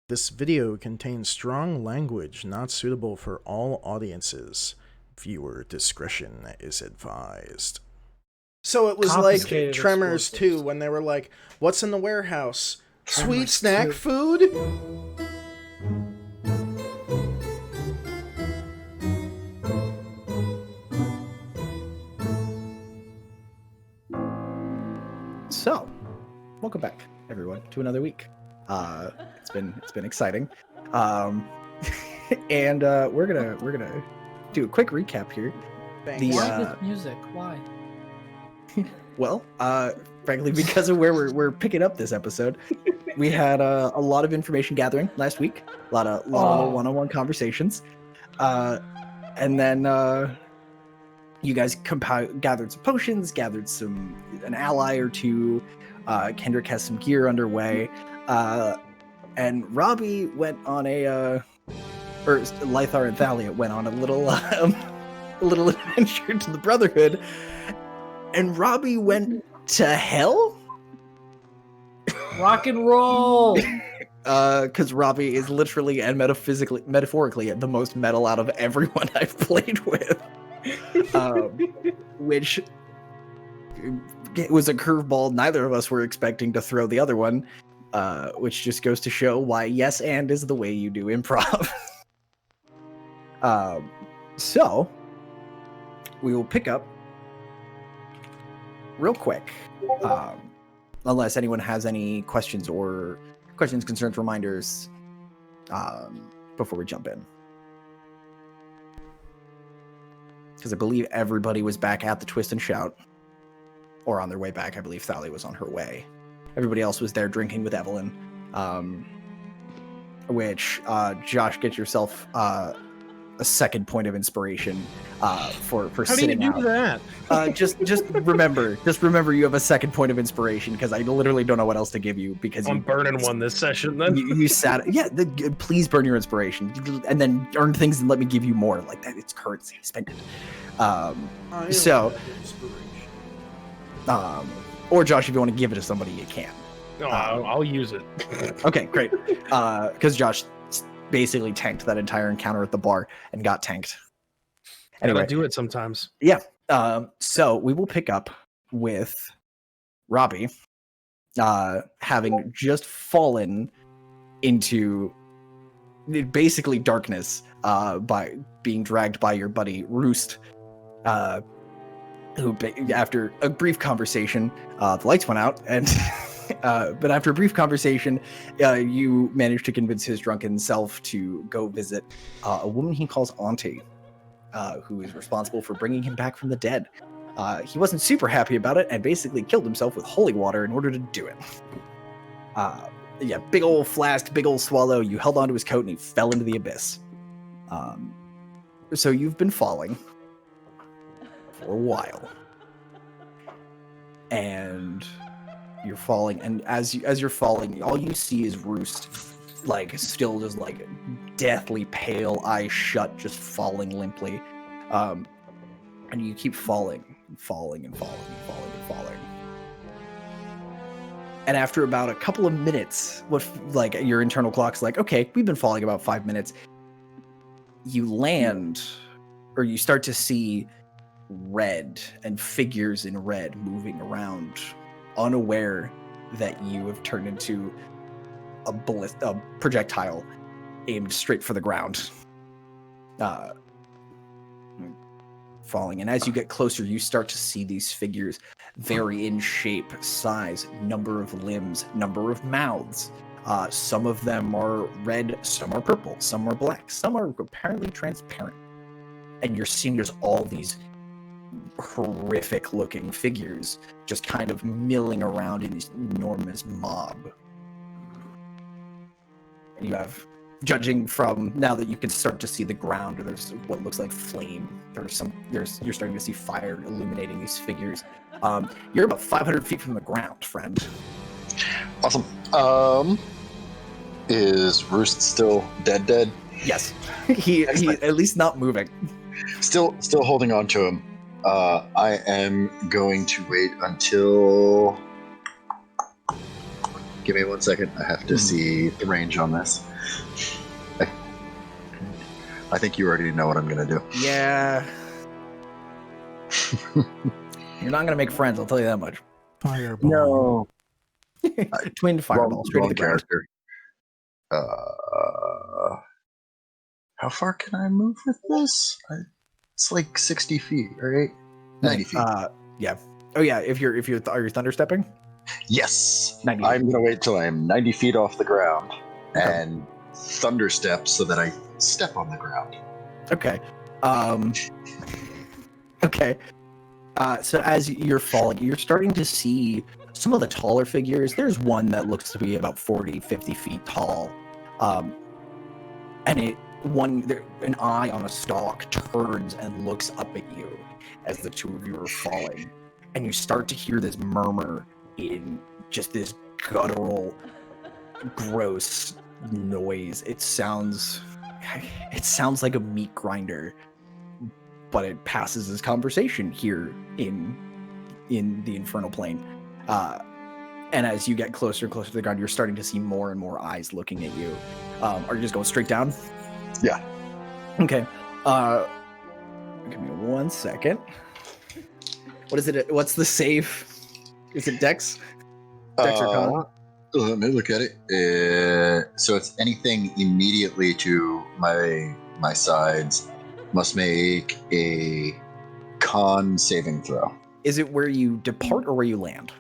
This video contains strong language not suitable for all audiences. Viewer discretion is advised. So it was like Confiscated Tremors explosives. 2 when they were like, what's in the warehouse? Sweet Tremors snack 2. food? So, welcome back, everyone, to another week. It's been exciting, and we're gonna do a quick recap here. Thanks. Why this music? Why? Well, frankly, because of where we're picking up this episode, we had a lot of information gathering last week, a lot of little one-on-one conversations, and then you guys gathered some potions, gathered an ally or two. Kendrick has some gear underway, and Robbie went on or Lythar and Thalia went on a little adventure to the Brotherhood, and Robbie went to hell. Rock and roll. Because Robbie is literally and metaphorically the most metal out of everyone I've played with. Which it was a curveball neither of us were expecting to throw the other one, which just goes to show why yes and is the way you do improv. So we will pick up real quick, unless anyone has any questions, concerns, reminders, before we jump in. Because I believe everybody was back at the Twist and Shout, or on their way back. I believe Thalia was on her way. Everybody else was there drinking with Evelyn, which Josh, get yourself a second point of inspiration for How do you sitting do out. that? Just remember you have a second point of inspiration, because I literally don't know what else to give you, because I'm burning one this session then. you sat. Yeah, please burn your inspiration and then earn things and let me give you more. Like that, it's currency. Spend it. Or Josh, if you want to give it to somebody, you can. No, I'll use it. Okay, great. Because Josh basically tanked that entire encounter at the bar and got tanked. Anyway, Anyway, do it sometimes. yeah. So we will pick up with Robbie, having just fallen into basically darkness, by being dragged by your buddy Roost, who, after a brief conversation, the lights went out, and but after a brief conversation, you managed to convince his drunken self to go visit a woman he calls Auntie, who is responsible for bringing him back from the dead. He wasn't super happy about it and basically killed himself with holy water in order to do it. Yeah, big old flask, big old swallow. You held onto his coat and he fell into the abyss. So you've been falling for a while, and you're falling. And as you're falling, all you see is Roost, like still just like deathly pale, eyes shut, just falling limply. And you keep falling and falling and falling and falling and falling. And after about a couple of minutes, like your internal clock's like, okay, we've been falling about 5 minutes. You land, or you start to see red and figures in red moving around, unaware that you have turned into a projectile aimed straight for the ground. Falling, and as you get closer, you start to see these figures vary in shape, size, number of limbs, number of mouths. Some of them are red, some are purple, some are black, some are apparently transparent. And you're seeing there's all these horrific looking figures just kind of milling around in this enormous mob. And you have, judging from now that you can start to see the ground, or there's what looks like flame, you're starting to see fire illuminating these figures. You're about 500 feet from the ground, friend. Awesome. Is Roost still dead? Yes. he at least not moving. Still holding on to him. I am going to wait until Give me 1 second. I have to see the range on this. I think you already know what I'm going to do. Yeah. You're not gonna make friends, I'll tell you that much. Fireball. Twin fireball, straight to the ground. character. How far can I move with this? It's like 60 feet, right? 90 feet. Yeah. Oh yeah. If you're are you thunder stepping? Yes. 90 I'm feet. gonna wait till I'm 90 feet off the ground and thunder step so that I step on the ground. Okay. Okay. So as you're falling, you're starting to see some of the taller figures. There's one that looks to be about 40, 50 feet tall. And an eye on a stalk turns and looks up at you as the two of you are falling. And you start to hear this murmur in just this guttural, gross noise. It sounds like a meat grinder, but it passes as conversation here in the infernal plane. And as you get closer and closer to the ground, you're starting to see more and more eyes looking at you. Are you just going straight down? Yeah. Okay. Give me 1 second. What is it? What's the save? Is it Dex? Dex or Con? Let me look at it. So it's anything immediately to my sides must make a con saving throw. Is it where you depart or where you land?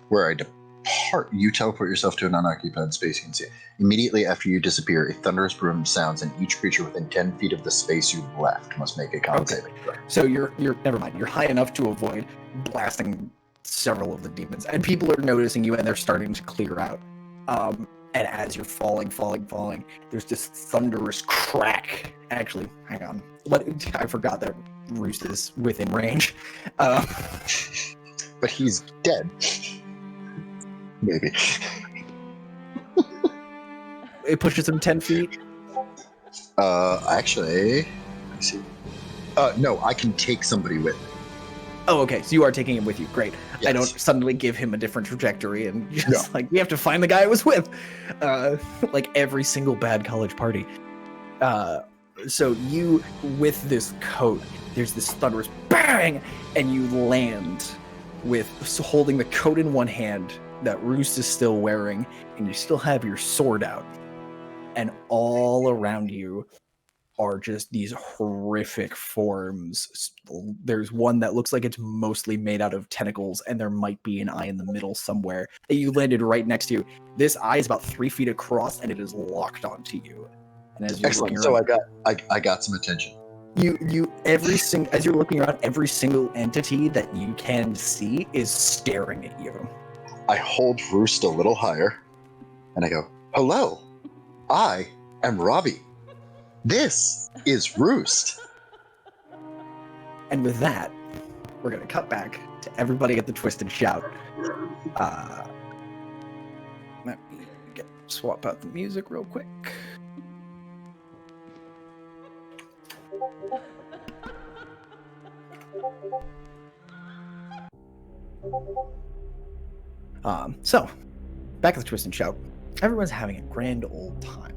Where I depart, you teleport yourself to an unoccupied space you can see. Immediately after you disappear, a thunderous boom sounds, and each creature within 10 feet of the space you left must make a con saving throw. So you're never mind. You're high enough to avoid blasting several of the demons, and people are noticing you, and they're starting to clear out. And as you're falling, there's this thunderous crack. Actually, hang on. I forgot that Roost is within range. But he's dead. Maybe. It pushes him 10 feet. Actually, let's see. No, I can take somebody with me. Oh, okay. So you are taking him with you. Great. Yes. I don't suddenly give him a different trajectory and just we have to find the guy I was with. Like every single bad college party. So you, with this coat, there's this thunderous bang, and you land with holding the coat in one hand that Roost is still wearing, and you still have your sword out. And all around you are just these horrific forms. There's one that looks like it's mostly made out of tentacles, and there might be an eye in the middle somewhere that you landed right next to. This eye is about 3 feet across, and it is locked onto you. And as you're Excellent. So I got some attention. As you're looking around, every single entity that you can see is staring at you. I hold Roost a little higher, and I go, "Hello, I am Robbie. This is Roost." And with that, we're going to cut back to everybody at the Twisted Shout. Let me swap out the music real quick. So, back at the Twist and Shout, everyone's having a grand old time.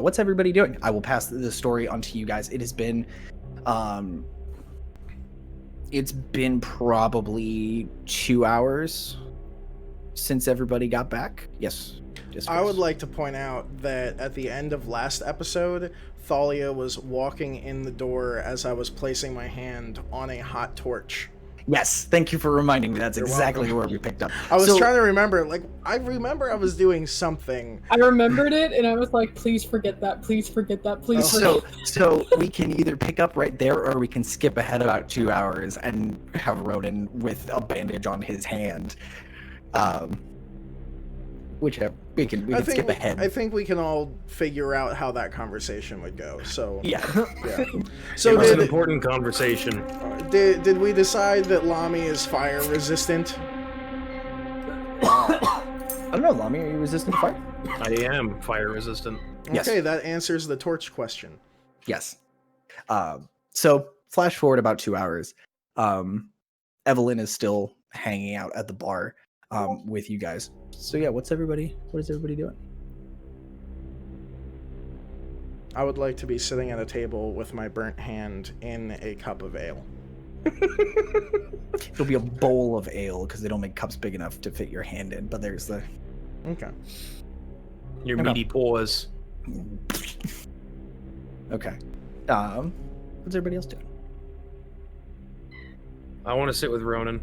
What's everybody doing? I will pass the story on to you guys. It has been, it's been probably 2 hours since everybody got back. Yes. I would like to point out that at the end of last episode, Thalia was walking in the door as I was placing my hand on a hot torch. Yes, thank you for reminding me. That's exactly where we picked up. I was trying to remember, I remember I was doing something. I remembered it, and I was like, please forget that, please forget that, please forget that. So we can either pick up right there, or we can skip ahead about 2 hours and have Ronan with a bandage on his hand. Whichever. We can skip ahead. I think we can all figure out how that conversation would go. So yeah. So it was an important conversation. Did we decide that Lami is fire resistant? I don't know, Lami, are you resistant to fire? I am fire resistant. Yes. Okay, that answers the torch question. Yes. So flash forward about 2 hours. Evelyn is still hanging out at the bar with you guys. So yeah, what is everybody doing? I would like to be sitting at a table with my burnt hand in a cup of ale. It'll be a bowl of ale because they don't make cups big enough to fit your hand in. But there's the Okay. Your meaty paws. okay. What's everybody else doing? I want to sit with Ronan.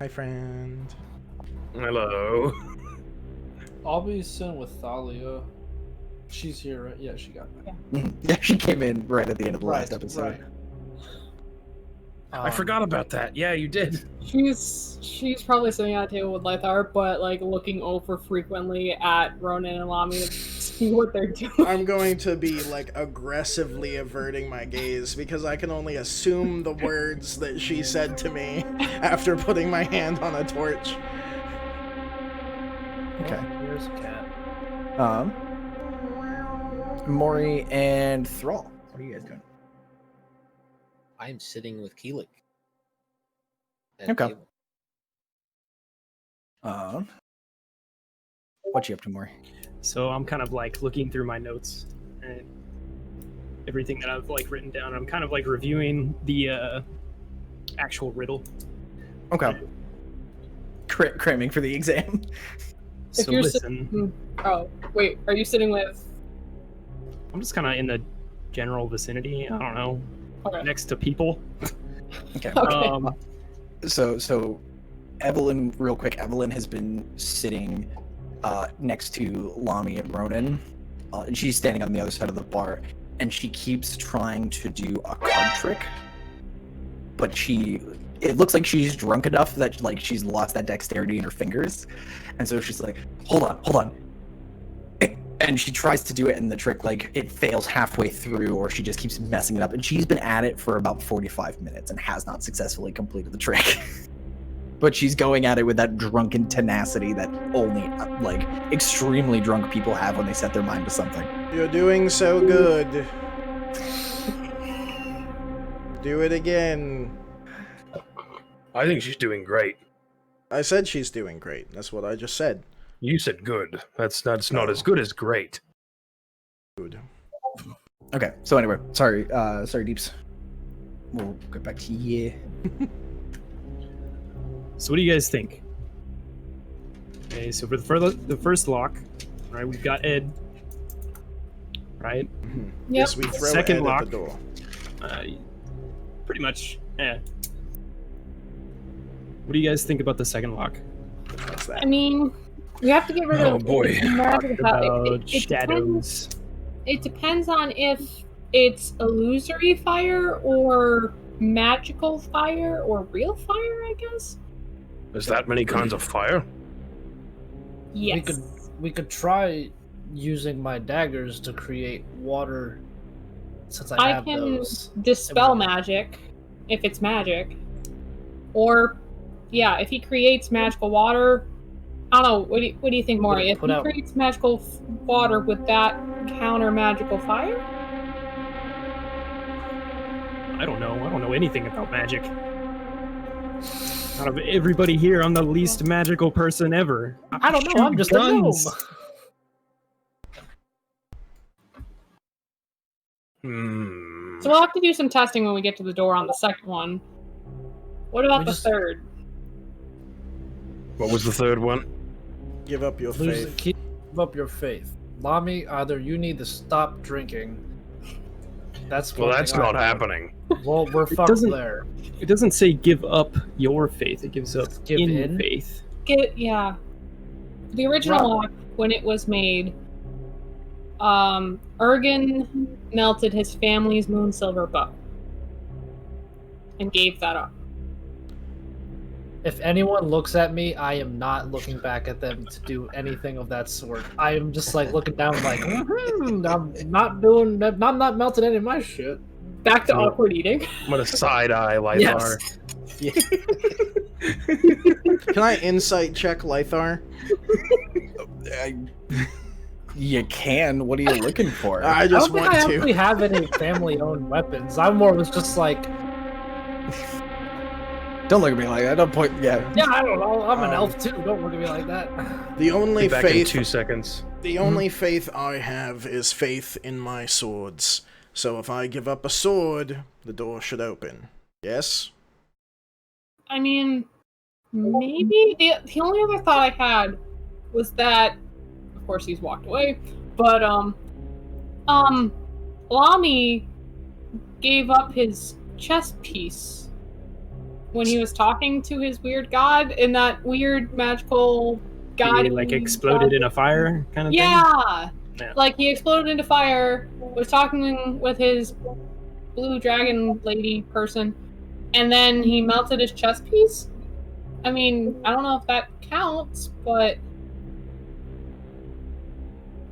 Hi, friend. Hello. I'll be sitting with Thalia. She's here, right? Yeah, she got back. Yeah, she came in right at the end of the last episode. Right. I forgot about that. Yeah, you did. She's probably sitting at a table with Lythar, but like looking over frequently at Ronan and Lami to see what they're doing. I'm going to be like aggressively averting my gaze because I can only assume the words that she said to me after putting my hand on a torch. Okay. Here's a cat. Maury and Thrall. What are you guys doing? I'm sitting with Keelik. Okay. What you up to, Maury? So I'm kind of like looking through my notes and everything that I've like written down. I'm kind of like reviewing the actual riddle. Okay. Cramming for the exam. So you're listen, Oh, wait, are you sitting with... I'm just kind of in the general vicinity. I don't know, Okay. next to people. Okay. Okay. So Evelyn, real quick, Evelyn has been sitting next to Lami and Ronan. And she's standing on the other side of the bar, and she keeps trying to do a card trick. But it looks like she's drunk enough that like she's lost that dexterity in her fingers. And so she's like, hold on. And she tries to do it, and the trick, like, it fails halfway through, or she just keeps messing it up. And she's been at it for about 45 minutes and has not successfully completed the trick. But she's going at it with that drunken tenacity that only, like, extremely drunk people have when they set their mind to something. You're doing so good. Do it again. I think she's doing great. I said she's doing great. That's what I just said. You said good. That's not as good as great. Good. Okay, so anyway, sorry, Deeps. We'll get back to you. So what do you guys think? Okay, so for the first lock, right, we've got Ed, right? Yep. Yes, we throw Second Ed lock. at the door. Pretty much, What do you guys think about the second lock? What's that? I mean, we have to get rid Oh, of boy. magic About it shadows. it depends on if it's illusory fire or magical fire or real fire, I guess. There's that many kinds of fire? Yes. We could try using my daggers to create water, since I I have can those. dispel magic if it's magic. Or, yeah, if he creates magical water, I don't know. What do you think, Maury? If Put he out- creates magical water, would that counter magical fire? I don't know. I don't know anything about magic. Out of everybody here, I'm the least magical person ever. I don't know. I'm just a gnome. Guns. So we'll have to do some testing when we get to the door on the second one. What about We the just- third? What was the third one? Give up your Lose, faith. keep up your faith. Lami, either you need to stop drinking. That's Well, one that's thing I not know. happening. Well, we're fucked doesn't- there. It doesn't say give up your faith. It gives up Give in in? faith. Yeah. The original Right. lock, when it was made, Ergen melted his family's moon silver bow and gave that up. If anyone looks at me, I am not looking back at them to do anything of that sort. I am just like looking down, like, I'm not doing that. I'm not melting any of my shit. Back to awkward eating. I'm gonna side eye Lythar. Yes. Can I insight check Lythar? You can. What are you looking for? I I just don't think want I to. actually have any family-owned weapons. I'm more was just like, Don't look at me like that. Don't point. Yeah. Yeah, I don't know. I'm an elf too. Don't look at me like that. The only Be back in faith 2 seconds. The only faith I have is faith in my swords. So if I give up a sword, the door should open. Yes? I mean, maybe the only other thought I had was that, of course, he's walked away. But Lamy gave up his chess piece when he was talking to his weird god in that weird magical god. He, like, exploded in a fire kind of thing? Yeah! Yeah. Like, he exploded into fire, was talking with his blue dragon lady person, and then he melted his chess piece? I mean, I don't know if that counts, but...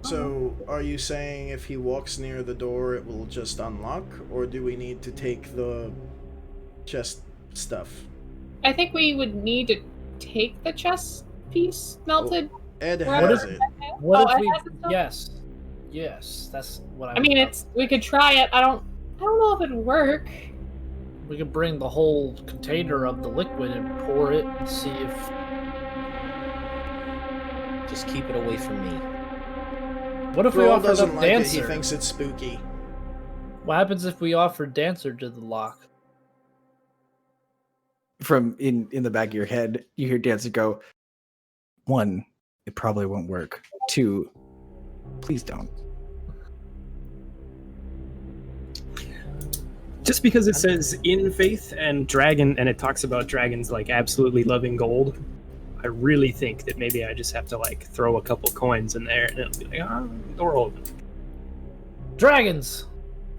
So, are you saying if he walks near the door, it will just unlock? Or do we need to take the chest stuff? I think we would need to take the chess piece melted. Ed Wherever has it it. is. What Oh, if it we? has it still? Yes, that's what I. I mean, we could try it. I don't know if it'd work. We could bring the whole container of the liquid and pour it and see if. Just keep it away from me. What if we Thrall offer doesn't them like it, dancer? he thinks it's spooky. What happens if we offer dancer to the lock? From in the back of your head, you hear Dancer go, 1, it probably won't work. 2, please don't. Just because it says in faith and dragon, and it talks about dragons like absolutely loving gold, I really think that maybe I just have to like throw a couple coins in there and it'll be like, door open. Dragons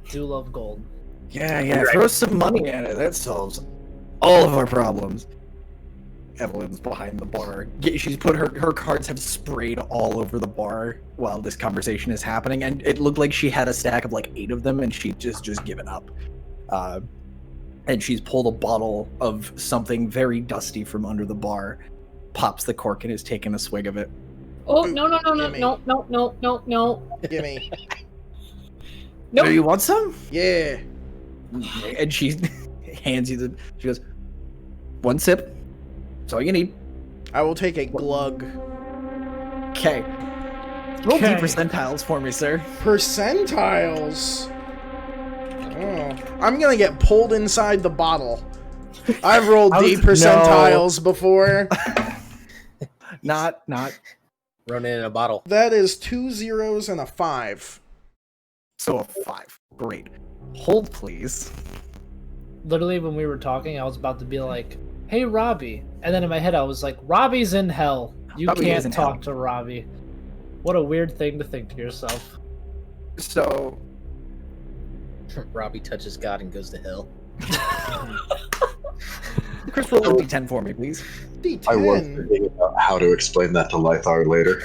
do love gold. Yeah, throw some money at it. That solves all of our problems. Evelyn's behind the bar. She's put her cards have sprayed all over the bar while this conversation is happening, and it looked like she had a stack of like 8 of them, and she just given up. And she's pulled a bottle of something very dusty from under the bar, pops the cork, and is taking a swig of it. Oh, no. Gimme. No. Gimme. Nope. Do you want some? Yeah. And she hands you she goes, 1 sip. That's all you need. I will take a glug. Okay. Roll D Okay. percentiles for me, sir. Percentiles? Oh. I'm gonna get pulled inside the bottle. I've rolled D percentiles before. Not. Running in a bottle. That is 2 zeros and a 5. So a 5. Great. Hold, please. Literally, when we were talking, I was about to be like, "Hey, Robbie," and then in my head, I was like, "Robbie's in hell. You Robbie is in can't talk hell." to Robbie." What a weird thing to think to yourself. So Robbie touches God and goes to hell. Chris, roll a D10 for me, please. D10. I was thinking about how to explain that to Lythar later.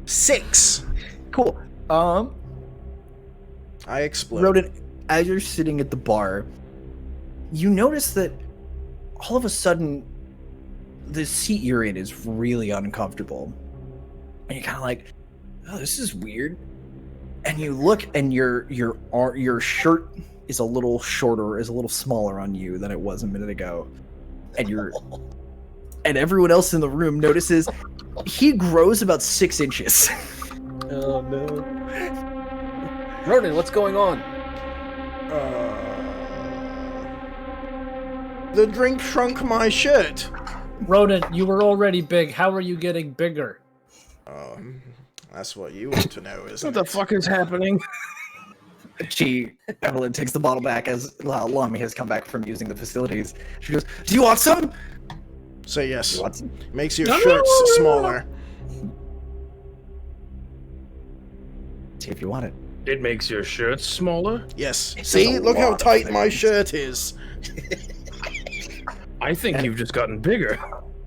6. Cool. I explode. Rodent, as you're sitting at the bar, you notice that all of a sudden the seat you're in is really uncomfortable. And you're kind of like, oh, this is weird. And you look, and your shirt is a little shorter, is a little smaller on you than it was a minute ago. And everyone else in the room notices he grows about 6 inches. Oh no. Ronan, what's going on? The drink shrunk my shirt. Ronan, you were already big. How are you getting bigger? That's what you want to know, isn't What the it? fuck is happening? Evelyn takes the bottle back as Lamy has come back from using the facilities. She goes, do you want some? Say yes. You want some? Makes your No, shirts no. smaller. See if you want it. It makes your shirt smaller? Yes. It See, does a look how lot of tight my things. shirt is. I think you've just gotten bigger.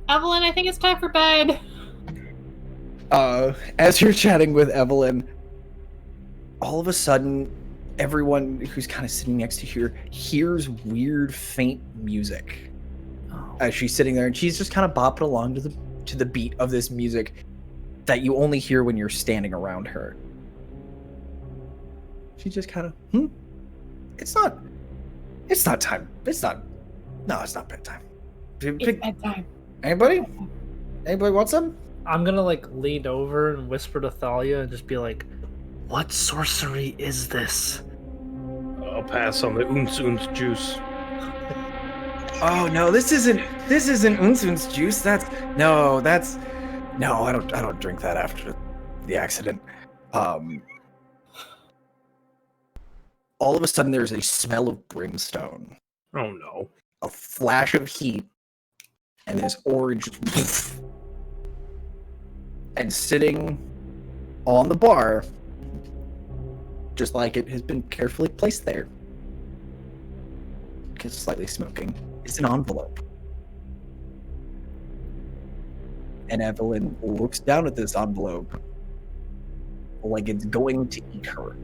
Evelyn, I think it's time for bed. As you're chatting with Evelyn, all of a sudden, everyone who's kind of sitting next to her hears weird, faint music. As she's sitting there, and she's just kind of bopping along to the beat of this music that you only hear when you're standing around her. She just kind of, It's not time. It's not No, it's not bedtime. It's bedtime. Anybody? Anybody want some? I'm gonna like lean over and whisper to Thalia and just be like, "What sorcery is this?" I'll pass on the Unz juice. Oh no, this isn't Unsun's juice. No, I don't drink that after the accident. All of a sudden there's a smell of brimstone, Oh no. a flash of heat, and this orange and sitting on the bar, just like it has been carefully placed there, just slightly smoking, is an envelope. And Evelyn looks down at this envelope like it's going to eat her.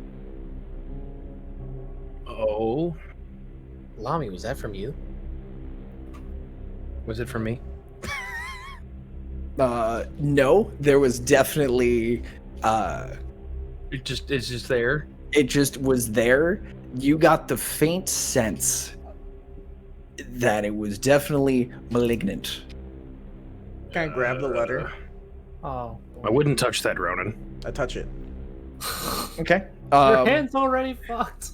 Oh. Lami, was that from you? Was it for me? No, there was definitely It's just there. it just was there. You got the faint sense that it was definitely malignant. Can I grab the letter? Oh, I wouldn't touch that, Ronan. I touch it. Okay. your hand's already fucked.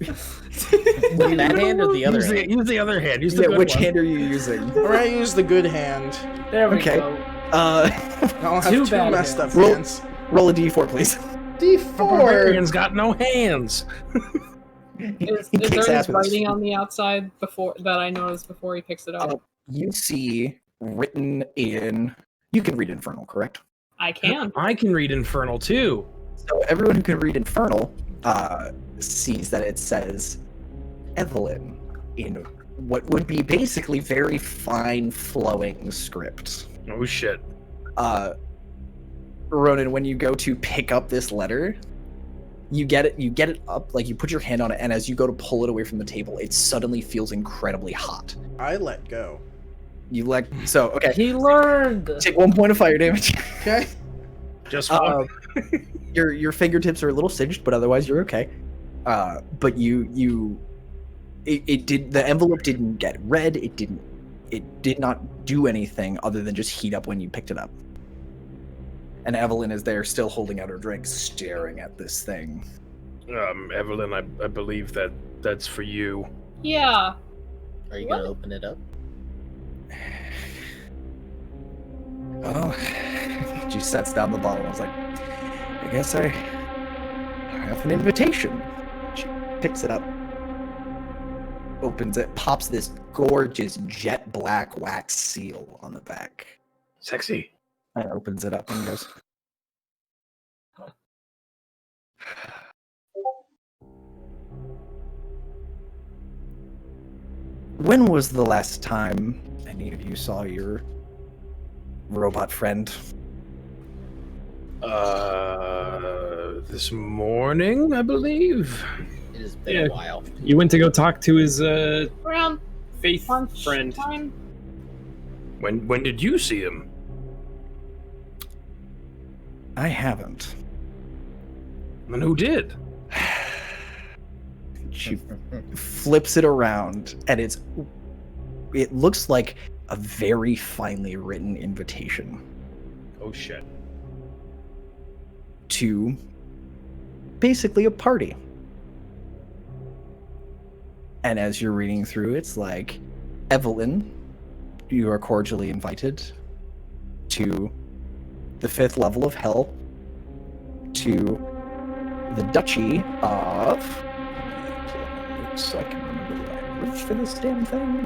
That hand or the other hand? Use the other hand. Use the Yeah, good which one. hand are you using? All right, use the good hand. There we Okay. go. Uh, I'll have Two two bad messed up hands. hands. roll a d4, please. Barbarian's got no hands. Is He there kicks any ass with his writing feet. on the outside before that I noticed before he picks it up? You see written in. You can read Infernal, correct? I can. I can read Infernal too. So everyone who can read Infernal sees that it says Evelyn in what would be basically very fine flowing script. Oh shit. Ronan, when you go to pick up this letter, you get it up, like you put your hand on it, and as you go to pull it away from the table, it suddenly feels incredibly hot. I let go. Okay. He learned. Take 1 point of fire damage. Okay. Just one. Your fingertips are a little singed, but otherwise you're okay. But it did, the envelope didn't get red. It did not do anything other than just heat up when you picked it up. And Evelyn is there, still holding out her drink, staring at this thing. Evelyn, I believe that's for you. Yeah. Are you What? gonna open it up? Oh, she sets down the bottle. I was like, I guess I have an invitation. She picks it up, opens it, pops this gorgeous jet black wax seal on the back, Sexy. and opens it up and goes, when was the last time any of you saw your robot friend? This morning, I believe. It has been Yeah. a while. You went to go talk to his Around faith lunch friend. time. When did you see him? I haven't. And who did? She flips it around, and it looks like a very finely written invitation Oh shit. to basically a party. And as you're reading through, it's like, Evelyn, you are cordially invited to the 5th level of hell, to the Duchy of... So I can remember the language for this damn thing.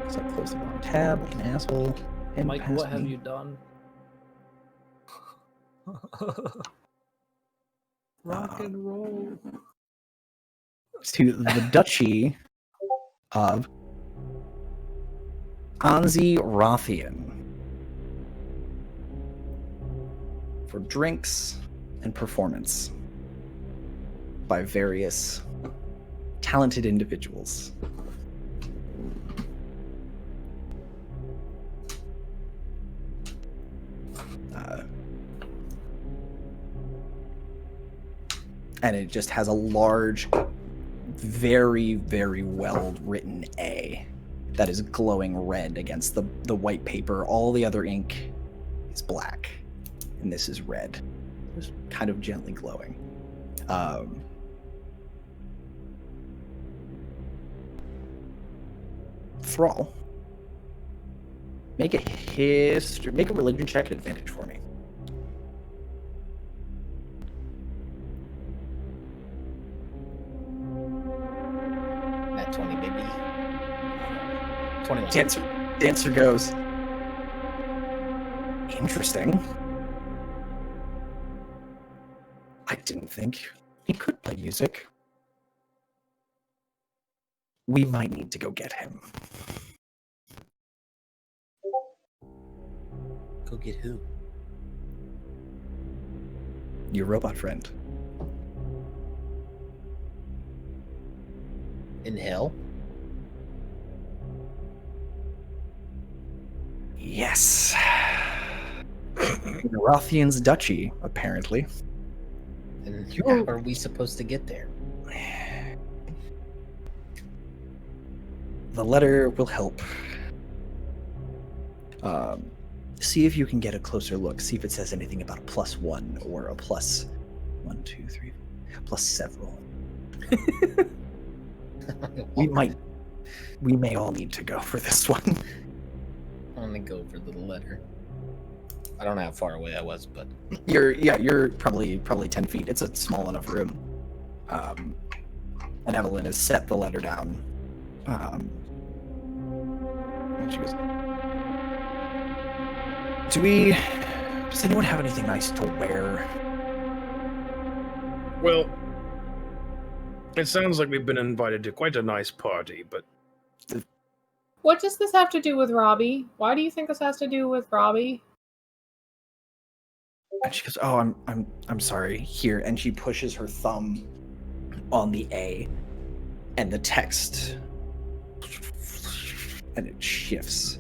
So I close the wrong tab like an asshole. And Mike, pass what have me. you done? Rock and roll. To the Duchy of Anzi Rothian for drinks and performance by various talented individuals. And it just has a large, very, very well written A that is glowing red against the white paper. All the other ink is black, and this is red. Just kind of gently glowing. Thrall, make a religion check at advantage for me. At 20, baby. 21. Dancer goes, interesting. I didn't think he could play music. We might need to go get him. Go get who? Your robot friend. In hell? Yes. In Rothian's duchy, apparently. And how are we supposed to get there? The letter will help. See if you can get a closer look. See if it says anything about a +1 or a +1, 2, 3, plus several. We may all need to go for this one. I'm gonna go for the letter. I don't know how far away I was, but You're probably 10 feet. It's a small enough room. And Evelyn has set the letter down. And she goes, does anyone have anything nice to wear? Well, it sounds like we've been invited to quite a nice party, but What does this have to do with Robbie? Why do you think this has to do with Robbie? And she goes, "Oh, I'm sorry." Here, and she pushes her thumb on the A, and the text, and it shifts,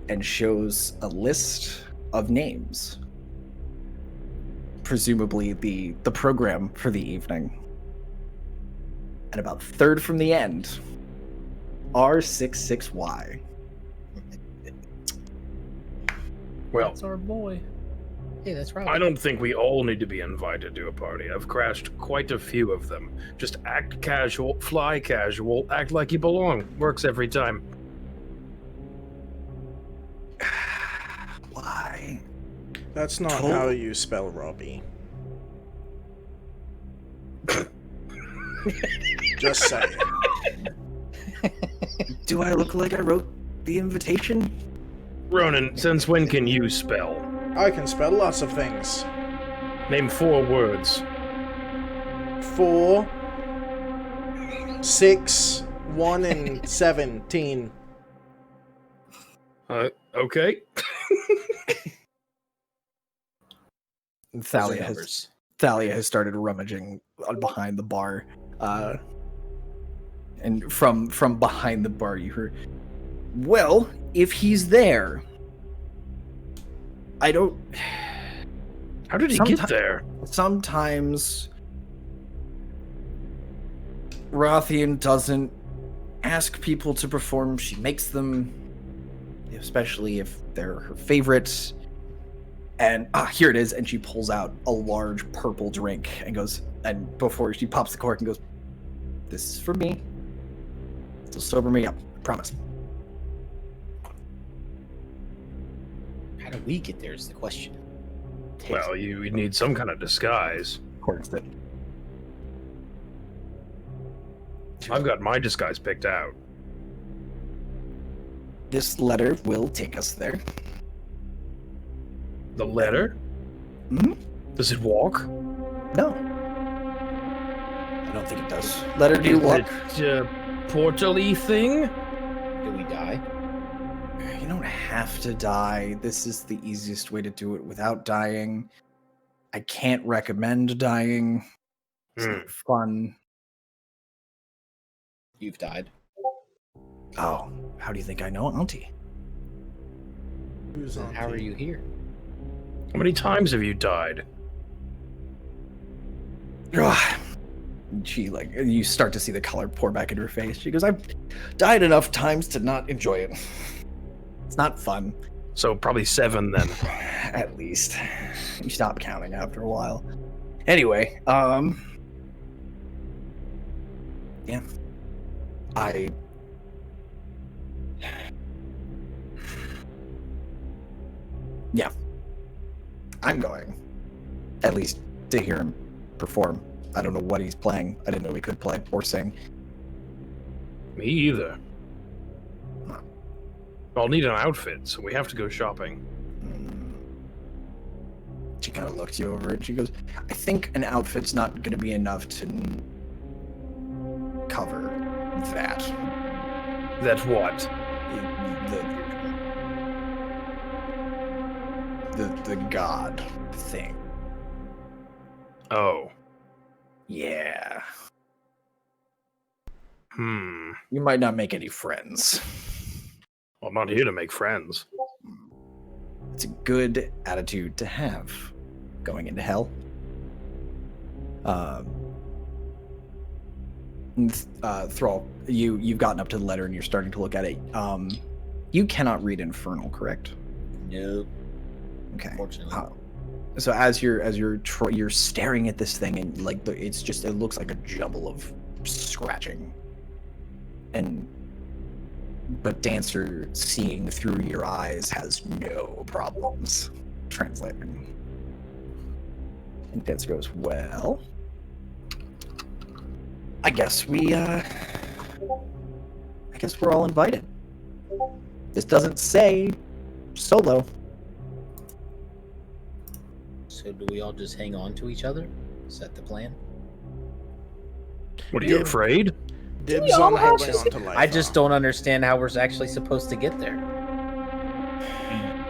and shows a list of names, presumably the program for the evening. And about third from the end, R66Y. well, That's our boy. hey, that's right. I don't think we all need to be invited to a party. I've crashed quite a few of them. Just act casual, fly casual, act like you belong. Works every time. Why? That's not Oh. how you spell Robbie. Just saying. Do I look like I wrote the invitation? Ronan, since when can you spell? I can spell lots of things. Name 4 words. 4, 6, 1, and 17. Okay. Thalia has started rummaging behind the bar, and from behind the bar you heard, "Well, if he's there, I don't." How did he get there? Sometimes Rothian doesn't ask people to perform; she makes them, especially if they're her favorites. And here it is, and she pulls out a large purple drink and goes, and before she pops the cork and goes, "This is for me. It'll sober me up, I promise." How do we get there is the question. Well, you need some kind of disguise. Corks it. I've got my disguise picked out. This letter will take us there. The letter? Mhm. Does it walk? No, I don't think it does. Letter do walk. Is it portal-y thing? Do we die? You don't have to die. This is the easiest way to do it without dying. I can't recommend dying. It's not fun. You've died. Oh, how do you think I know, Auntie? Who's on How are team? you here? How many times have you died? Ugh. She like you start to see the color pour back into her face. She goes, "I've died enough times to not enjoy it. It's not fun." So probably 7 then. At least. You stop counting after a while. Anyway, yeah. I'm going. At least to hear him perform. I don't know what he's playing. I didn't know he could play or sing. Me either. I'll need an outfit, so we have to go shopping. She kind of looks you over and she goes, "I think an outfit's not going to be enough to cover that." That what? The god thing. Oh. Yeah. Hmm. You might not make any friends. Well, I'm not here to make friends. It's a good attitude to have going into hell. Thrall, you've gotten up to the letter and you're starting to look at it. You cannot read Infernal, correct? Nope. Okay. Unfortunately. So as you're staring at this thing and like it looks like a jumble of scratching, but Dancer, seeing through your eyes, has no problems translating. And Dancer goes, "Well, I guess we're all invited. This doesn't say solo." So do we all just hang on to each other? Is that the plan? What are you Yeah. afraid? Dibs all on have holding to- on to life. I just don't understand how we're actually supposed to get there.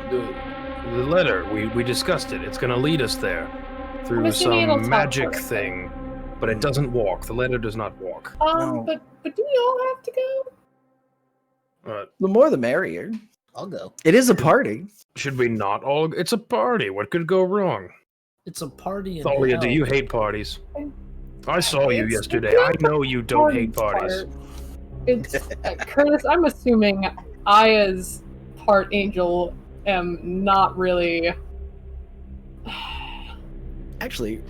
The letter, we discussed it. It's going to lead us there I'm through assuming it'll some magic teleport. thing, but it doesn't walk. The letter does not walk. No. But do we all have to go? The more the merrier. I'll go. It is a party. Should we not all? It's a party. What could go wrong? It's a party in Thalia, hell. do you hate parties? I saw you It's yesterday. not I know you don't hate parties. It's Curtis. I'm assuming I, as part angel, am not really. Actually,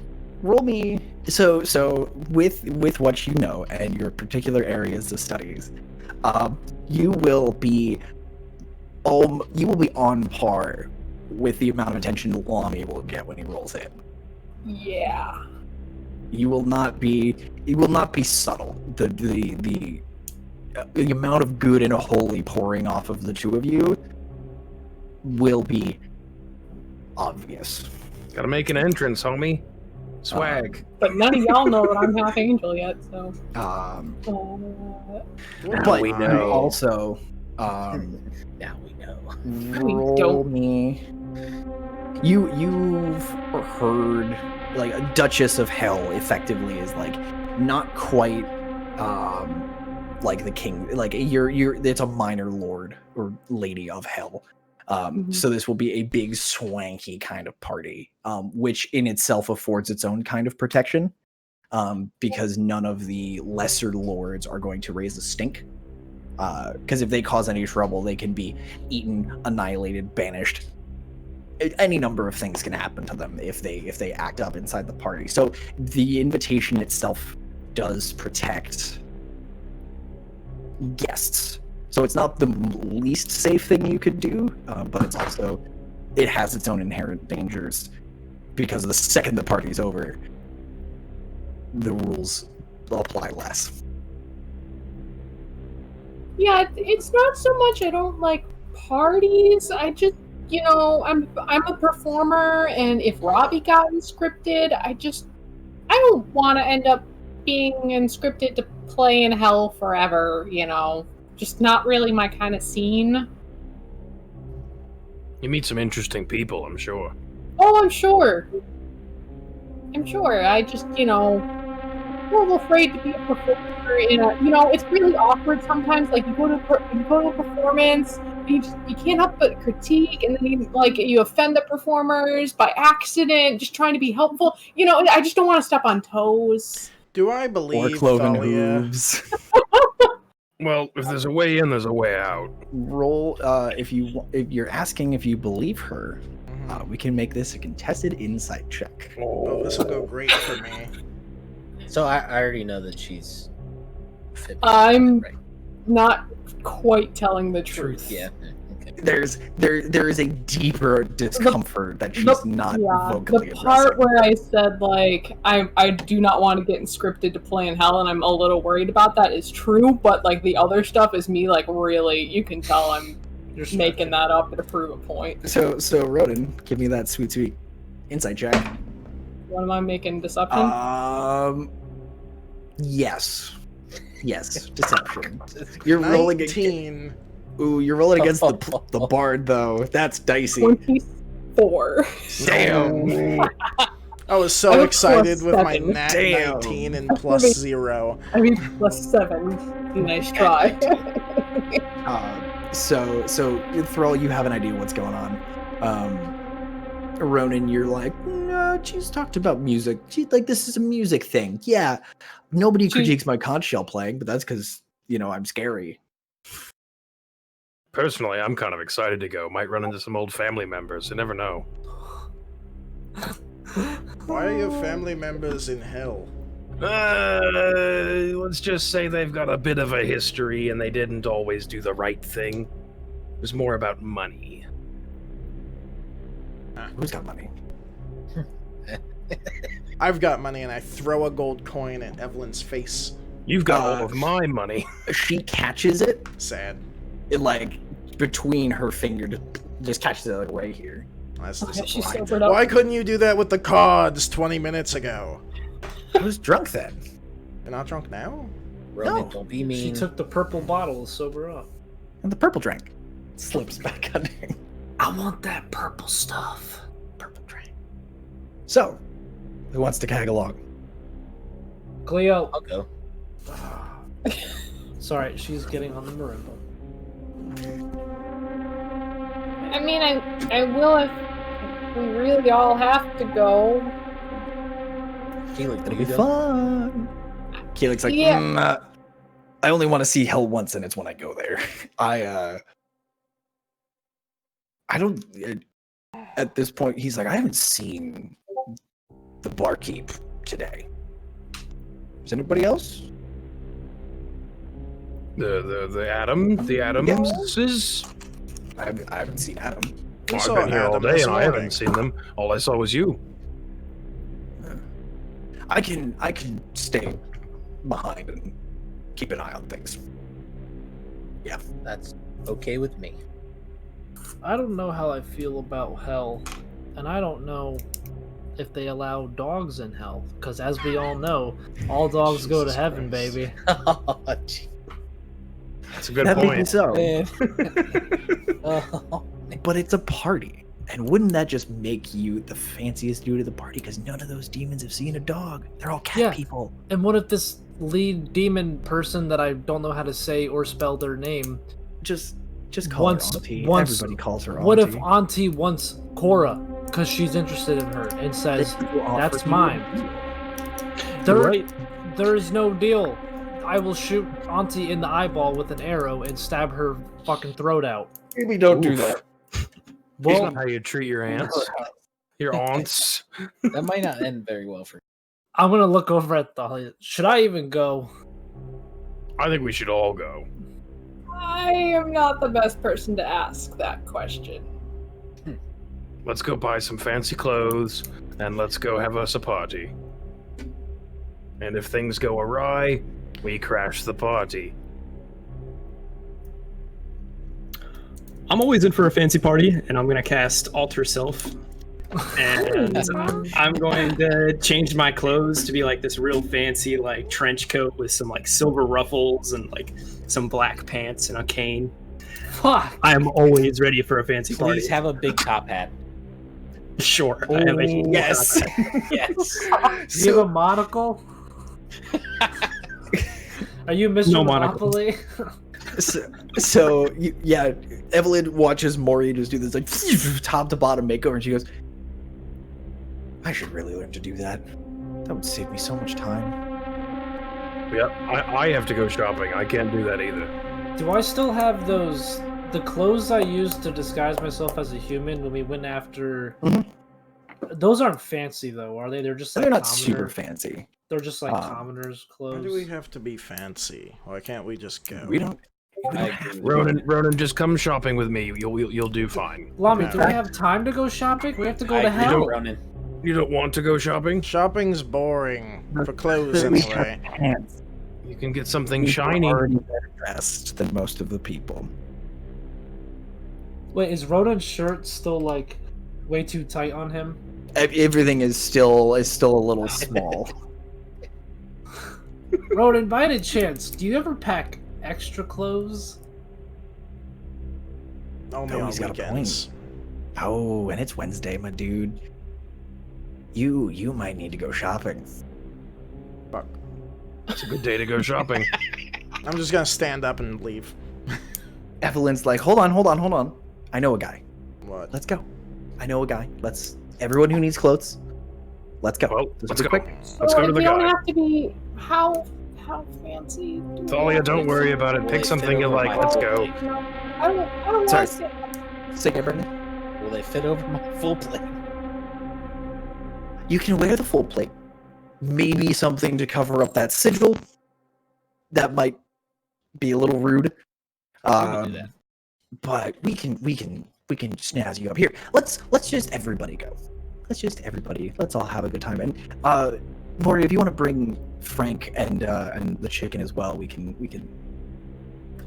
roll me. So with what you know and your particular areas of studies, you will be on par with the amount of attention Lamy will get when he rolls in. Yeah. You will not be subtle. The amount of good and holy pouring off of the two of you will be obvious. Gotta make an entrance, homie. Swag. But none of y'all know that I'm half angel yet, so. Now Now we know. Also, Now we know. roll don't. me. You've heard like a Duchess of Hell effectively is like not quite like the king, like you're it's a minor lord or lady of hell. So this will be a big swanky kind of party, which in itself affords its own kind of protection, because none of the lesser lords are going to raise a stink. Because if they cause any trouble, they can be eaten, annihilated, banished. Any number of things can happen to them if they act up inside the party. So the invitation itself does protect guests. So it's not the least safe thing you could do, but it's also, it has its own inherent dangers, because the second the party's over, the rules apply less. Yeah, it's not so much I don't like parties. I just, I'm a performer, and if Robbie got inscripted, I don't want to end up being inscripted to play in hell forever. Just not really my kind of scene. You meet some interesting people, I'm sure. Oh, I'm sure. I just, I'm a little afraid to be a performer. It's really awkward sometimes. Like you go to a performance, and you can't help but critique, and then you offend the performers by accident, just trying to be helpful. I just don't want to step on toes. Do I Or believe cloven Thalia? hooves. Well, if there's a way in, there's a way out. Roll if you're asking if you believe her. Mhm. We can make this a contested insight check. Oh, this will go great for me. So I already know that she's. fit, I'm right? not quite telling the truth. Yeah. Okay. There is a deeper discomfort that she's not vocally the part addressing. where I said like I do not want to get scripted to play in hell, and I'm a little worried about that is true, but like the other stuff is me like really, you can tell I'm just making that up to prove a point. So Rodin, give me that sweet insight check. What am I making? Deception? Yes, deception. You're rolling 19. Ooh, you're rolling against the bard though. That's dicey. 24. Damn. I was I so have excited with my +7. nat Damn. 19 and plus 0. I mean +7. Nice try. So Thrall, you have an idea what's going on. Ronan, you're like, no, she's talked about music. She's like, this is a music thing. Yeah. Nobody critiques my conch shell playing, but that's because, I'm scary. Personally, I'm kind of excited to go. Might run into some old family members. You never know. Why are your family members in hell? Let's just say they've got a bit of a history and they didn't always do the right thing. It was more about money. Who's got money? I've got money, and I throw a gold coin at Evelyn's face. You've got all of my money. She catches it, Sad. like between her finger, just catches it like right here. That's Okay, she's disappointing. sobered up. Why couldn't you do that with the cards 20 minutes ago? I was drunk then. You're not drunk now? Roman, No. don't be She mean. took the purple bottle to sober up. And the purple drink slips back under. I want that purple stuff. Purple drink. So, who wants to tag along? Cleo. I'll go. Sorry, she's getting on the marimba. I mean, I will if we really all have to go. Keelik, It'll will be you go? fun. Keelik's like, Yeah. I only want to see hell once, and it's when I go there. I don't. At this point, he's like, I haven't seen the barkeep today. Is anybody else? The Adams is. I haven't seen Adam. We I've saw been here all Adam day this and I morning. haven't seen them. All I saw was you. I can stay behind and keep an eye on things. That's okay with me. I don't know how I feel about hell, and I don't know if they allow dogs in hell, because as we all know, all dogs go to Jesus heaven, Christ. baby. Oh, gee. That's a good That may be point. so, Oh, but it's a party, and wouldn't that just make you the fanciest dude at the party? Because none of those demons have seen a dog. They're all cat Yeah. people. And what if this lead demon person that I don't know how to say or spell their name, Just call Once- her auntie. once- Everybody calls her auntie. what if Auntie wants Cora because she's interested in her and says, that's mine? Right. There is no deal. I will shoot Auntie in the eyeball with an arrow and stab her fucking throat out. Maybe don't do Oof. that. That's Well, not how you treat your aunts. Your aunts. that might not end very well for I'm gonna look over at the. Should I even go? I think we should all go. I am not the best person to ask that question. Let's go buy some fancy clothes and let's go have us a party. And if things go awry, we crash the party. I'm always in for a fancy party, and I'm gonna cast Alter Self. And I'm going to change my clothes to be like this real fancy like trench coat with some like silver ruffles and like some black pants and a cane. Fuck. I am always ready for a fancy party. Please have a big top hat. Sure. I have a huge Yes. Yes. Do you have a monocle? Are you Mr. No monocle. Monopoly? So yeah, Evelyn watches Maury just do this like top to bottom makeover, and she goes, "I should really learn to do that. That would save me so much time." Yep, I have to go shopping. I can't do that either. Do I still have the clothes I used to disguise myself as a human when we went after? Those aren't fancy though, are they? They're just like They're not commoner- super fancy. They're just like commoners' Why clothes. do we have to be fancy? Why can't we just go? We don't. Ronan, just come shopping with me. You'll do fine. Lamy, Yeah. do we have time to go shopping? We have to go I to agree hell. with Ronan. You don't want to go shopping? Shopping's boring. For clothes, We have anyway. pants. You can get something We're shiny. already better dressed than most of the people. Wait, is Ronan's shirt still like way too tight on him? Everything is still a little small. Ronan, by any chance, do you ever pack extra clothes? Only No, on he's got a weekends. Oh, and it's Wednesday, my dude. You might need to go shopping. Fuck. It's a good day to go shopping. I'm just gonna stand up and leave. Evelyn's like, hold on. I know a guy. What? Let's go. I know a guy. Everyone who needs clothes, let's go. Well, Just let's be go. quick. Let's go to the we don't guy. have to be how fancy. Do we Thalia, have to don't be? worry about it. Will Pick they something fit you over like. my Let's full go. plate? I don't Sorry. want to. Say it, Brendan. Will they fit over my full plate? You can wear the full plate. Maybe something to cover up that sigil. That might be a little rude. We can do that. But we can snazz you up here. Let's just everybody go. Let's all have a good time. And Maury, if you want to bring Frank and the chicken as well, we can make them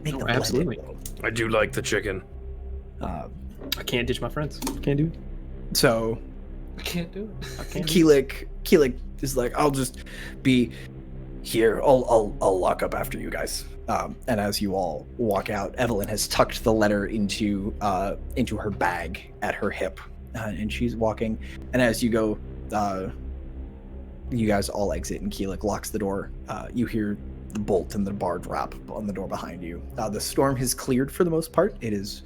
blend in. absolutely. I do like the chicken. I can't ditch my friends. Can't do it. So I can't do it. Keelik is like, I'll just be here. I'll lock up after you guys. And as you all walk out, Evelyn has tucked the letter into her bag at her hip, and she's walking. And as you go, you guys all exit, and Keelik locks the door. You hear the bolt and the bar drop on the door behind you. The storm has cleared for the most part. It is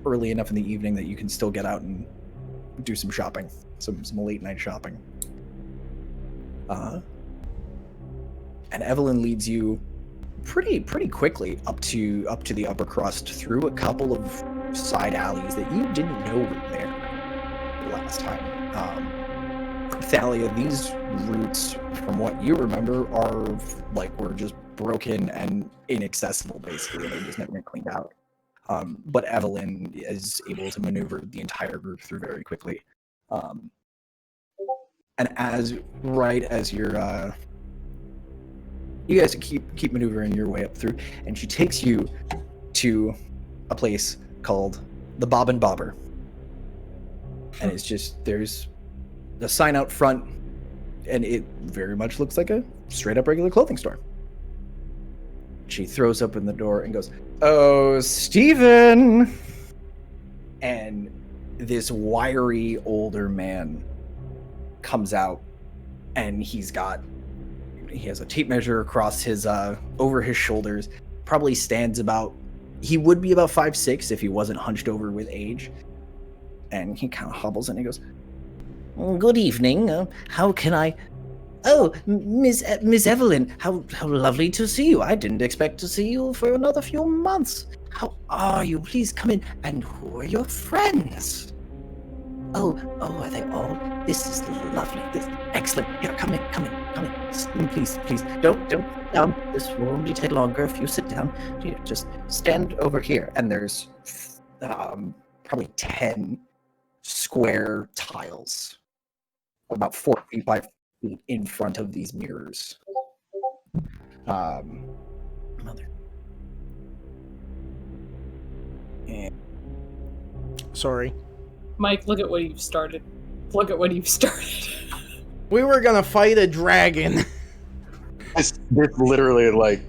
early enough in the evening that you can still get out and do some shopping, some late night shopping. And Evelyn leads you pretty quickly up to the upper crust through a couple of side alleys that you didn't know were there last time. Thalia, these routes, from what you remember, were just broken and inaccessible. Basically, they just never been cleaned out. But Evelyn is able to maneuver the entire group through very quickly. And as you're you guys keep maneuvering your way up through, and she takes you to a place called the Bob and Bobber. And it's just, there's a sign out front, and it very much looks like a straight up regular clothing store. She throws open the door and goes, "Oh, Steven!" And this wiry older man comes out, and he has a tape measure across his over his shoulders. Probably stands he would be about 5'6" if he wasn't hunched over with age. And he kind of hobbles in and he goes, "Good evening. How can I? Oh, Miss Evelyn, how lovely to see you. I didn't expect to see you for another few months. How are you? Please come in. And who are your friends? Oh, are they all? This is lovely. This excellent. Here, come in. Please, don't. This will only take longer if you sit down. Here, just stand over here. And there's probably 10 square tiles, about 4 feet by feet in front of these mirrors. Mother. And Sorry. Mike, look at what you've started. We were gonna fight a dragon. This literally, like,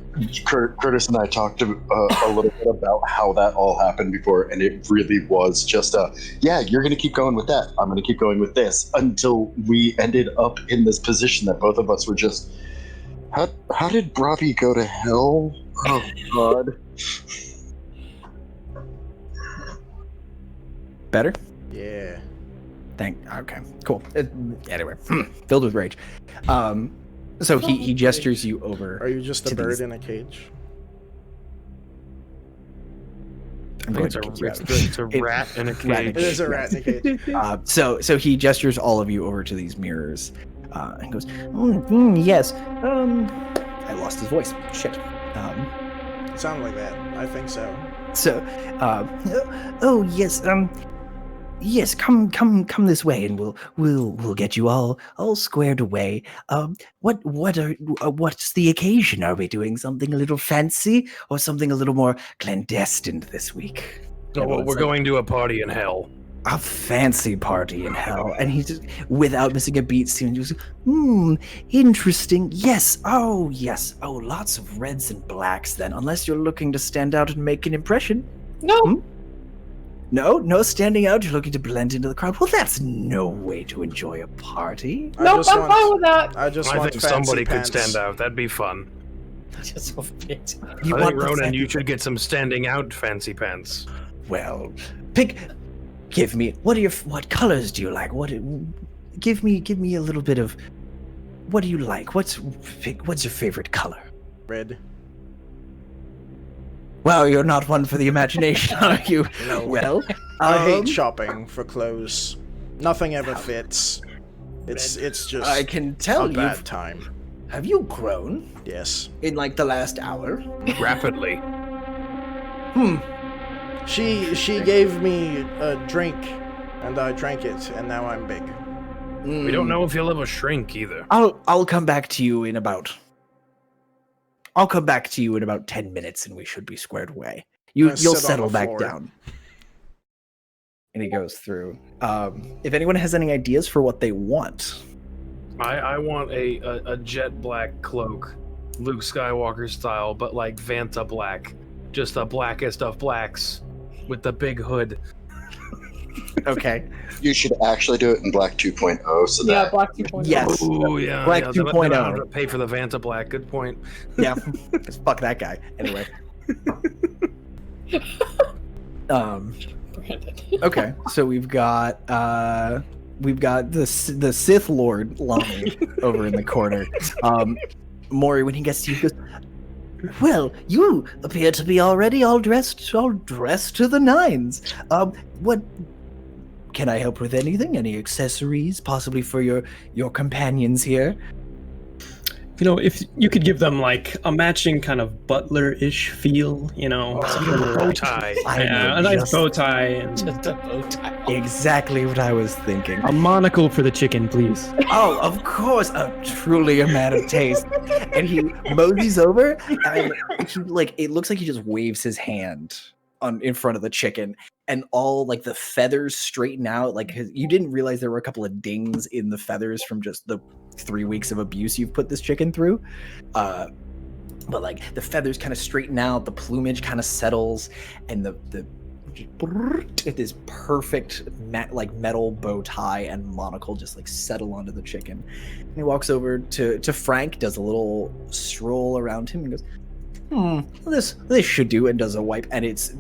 Curtis and I talked a little bit about how that all happened before, and it really was just yeah, you're going to keep going with that. I'm going to keep going with this until we ended up in this position that both of us were just, how did Robbie go to hell? Oh, God. better? Yeah. Okay, cool. Anyway, filled with rage. So he gestures you over. Are you just a to bird these- in a cage? I'm going It's to a, kick you out. it's a rat in a Rat in a cage. It is a rat in a cage. So he gestures all of you over to these mirrors, and goes, "Yes. I lost his voice. Shit. It sounded like that. I think so. So, oh yes. Yes. Come this way, and we'll get you all squared away. What's the occasion? Are we doing something a little fancy or something a little more clandestine this week? No, well, we're going to a party in hell. A fancy party in hell. And he just, without missing a beat, Steven just, interesting. Yes. Oh, lots of reds and blacks then, unless you're looking to stand out and make an impression. No. No standing out. You're looking to blend into the crowd. Well, that's no way to enjoy a party. I Nope, just I'm want- fine with that. I just I want think fancy somebody pants. could stand out. That'd be fun. Just so fancy. You I want think, the Ronan, fancy- you should get some standing out fancy pants. Well, give me, what colors do you like? Give me a little bit of, what do you like? What's your favorite color? Red. Well, you're not one for the imagination, are you? No. Well, I hate shopping for clothes. Nothing ever fits. It's just I can a tell you. bad time. Have you grown Yes. in like the last hour? Rapidly. She gave me a drink, and I drank it, and now I'm big. We don't know if you'll ever shrink either. I'll come back to you in about. I'll come back to you in about 10 minutes, and we should be squared away. You'll sit on settle the back floor. down. And he goes through. If anyone has any ideas for what they want, I want a jet black cloak, Luke Skywalker style, but like Vanta black. Just the blackest of blacks with the big hood. okay. You should actually do it in Black 2.0 so Yeah, that Black 2.0. Yes. Ooh, yeah. Black yeah, 2.0. Then I have to pay for the Vanta black. Good point. Yeah. Just fuck that guy. Anyway. Brandon. Okay, so we've got the Sith Lord Lonnie over in the corner. Maury, when he gets to you, he goes, "Well, you appear to be already all dressed to the nines. What can I help with? Anything? Any accessories, possibly for your companions here?" You know, if you could give them like a matching kind of butler-ish feel, you know, something bow like- tie. Yeah, a nice bow tie and Just a bow tie. Exactly what I was thinking. a monocle for the chicken, please. Oh, of course, truly a man of taste. And he moseys over, and he, like, it looks like he just waves his hand in front of the chicken, and all like the feathers straighten out. Like you didn't realize there were a couple of dings in the feathers from just the 3 weeks of abuse you've put this chicken through. But like the feathers kind of straighten out, the plumage kind of settles, and the this perfect metal bow tie and monocle just like settle onto the chicken. And he walks over to Frank, does a little stroll around him, and goes, this should do, and does a wipe, and it's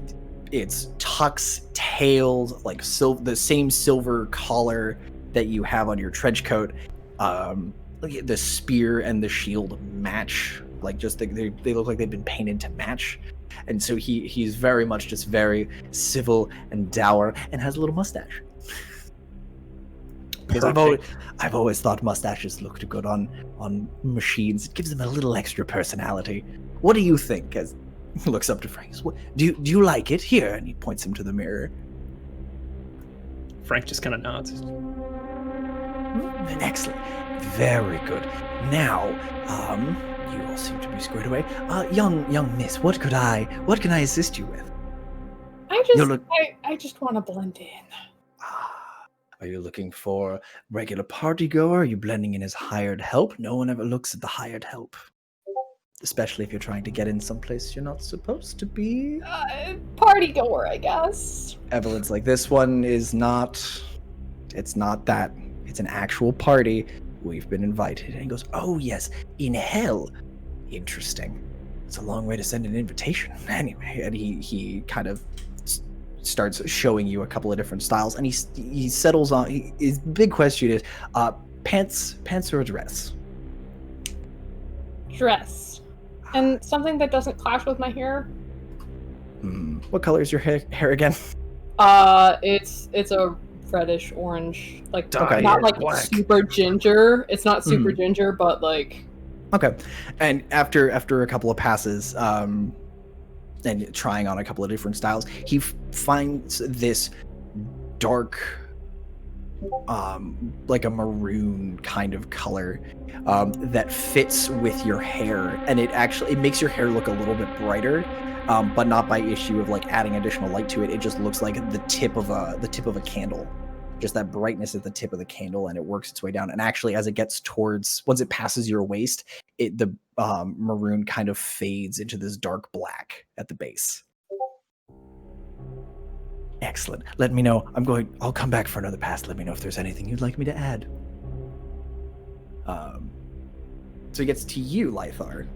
Tuck's tail, like the same silver collar that you have on your trench coat. The spear and the shield match, like just they look like they've been painted to match. And so he's very much just very civil and dour, and has a little mustache. Because I've always thought mustaches looked good on machines. It gives them a little extra personality. What do you think? As he looks up to Frank, do you like it? Here, and he points him to the mirror. Frank just kind of nods. Excellent, very good. Now, you all seem to be squared away. Young miss, what can I assist you with? I just want to blend in. Are you looking for regular party goer? Are you blending in as hired help? No one ever looks at the hired help. Especially if you're trying to get in someplace you're not supposed to be. Party goer, I guess. Evelyn's like, this one is not, it's not that. It's an actual party. We've been invited. And he goes, oh yes, in hell. Interesting. It's a long way to send an invitation. Anyway, and he kind of starts showing you a couple of different styles, and he settles on, his big question is, pants or a dress? dress. And something that doesn't clash with my hair. What color is your hair again? It's a reddish orange, like Okay. not like Black. super ginger. It's not super ginger, but like. Okay, and after a couple of passes, and trying on a couple of different styles, he finds this dark, like a maroon kind of color that fits with your hair, and it makes your hair look a little bit brighter, but not by issue of like adding additional light to it. It just looks like the tip of a candle, just that brightness at the tip of the candle, and it works its way down. And actually, as it gets once it passes your waist, the maroon kind of fades into this dark black at the base. Excellent. Let me know. I'll come back for another pass. Let me know if there's anything you'd like me to add. So he gets to you, Lythar.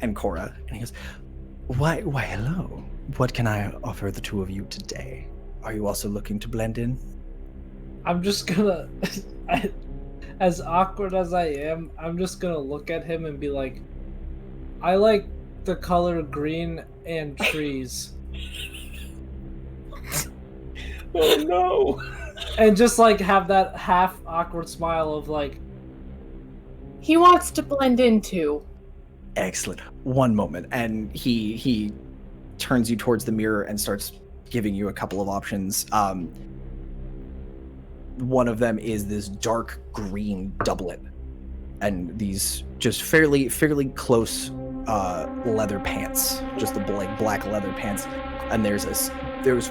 And Cora. And he goes, Why, hello. What can I offer the two of you today? Are you also looking to blend in? I'm just gonna, as awkward as I am, I'm just gonna look at him and be like, I like the color green and trees. Oh no! And just like have that half awkward smile of like, He wants to blend in too. Excellent. One moment. And he turns you towards the mirror and starts giving you a couple of options. One of them is this dark green doublet, and these just fairly close leather pants, just the black leather pants. And there's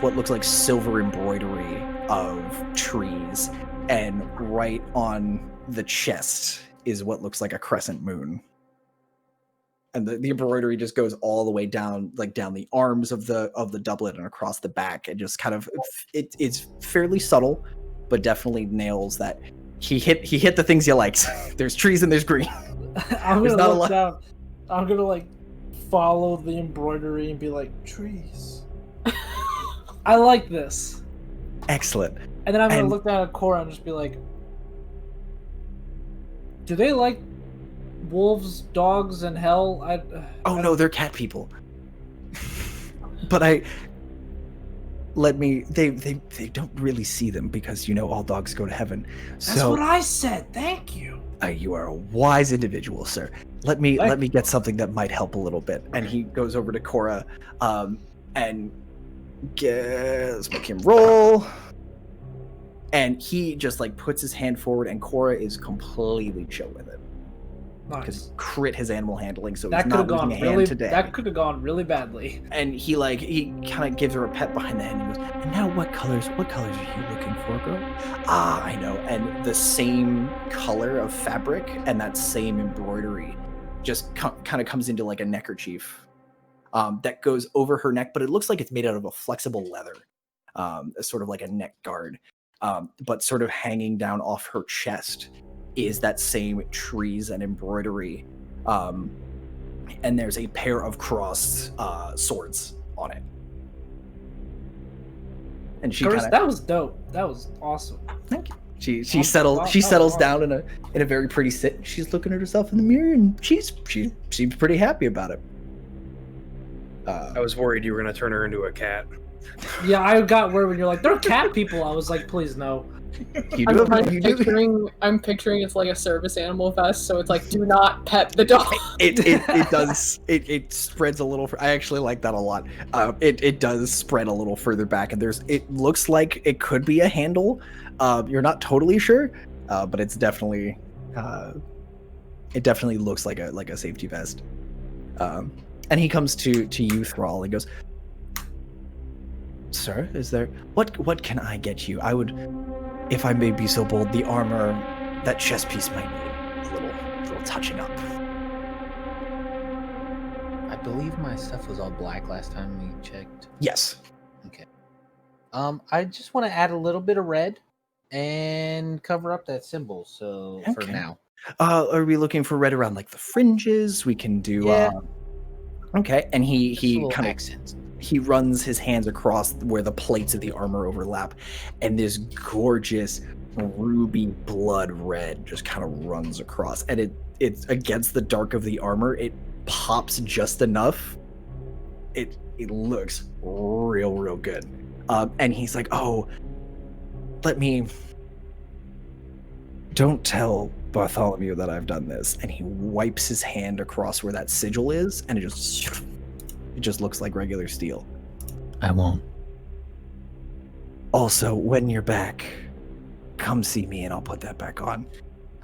what looks like silver embroidery of trees, and right on the chest is what looks like a crescent moon. And the embroidery just goes all the way down, like down the arms of the doublet and across the back, and just kind of it's fairly subtle, but definitely nails that he hit the things you like. There's trees and there's green. I'm gonna look down. I'm gonna like follow the embroidery and be like, trees. I like this. Excellent. And then I'm gonna look down at Cora and just be like, do they like wolves, dogs, and hell? No, they're cat people. But they don't really see them because all dogs go to heaven. That's what I said. Thank you. You are a wise individual, sir. Let me get something that might help a little bit. And he goes over to Cora, and let's make him roll. And he just like puts his hand forward, and Cora is completely chill with it. Because crit his animal handling, so he's not losing a hand today. That could have gone really badly. And he kind of gives her a pet behind the head, and he goes, "And now, what colors are you looking for, girl?" Ah, I know. And the same color of fabric and that same embroidery just kind of comes into like a neckerchief that goes over her neck, but it looks like it's made out of a flexible leather, sort of like a neck guard, but sort of hanging down off her chest is that same trees and embroidery, and there's a pair of crossed swords on it. And she that was dope. That was awesome. Thank you. She settles down in a very pretty sit. She's looking at herself in the mirror, and she seems pretty happy about it. I was worried you were gonna turn her into a cat. Yeah, I got worried when you're like, they're cat people. I was like, please no. I'm picturing it's like a service animal vest, so it's like, do not pet the dog. It does. It spreads a little. I actually like that a lot. It does spread a little further back, and it looks like it could be a handle. You're not totally sure, but it's definitely. It definitely looks like a safety vest. And he comes to you, Thrall, and goes, "Sir, is there what can I get you? I would, if I may be so bold, the armor, that chest piece might need a little touching up." I believe my stuff was all black last time we checked. Yes. Okay. I just want to add a little bit of red and cover up that symbol. So for now. Are we looking for red around like the fringes? We can do. Yeah. Okay, and he kind of accents. He runs his hands across where the plates of the armor overlap, and this gorgeous ruby blood red just kind of runs across, and it's against the dark of the armor. It pops just enough. It looks real good. And he's like, "Oh, don't tell Bartholomew that I've done this." And he wipes his hand across where that sigil is, and it just looks like regular steel. I won't. Also, when you're back, come see me and I'll put that back on.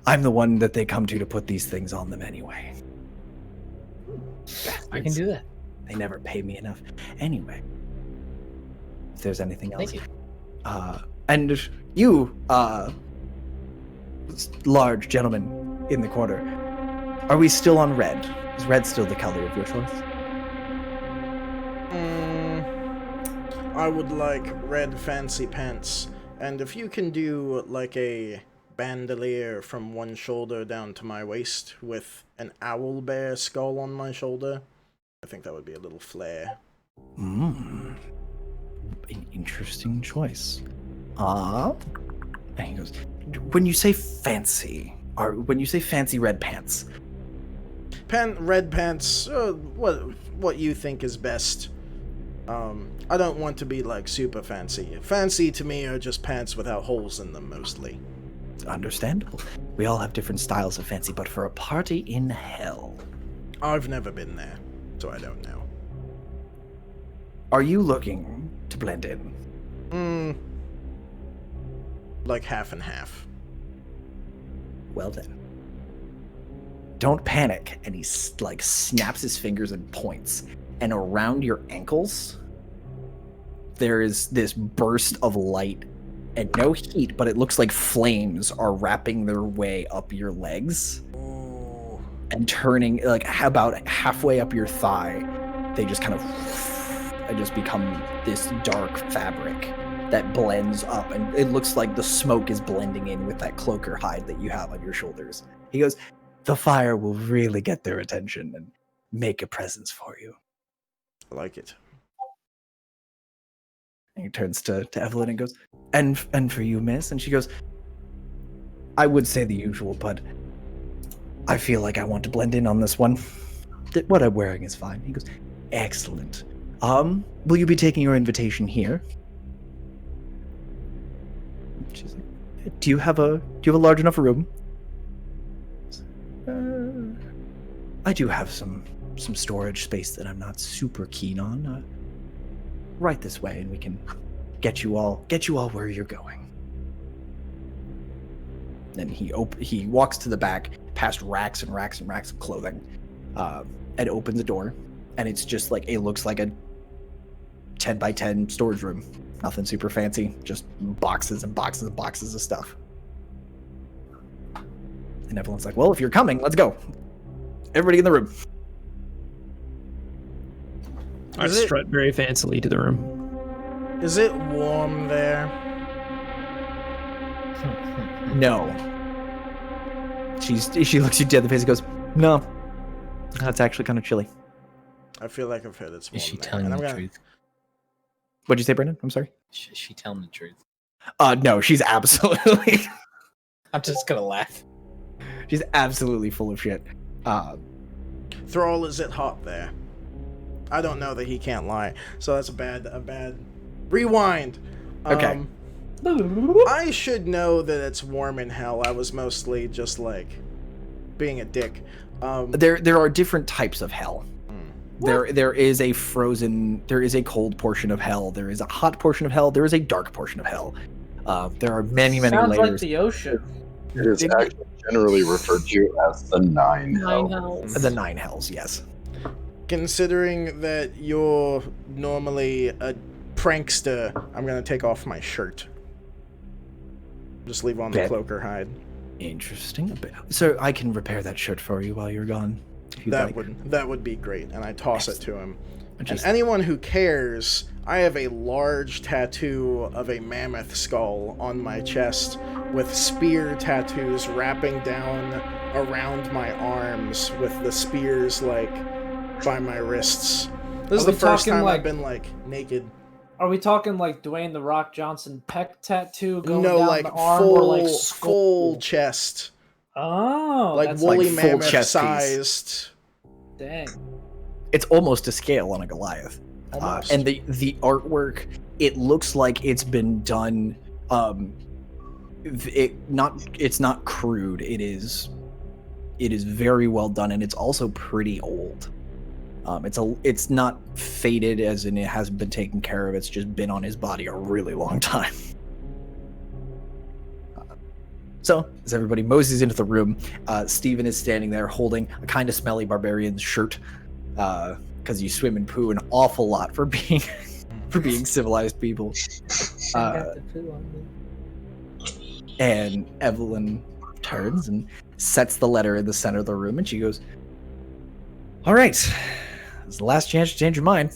I'm the one that they come to put these things on them anyway. I can do that. They never pay me enough. Anyway, if there's anything else. Thank you. And you, large gentleman in the corner, are we still on red? Is red still the color of your choice? I would like red fancy pants, and if you can do like a bandolier from one shoulder down to my waist with an owl bear skull on my shoulder, I think that would be a little flair. An interesting choice. And he goes, when you say fancy red pants. Red pants, what you think is best. I don't want to be like super fancy. Fancy to me are just pants without holes in them mostly. Understandable. We all have different styles of fancy, but for a party in hell. I've never been there, so I don't know. Are you looking to blend in? Like half and half. Well then. Don't panic. And he like snaps his fingers and points. And around your ankles, there is this burst of light and no heat, but it looks like flames are wrapping their way up your legs. Ooh. And turning like about halfway up your thigh. They just kind of and just become this dark fabric that blends up, and it looks like the smoke is blending in with that cloaker hide that you have on your shoulders. He goes, the fire will really get their attention and make a presence for you. I like it. And he turns to Evelyn and goes, and for you, miss? And she goes, I would say the usual, but I feel like I want to blend in on this one. What I'm wearing is fine. He goes, excellent. Will you be taking your invitation here? She's like, do you have a large enough room? I do have some storage space that I'm not super keen on. Right this way, and we can get you all where you're going. Then he walks to the back, past racks and racks and racks of clothing, and opens a door, and it's just like it looks like a 10 by 10 storage room. Nothing super fancy, just boxes and boxes and boxes of stuff. And everyone's like, well, if you're coming, let's go. Everybody in the room. I strut very fancily to the room. Is it warm there? No. She looks you dead in the face and goes, no. That's actually kind of chilly. I feel like I've heard it's warm. Is she there, telling and the I'm gonna- truth? What'd you say, Brendan? I'm sorry. Is she telling the truth? No, she's absolutely... I'm just gonna laugh. She's absolutely full of shit. Thrall, is it hot there? I don't know that he can't lie, so that's a bad rewind. Okay. I should know that it's warm in hell. I was mostly just like being a dick. There are different types of hell. There is a cold portion of hell. There is a hot portion of hell. There is a dark portion of hell. There are many Sounds layers. like the ocean. It is actually generally referred to as the Nine Hells. The 9 hells, yes. Considering that you're normally a prankster, I'm gonna take off my shirt. Just leave on the Okay. cloaker hide. Interesting. So I can repair that shirt for you while you're gone. If you'd like. That would be great, and I toss it to him. And Just- anyone who cares, I have a large tattoo of a mammoth skull on my chest with spear tattoos wrapping down around my arms with the spears like by my wrists. This is Are the we first talking, time like- I've been like naked. Are we talking like Dwayne the Rock Johnson pec tattoo going No, down like the arm, full, or like skull? full chest, Oh, like that's woolly like full mammoth chest piece. sized. dang. It's almost to scale on a Goliath. Almost. And the artwork, it looks like it's been done. It's not crude. It is very well done, and it's also pretty old. It's not faded as in it hasn't been taken care of. It's just been on his body a really long time. So, as everybody moseys into the room, Steven is standing there holding a kind of smelly barbarian's shirt, because you swim and poo an awful lot for being civilized people. And Evelyn turns and sets the letter in the center of the room, and she goes, "All right, this is the last chance to change your mind."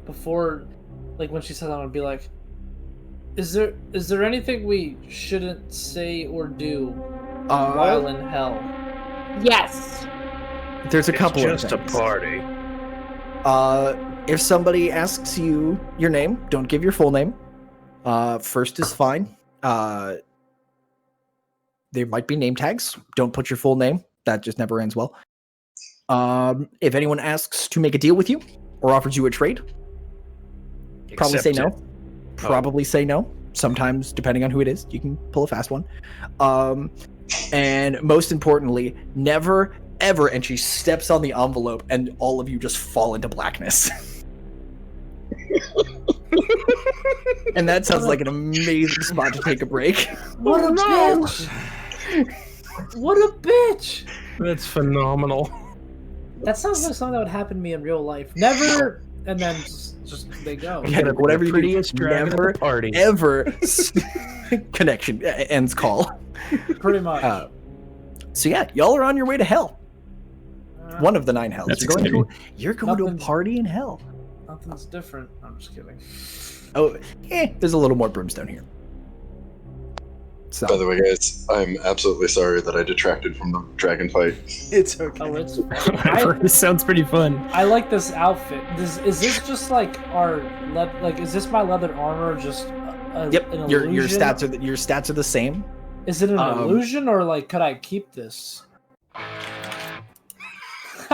Before, like when she said that, I'd be like, "Is there anything we shouldn't say or do while in hell?" Yes. There's a It's couple of just a things. party. If somebody asks you your name, don't give your full name. First is fine. There might be name tags. Don't put your full name. That just never ends well. If anyone asks to make a deal with you or offers you a trade, probably say Accept no. it. Probably say no. Sometimes, depending on who it is, you can pull a fast one. And most importantly, never, ever, and she steps on the envelope and all of you just fall into blackness. And that sounds like an amazing spot to take a break. What a bitch! What a bitch! That's phenomenal. That sounds like something that would happen to me in real life. Never, and then just they go. Yeah, like, whatever you do, Prettiest dragon at the never, party. ever connection ends call. Pretty much. So yeah, y'all are on your way to hell. One of the 9 hells. That's You're going to a Nothing's- party in hell. Nothing's different. I'm just kidding. Oh, there's a little more brimstone here. So, By the way, guys, I'm absolutely sorry that I detracted from the dragon fight. It's okay. Oh, it's. I've heard this sounds pretty fun. I like this outfit. Is this just like is this my leather armor just yep, an your illusion? stats are the same. Is it an um, illusion, or like could I keep this?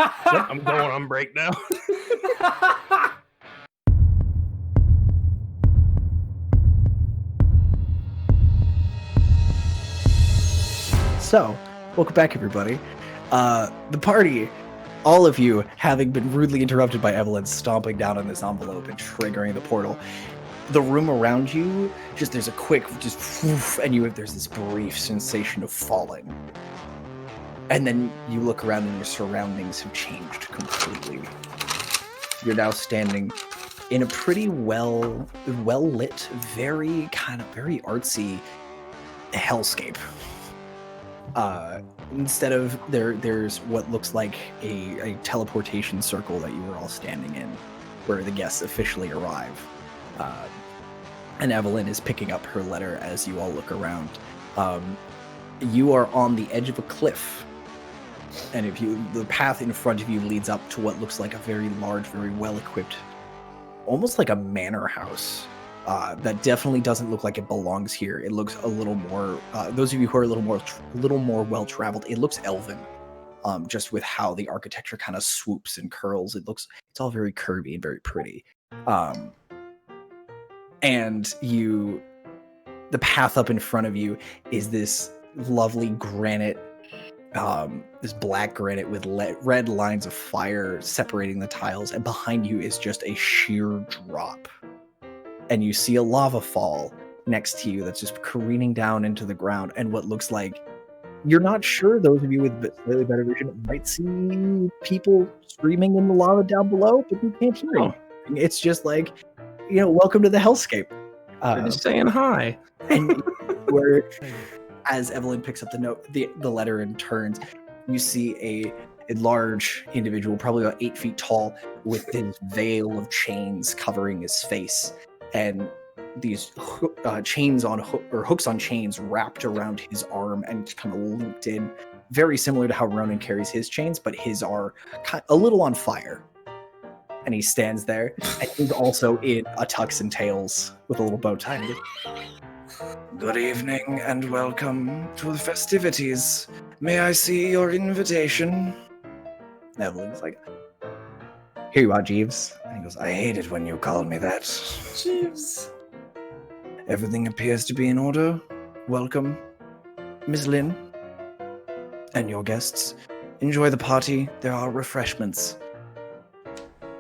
I'm going on break now. So, welcome back, everybody. The party, all of you having been rudely interrupted by Evelyn stomping down on this envelope and triggering the portal. The room around you, there's a quick, woof, and there's this brief sensation of falling. And then you look around and your surroundings have changed completely. You're now standing in a pretty well lit, very artsy hellscape. Instead of there's what looks like a teleportation circle that you were all standing in, where the guests officially arrive. And Evelyn is picking up her letter as you all look around. You are on the edge of a cliff, and the path in front of you leads up to what looks like a very large, very well-equipped, almost like a manor house. That definitely doesn't look like it belongs here. It looks a little more. Those of you who are a little more well-traveled, it looks elven, just with how the architecture kind of swoops and curls. It's all very curvy and very pretty. And the path up in front of you is this lovely granite, this black granite with red lines of fire separating the tiles, and behind you is just a sheer drop. And you see a lava fall next to you that's just careening down into the ground, and what looks like, you're not sure, those of you with slightly better vision might see people screaming in the lava down below, but you can't hear anything. It's just like, welcome to the hellscape. They're just saying hi. And where, as Evelyn picks up the letter and turns, you see a large individual, probably about 8 feet tall, with this veil of chains covering his face, and these hooks on chains wrapped around his arm and kind of looped in, very similar to how Ronan carries his chains, but his are a little on fire. And he stands there, and he's also in a tux and tails with a little bow tie. Good evening, and welcome to the festivities. May I see your invitation? Evelyn's like, here you are, Jeeves. And he goes, I hate it when you call me that. Jeeves. Everything appears to be in order. Welcome, Miss Lynn, and your guests. Enjoy the party. There are refreshments.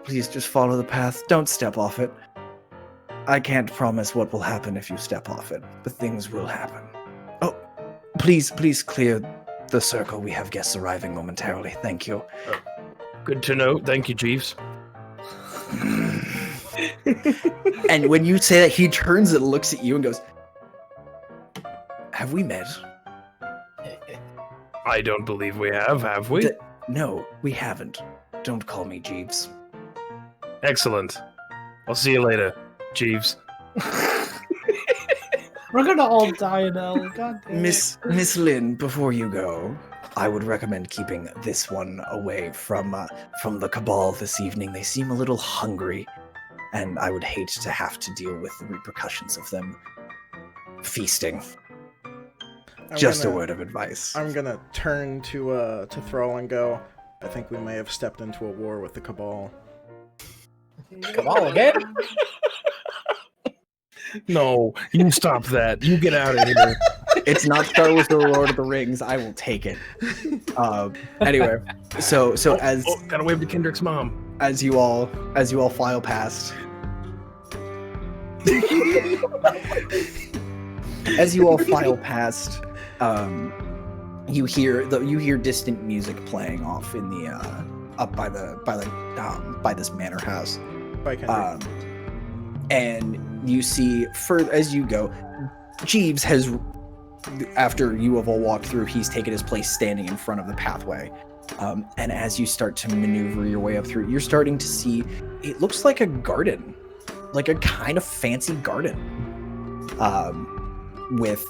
Please just follow the path. Don't step off it. I can't promise what will happen if you step off it, but things will happen. Oh, please clear the circle. We have guests arriving momentarily. Thank you. Good to know. Thank you, Jeeves. And when you say that, he turns and looks at you and goes, have we met? I don't believe we have we? No, we haven't. Don't call me Jeeves. Excellent. I'll see you later, Jeeves. We're gonna all die in hell. God damn it. Miss Lynn, before you go, I would recommend keeping this one away from the Cabal this evening. They seem a little hungry, and I would hate to have to deal with the repercussions of them feasting. Just a word of advice. I'm gonna turn to Thrall and go, I think we may have stepped into a war with the Cabal. Cabal again? No, you stop that. You get out of here. It's not Star Wars: The Lord of the Rings. I will take it. Anyway, so as gotta wave to Kendrick's mom. As you all file past. As you all file past, you hear distant music playing off in the up by this manor house. By Kendrick. And you see as you go, Jeeves has, after you have all walked through, he's taken his place standing in front of the pathway. And as you start to maneuver your way up through, you're starting to see, it looks like a garden, like a kind of fancy garden, with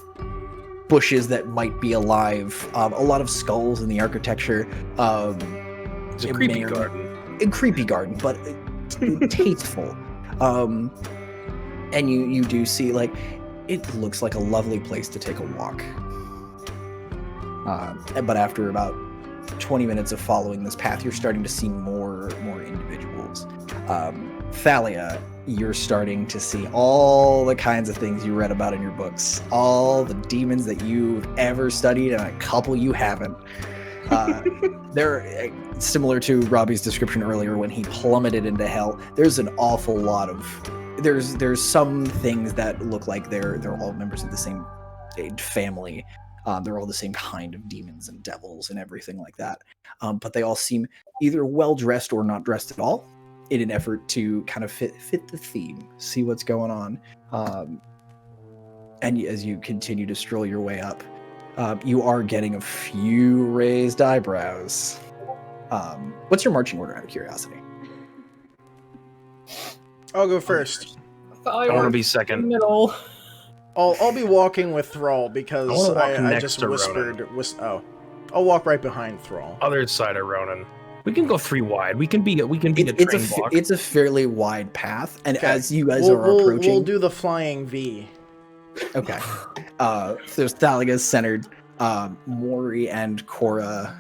bushes that might be alive, a lot of skulls in the architecture. It's a creepy garden. A creepy garden, but tasteful. And you do see, like, it looks like a lovely place to take a walk. But after about 20 minutes of following this path, you're starting to see more individuals. Thalia, you're starting to see all the kinds of things you read about in your books, all the demons that you've ever studied, and a couple you haven't. They're similar to Robbie's description earlier when he plummeted into hell. There's an awful lot of there's some things that look like they're all members of the same family. They're all the same kind of demons and devils and everything like that. But they all seem either well dressed or not dressed at all, in an effort to kind of fit the theme, see what's going on. And as you continue to stroll your way up, you are getting a few raised eyebrows. What's your marching order, out of curiosity? I'll go first. I want to be second. Middle. I'll be walking with Thrall because I wanna walk I next just to whispered. I'll walk right behind Thrall. Other side of Ronan. We can go 3 wide. We can be the train block. It's a fairly wide path, and Okay. as you guys are approaching, we'll do the flying V. Okay. There's Thalia's centered, Mori and Cora,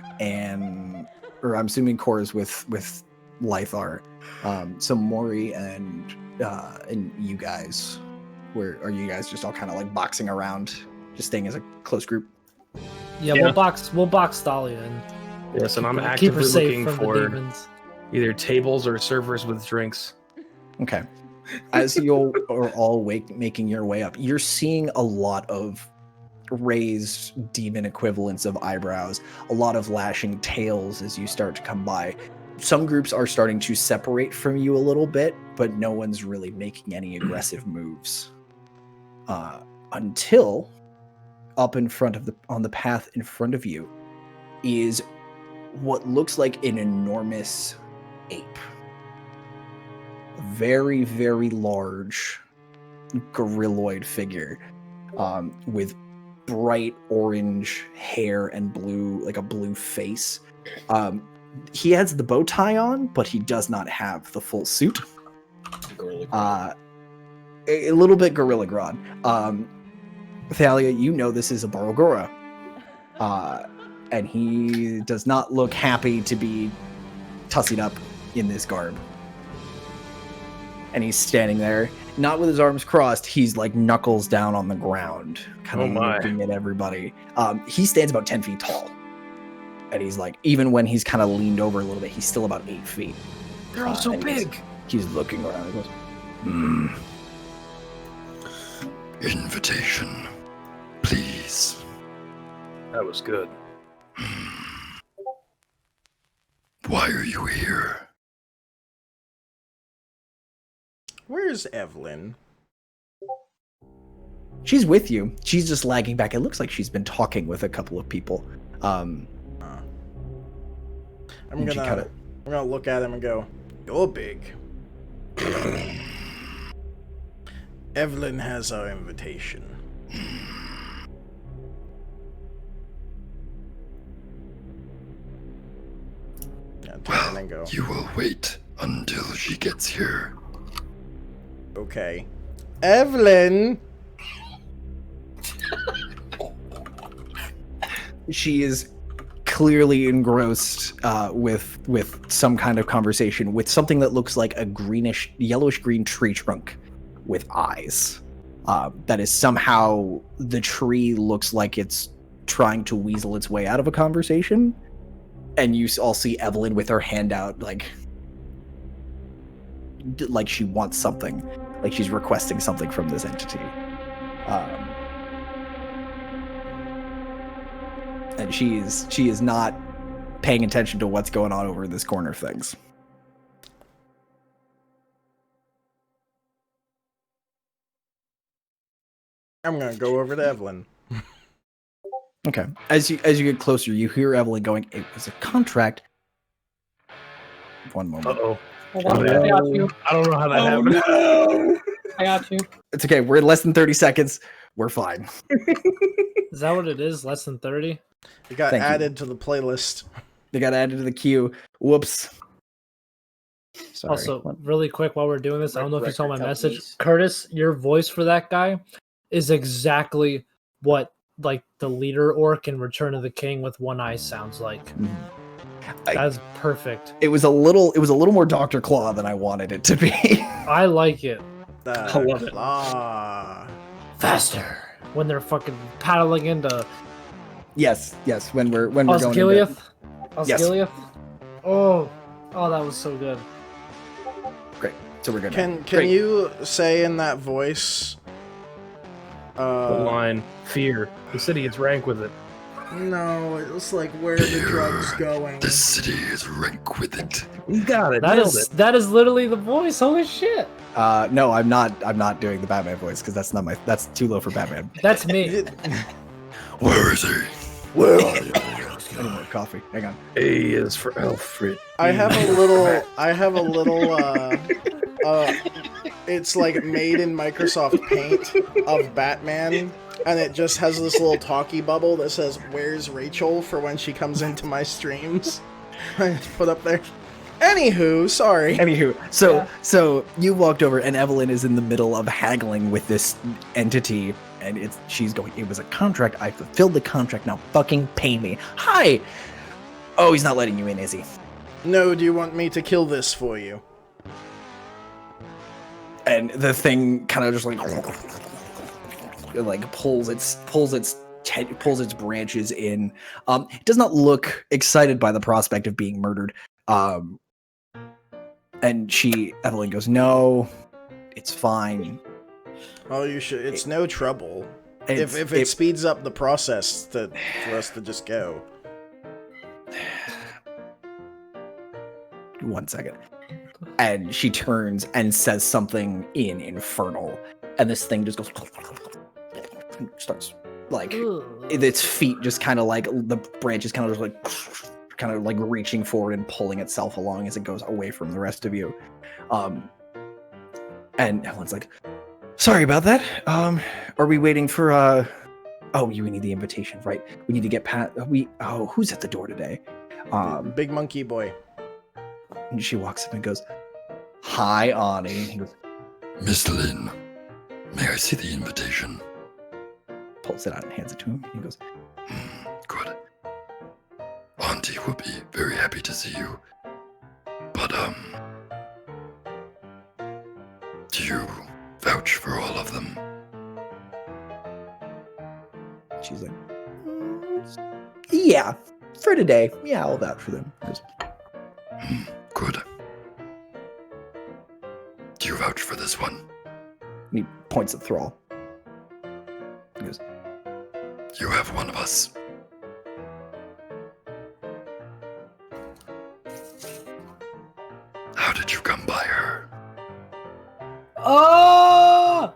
or I'm assuming Cora's with Lythar. So Mori and you guys, where are you guys just all kind of like boxing around, just staying as a close group? Yeah, we'll box Thalia in. Yes, and I'm Keep her actively safe looking from the for demons. either tables or servers with drinks. Okay. As you are all making your way up, you're seeing a lot of raised demon equivalents of eyebrows, a lot of lashing tails as you start to come by. Some groups are starting to separate from you a little bit, but no one's really making any aggressive moves. Until up in front of on the path in front of you is what looks like an enormous ape. Very, very large gorilloid figure, with bright orange hair and blue, like a blue face. he has the bow tie on, but he does not have the full suit. A little bit Gorilla Grodd. Thalia, you know this is a Barogora. And he does not look happy to be tussied up in this garb. And he's standing there, not with his arms crossed, he's like knuckles down on the ground, kind of looking at everybody. He stands about 10 feet tall. And he's like, even when he's kind of leaned over a little bit, he's still about 8 feet. They're all so big. He's looking around and goes, Invitation, please. That was good. Why are you here? Where's Evelyn? She's with you. She's just lagging back. It looks like she's been talking with a couple of people. I'm gonna look at him and go, "You're big." Evelyn has our invitation. Well, and go, you will wait until she gets here. okay. Evelyn! She is clearly engrossed with some kind of conversation with something that looks like a greenish, yellowish green tree trunk with eyes. That is somehow, the tree looks like it's trying to weasel its way out of a conversation. And you all see Evelyn with her hand out, like she wants something, like she's requesting something from this entity. And she is not paying attention to what's going on over in this corner of things. I'm gonna go over to Evelyn. Okay. As you get closer, you hear Evelyn going, "It was a contract." One moment. Uh-oh. Hold on, I got you. I don't know how that happened. No! I got you. It's okay. We're in less than 30 seconds. We're fine. Is that what it is? Less than 30? It got Thank you. added to the playlist. They got added to the queue. Whoops. Sorry. Also, really quick while we're doing this, I don't know if you saw my Record message. companies. Curtis, your voice for that guy is exactly what like the leader orc in Return of the King with one eye sounds like. That's perfect. It was a little more Dr. Claw than I wanted it to be. I like it. I love it. Faster when they're fucking paddling into yes, when we're going into, Osgiliath. Yes. Osgiliath. Oh, that was so good. Great. So we're good. Can Great. you say in that voice? The line, fear. The city is rank with it. No, it's like, where are the drugs going? The city is rank with it. You got it. That Nailed is it. that is literally the voice. Holy shit. No, I'm not doing the Batman voice because that's too low for Batman. That's me. Where is he? Where are you? I need more coffee. Hang on. A is for Alfred. I have a little it's like made in Microsoft Paint of Batman, and it just has this little talkie bubble that says, "Where's Rachel?" for when she comes into my streams. I just put up there. Anywho, sorry. So you walked over, and Evelyn is in the middle of haggling with this entity, and she's going, "It was a contract. I fulfilled the contract. Now fucking pay me." Hi. Oh, he's not letting you in, is he? No, do you want me to kill this for you? And the thing kind of just like pulls its branches in. It does not look excited by the prospect of being murdered. And Evelyn goes, "No, it's fine." Oh, you should. It's no trouble. If it speeds up the process for us to just go. 1 second. And she turns and says something in Infernal, and this thing just goes, starts like its feet just kind of like the branches kind of just like reaching forward and pulling itself along as it goes away from the rest of you. And Evelyn's like, "Sorry about that. Are we waiting for Oh, you need the invitation, right? We need to get past. Who's at the door today? Big monkey boy. And she walks up and goes, "Hi, Ani." And he goes, Miss Lynn, may I see the invitation? pulls it out and hands it to him. He goes, Good. Auntie will be very happy to see you. But, do you vouch for all of them? she's like, "Yeah, for today. Yeah, I'll vouch for them." He goes, Good. Do you vouch for this one? and he points at Thrall. He goes, You have one of us. How did you come by her? Oh!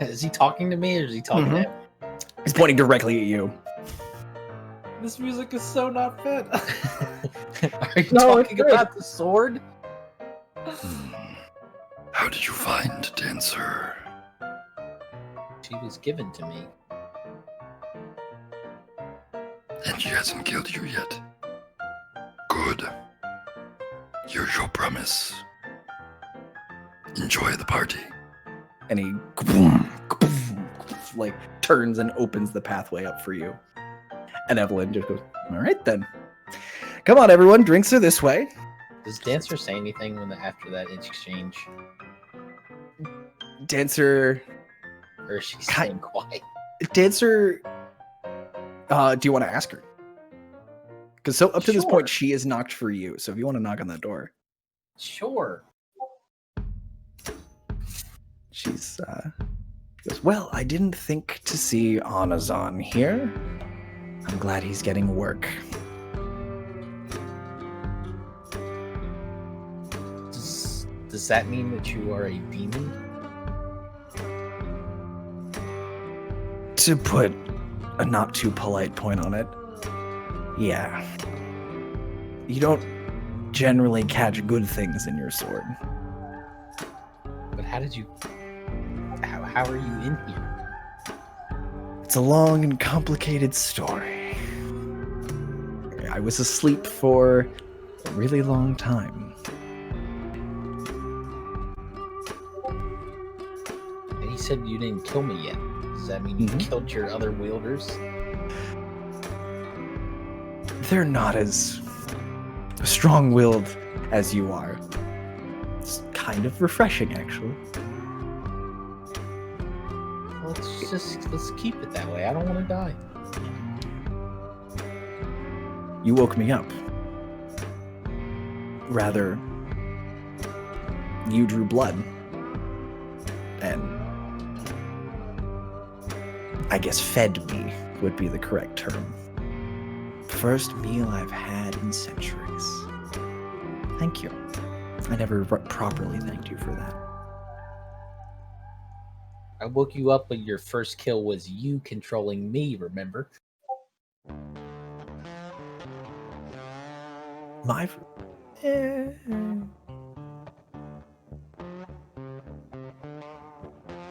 Is he talking to me or is he talking to him? he's pointing directly at you. This music is so not fit. Are you No, talking it's about the sword? How did you find Dancer? She was given to me. And she hasn't killed you yet. Good. Here's your promise. Enjoy the party. And he like turns and opens the pathway up for you. And Evelyn just goes, "All right then. Come on, everyone. Drinks are this way." Does Dancer say anything after that exchange? Dancer, Or is she staying quiet? Dancer, do you want to ask her? Because up to this point, Sure. she is knocked for you. So if you want to knock on that door, Sure. she's goes, "Well, I didn't think to see Anazan here. I'm glad he's getting work." Does that mean that you are a demon? To put a not too polite point on it, yeah. You don't generally catch good things in your sword. But how did you... How are you in here? It's a long and complicated story. I was asleep for a really long time. And he said you didn't kill me yet. Does that mean you killed your other wielders? They're not as strong-willed as you are. It's kind of refreshing, actually. Let's keep it that way. I don't want to die. You woke me up. Rather, you drew blood. And I guess fed me would be the correct term. First meal I've had in centuries. Thank you. I never properly thanked you for that. I woke you up, but your first kill was you controlling me, remember? My...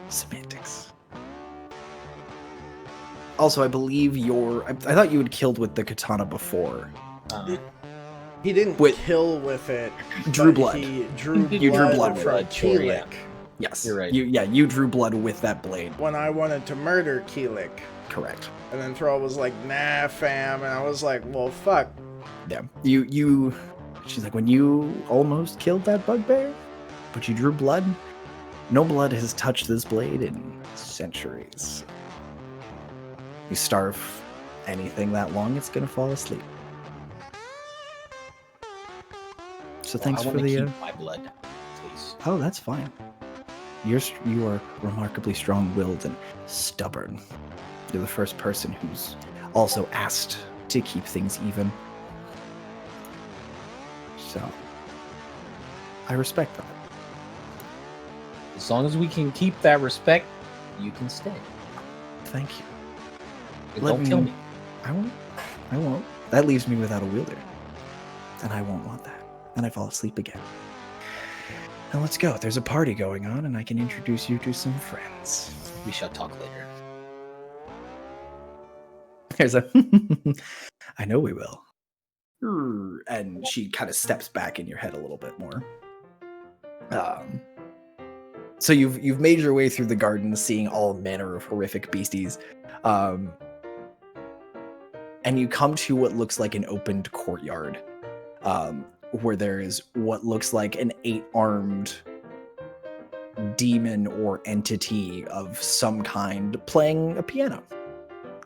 Semantics. Also, I believe I thought you had killed with the katana before. He didn't kill with it. Drew but blood. He drew blood, You drew blood with from it. Keelik. Yes. You're right. You drew blood with that blade. When I wanted to murder Keelik. Correct. And then Thrall was like, "Nah, fam," and I was like, "Well, fuck." Yeah. She's like, when you almost killed that bugbear, but you drew blood, no blood has touched this blade in centuries. You starve anything that long, it's gonna fall asleep. So thanks I for wanna the. keep my blood, please. Oh, that's fine. You are remarkably strong-willed and stubborn. You're the first person who's also asked to keep things even. So, I respect that. As long as we can keep that respect, you can stay. Thank you. But don't kill me. I won't. I won't. That leaves me without a wielder. And I won't want that. And I fall asleep again. Now let's go. There's a party going on, and I can introduce you to some friends. We shall talk later. There's a. I know we will. And she kind of steps back in your head a little bit more. So you've made your way through the garden, seeing all manner of horrific beasties, and you come to what looks like an opened courtyard, where there is what looks like an 8-armed demon or entity of some kind playing a piano,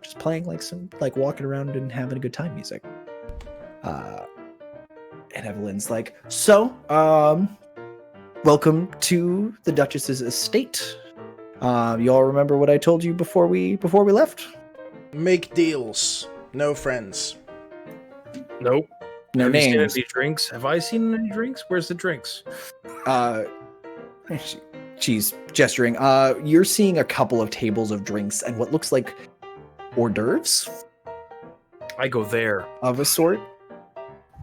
just playing like walking around and having a good time music. And Evelyn's like, so, welcome to the Duchess's estate. You all remember what I told you before we left? Make deals. No friends. Nope. No Have you seen names. any drinks? Have I seen any drinks? Where's the drinks? She's gesturing. You're seeing a couple of tables of drinks and what looks like hors d'oeuvres I go there. of a sort.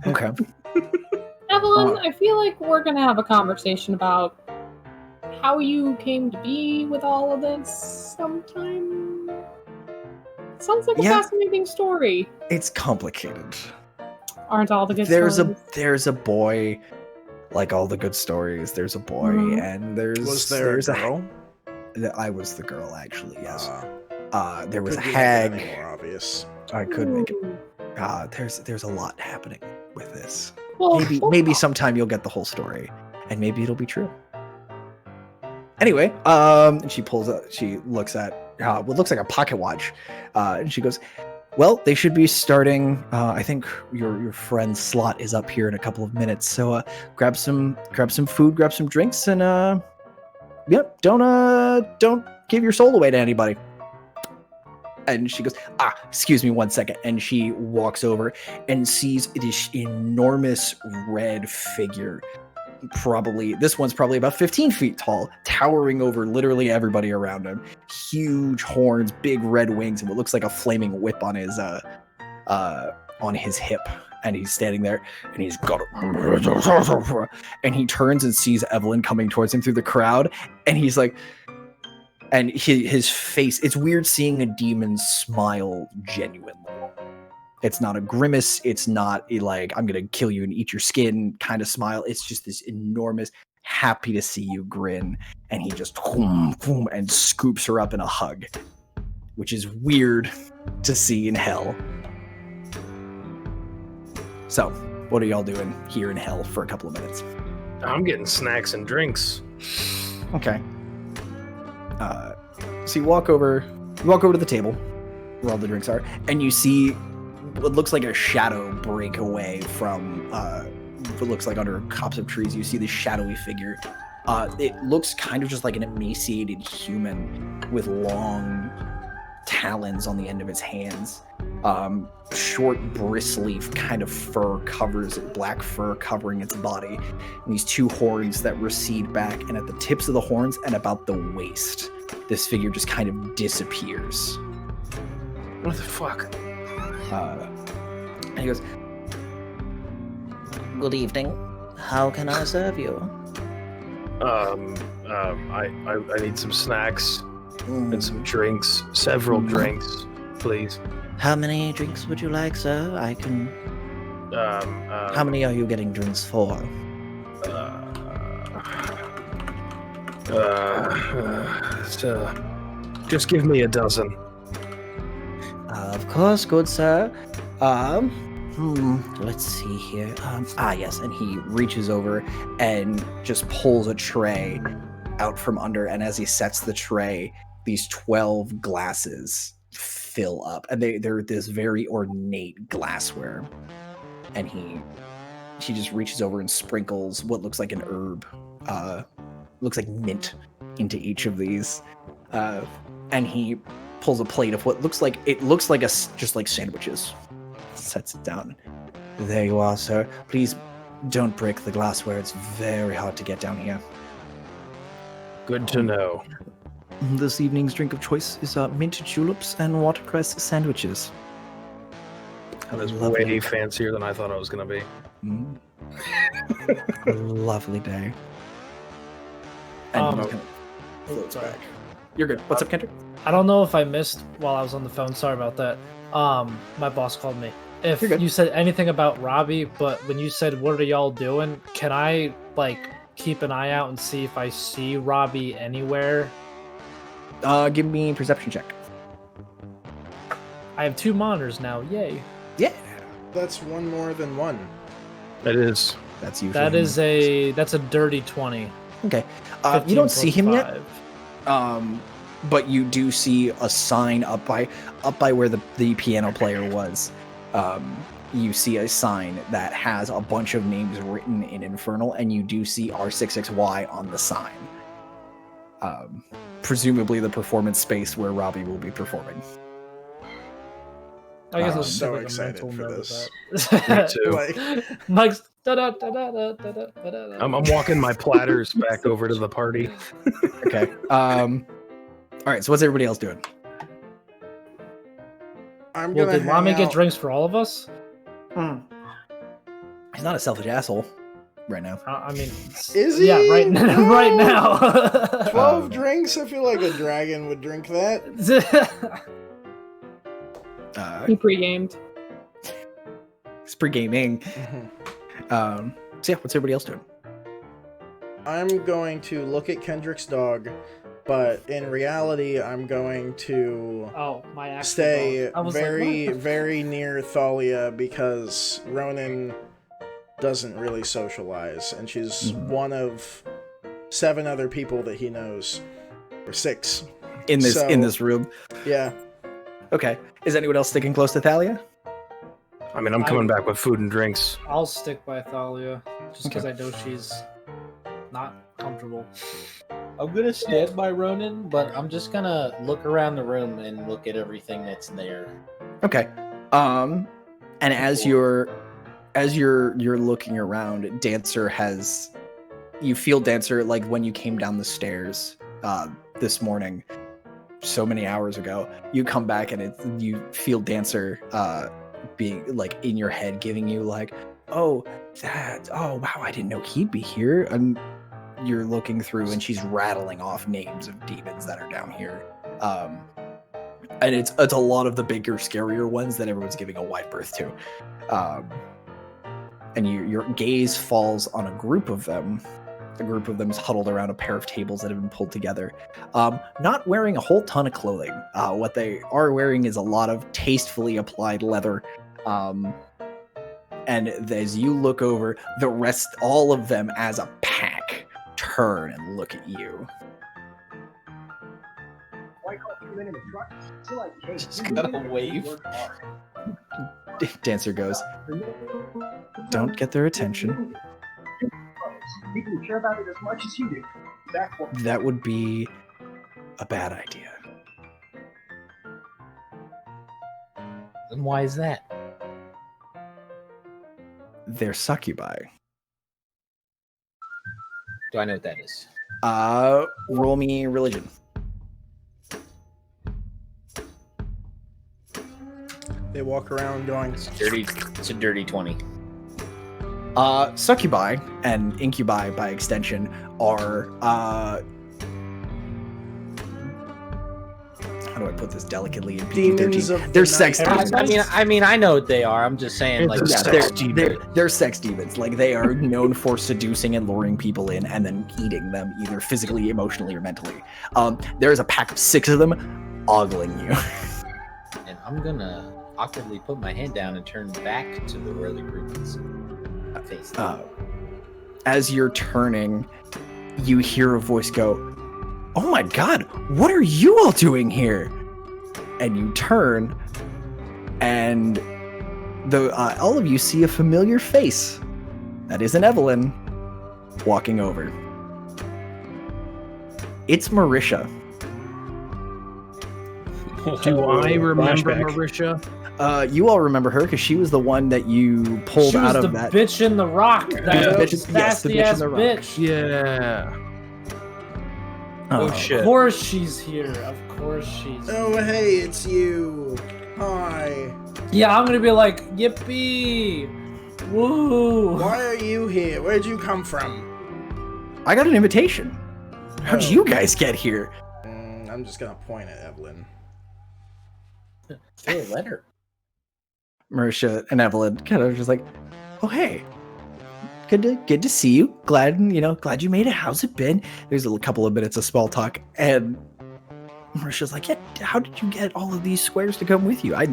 Okay. Evelyn, I feel like we're gonna have a conversation about how you came to be with all of this sometime. Sounds like a Yeah. fascinating story. It's complicated. Aren't all the good There's stories? there's a boy, like all the good stories. There's a boy, Mhm. and Was there a girl? I was the girl, actually. Yes. Uh, There was a couldn't make it hag. any more obvious. I could make it. Ooh. There's a lot happening with this. Well, Maybe sometime you'll get the whole story, and maybe it'll be true. Anyway, and she looks at what looks like a pocket watch, and she goes, "Well, they should be starting. I think your friend's slot is up here in a couple of minutes. So grab some food, grab some drinks, and yep, don't give your soul away to anybody." And she goes, excuse me 1 second. And she walks over and sees this enormous red figure. This one's probably about 15 feet tall, towering over literally everybody around him. Huge horns, big red wings, and what looks like a flaming whip on his hip. And he's standing there, and he's got a... And he turns and sees Evelyn coming towards him through the crowd, and he's like... And his face, it's weird seeing a demon smile genuinely. It's not a grimace. It's not a like, I'm going to kill you and eat your skin kind of smile. It's just this enormous, happy to see you grin. And he just and scoops her up in a hug, which is weird to see in hell. So, what are y'all doing here in hell for a couple of minutes? I'm getting snacks and drinks. Okay. So you walk over to the table where all the drinks are, and you see what looks like a shadow break away from what looks like under copse of trees. You see this shadowy figure. It looks kind of just like an emaciated human with long talons on the end of its hands. Short, bristly kind of fur black fur covering its body. And these two horns that recede back, and at the tips of the horns and about the waist, this figure just kind of disappears. What the fuck? And he goes, Good evening. How can I serve you? I need some snacks and some drinks. Several drinks, please. How many drinks would you like, sir? I can... How many are you getting drinks for? Just give me a dozen. Of course, good sir. Let's see here. yes, and he reaches over and just pulls a tray out from under, and as he sets the tray, these 12 glasses fill up, and they're this very ornate glassware. And he just reaches over and sprinkles what looks like an herb, looks like mint, into each of these, and he pulls a plate of what looks like just like sandwiches, sets it down. There you are, sir. Please don't break the glassware. It's very hard to get down here. Good to know. This evening's drink of choice is mint juleps and watercress sandwiches. That is Lovely. way fancier than I thought it was going to be. A lovely day. And just kind of floats back. You're good. What's up, Kendrick? I don't know if I missed while I was on the phone. Sorry about that. My boss called me. If you said anything about Robbie, but when you said, what are y'all doing? Can I, like, keep an eye out and see if I see Robbie anywhere? Give me a perception check. I have 2 monitors now. Yay. Yeah. That's one more than one. That is. That's usually. That's a dirty 20. Okay. You don't see him 5. yet. But you do see a sign up by where the piano player was. You see a sign that has a bunch of names written in Infernal, and you do see R66Y on the sign. Presumably the performance space where Robbie will be performing. I guess I'm so excited for this. Me too. Like, Mike's. I'm walking my platters back over to the party. Okay. All right. So what's everybody else doing? I'm Well, gonna did Rami hang get out- drinks for all of us? He's not a selfish asshole right now. I mean, Is he? Yeah, right now. Right now. 12 drinks? I feel like a dragon would drink that. He pre-gamed. It's pre-gaming. So yeah, what's everybody else doing? I'm going to look at Kendrick's dog, but in reality, I'm going to my actual stay dog. I was very, like, what? very near Thalia because Ronan doesn't really socialize, and she's one of 7 other people that he knows, or 6 In this room. Yeah. Okay. Is anyone else sticking close to Thalia? I mean, I'm coming back with food and drinks. I'll stick by Thalia just because I know she's not comfortable. I'm gonna stand by Ronan, but I'm just gonna look around the room and look at everything that's there. Okay. And as you're looking around, Dancer you feel Dancer like when you came down the stairs this morning, so many hours ago. You come back and you feel Dancer being like in your head, giving you like, oh wow, I didn't know he'd be here. And you're looking through and she's rattling off names of demons that are down here. And it's a lot of the bigger, scarier ones that everyone's giving a wide berth to. And your gaze falls on a group of them. A group of them is huddled around a pair of tables that have been pulled together. Not wearing a whole ton of clothing. What they are wearing is a lot of tastefully applied leather. And as you look over, the rest, all of them as a pack, turn and look at you. Just gotta wave. Dancer goes, don't get their attention. People care about it as much as you do. That would be a bad idea. And why is that? They're succubi. Do I know what that is? Roll me religion. They walk around going, It's a dirty 20. Succubi and incubi by extension are how do I put this delicately in Demons PG-13? of They're the sex night. demons. I mean, I know what they are. I'm just saying, like, It's a Yeah, sex demon. they're sex demons. Like, they are known for seducing and luring people in and then eating them either physically, emotionally, or mentally. There is a pack of 6 of them ogling you. and I'm gonna awkwardly put my hand down and turn back to where the group is. Face them. As you're turning, you hear a voice go, "Oh my god, what are you all doing here?" And you turn, and all of you see a familiar face. That is an Evelyn walking over. It's Marisha. Do I remember Flashback. Marisha? You all remember her because she was the one that you pulled She was out of the that. bitch in the rock. That The bitch- yes, the nasty bitch in ass the rock. bitch. Yeah. Oh, shit. Of course she's here. Of course she's. oh, hey, it's you. Hi. Yeah, I'm gonna be like, yippee, woo. Why are you here? Where'd you come from? I got an invitation. How'd you guys get here? I'm just gonna point at Evelyn. Hey, letter. Marisha and Evelyn kind of just like, oh hey, good to see you. Glad you made it. How's it been? There's a couple of minutes of small talk, and Marisha's like, yeah, how did you get all of these squares to come with you? I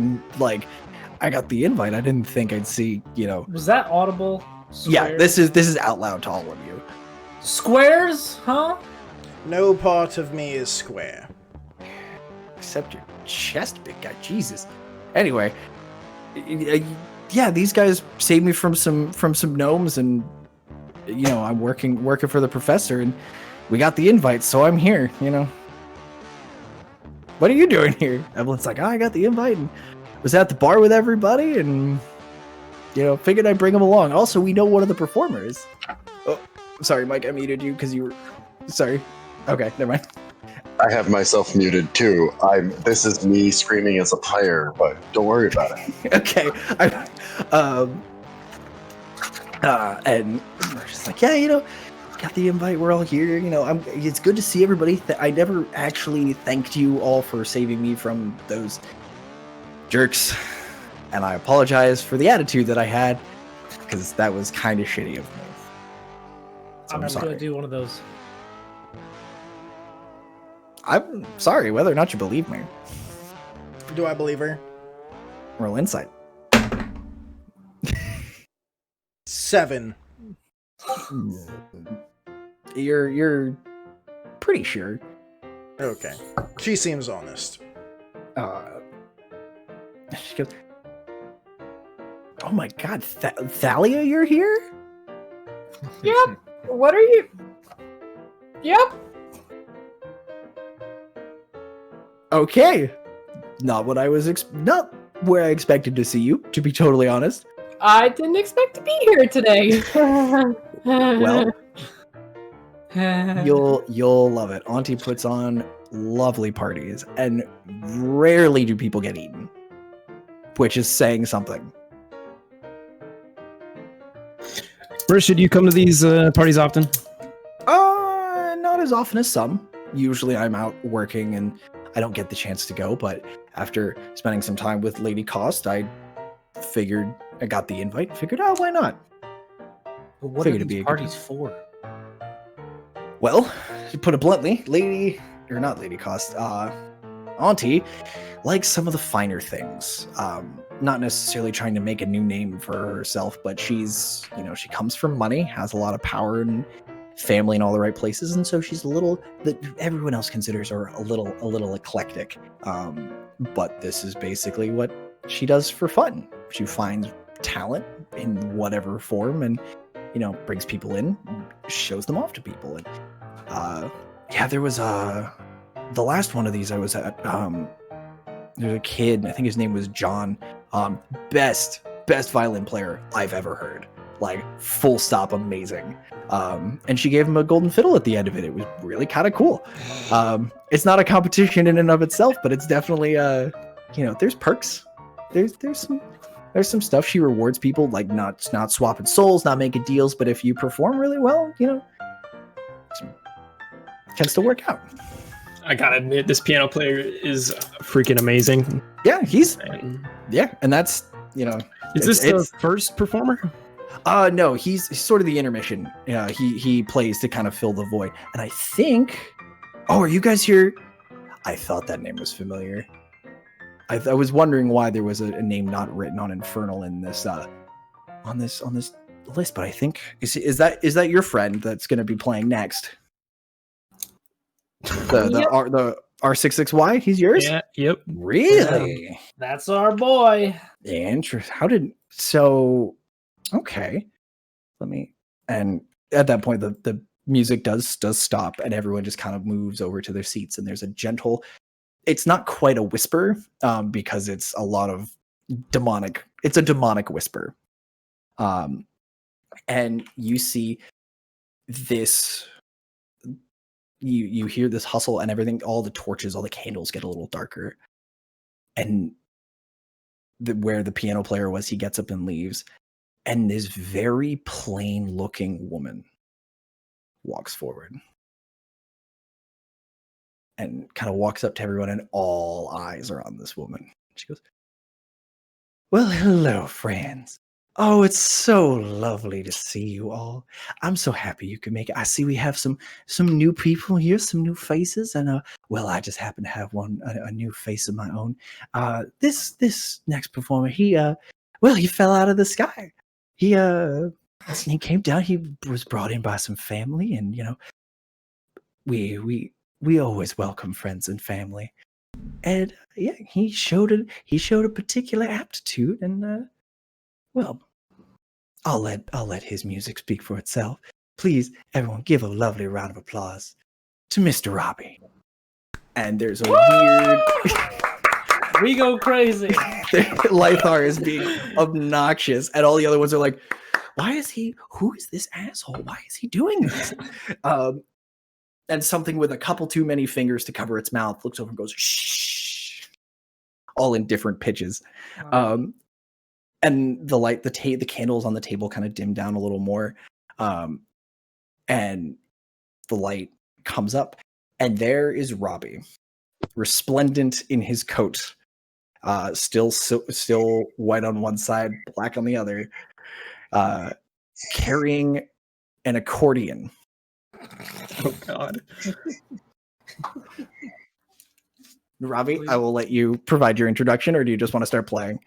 got the invite. I didn't think I'd see, Was that audible? Yeah, this is out loud to all of you. Squares, huh? No part of me is square. Except your chest, big guy. Jesus. Anyway, yeah, these guys saved me from some gnomes, and I'm working for the professor, and we got the invite, so I'm here. What are you doing here? Evelyn's like, I got the invite and was at the bar with everybody, and figured I'd bring them along. Also, we know one of the performers. Oh, sorry, Mike, I muted you because you were. Sorry. Okay, never mind. I have myself muted too. This is me screaming as a player, but don't worry about it. Okay. And we're just like, yeah, got the invite. We're all here. It's good to see everybody. I never actually thanked you all for saving me from those jerks, and I apologize for the attitude that I had, because that was kind of shitty of me. So I'm never gonna do one of those. I'm sorry, whether or not you believe me. Do I believe her? Roll insight. 7. You're pretty sure. Okay. She seems honest. She goes, oh my god, Thalia, you're here? Yep. What are you? Yep. Okay. Not what I was not where I expected to see you, to be totally honest. I didn't expect to be here today. Well, you'll love it. Auntie puts on lovely parties, and rarely do people get eaten, which is saying something. Marisha, do you come to these parties often? Not as often as some. Usually I'm out working and I don't get the chance to go, but after spending some time with Lady Cost, I got the invite and figured, why not? But what are these parties for? Well, to put it bluntly, Lady Cost, Auntie likes some of the finer things. Not necessarily trying to make a new name for herself, but she's, she comes from money, has a lot of power and family in all the right places, and so she's a little that everyone else considers her a little eclectic. But this is basically what she does for fun. She finds talent in whatever form, and brings people in, shows them off to people. And there was the last one of these I was at. There's a kid, I think his name was John. Best violin player I've ever heard. Like, full stop, amazing. And she gave him a golden fiddle at the end of it. It was really kind of cool. It's not a competition in and of itself, but it's definitely there's perks. There's some stuff. She rewards people, like not swapping souls, not making deals, but if you perform really well, tends to work out. I gotta admit, this piano player is freaking amazing. Yeah, and that's Is this the first performer? No, he's sort of the intermission. He plays to kind of fill the void. And I think, are you guys here? I thought that name was familiar. I was wondering why there was a name not written on Infernal in this on this list, but I think is that your friend that's going to be playing next? The R66Y, he's yours? Yeah, yep. Really? That's our boy. Interesting. Okay. And at that point the music does stop, and everyone just kind of moves over to their seats, and there's a gentle, it's not quite a whisper, because it's a lot of demonic, it's a demonic whisper. And you see this, you hear this hustle and everything, all the torches, all the candles get a little darker, and where the piano player was, he gets up and leaves, and this very plain looking woman walks forward. and kind of walks up to everyone, and all eyes are on this woman. She goes, "Well, hello, friends. Oh, it's so lovely to see you all. I'm so happy you could make it. I see we have some new people here, some new faces, and well, I just happen to have a new face of my own. This next performer, he fell out of the sky. He came down. He was brought in by some family, and we always welcome friends and family. And yeah, he showed a particular aptitude, and well, I'll let his music speak for itself. Please, everyone, give a lovely round of applause to Mr. Robbie." And there's a weird. We go crazy. Lythar is being obnoxious, and all the other ones are like, "Why is he? Who is this asshole? Why is he doing this?" And something with a couple too many fingers to cover its mouth looks over and goes, "Shh," all in different pitches. And the candles on the table kind of dim down a little more, and the light comes up, and there is Robbie, resplendent in his coat, still white on one side, black on the other, carrying an accordion. Oh God. Robbie, I will let you provide your introduction, or do you just want to start playing?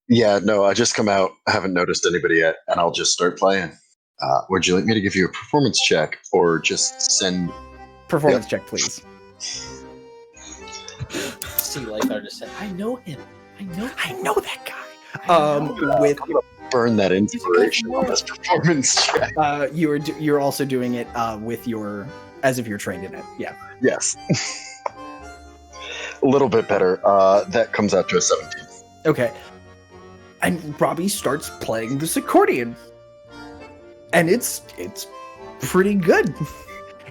Yeah, no, I just come out. I haven't noticed anybody yet, and I'll just start playing. Would you like me to give you a performance check, or just send performance check, please? See, Lythar just said, "I know him. I know that guy." I'm gonna burn that inspiration on this performance check. You're also doing it with as if you're trained in it. Yeah. Yes. A little bit better. That comes out to a 17. Okay. And Robbie starts playing this accordion, and it's pretty good.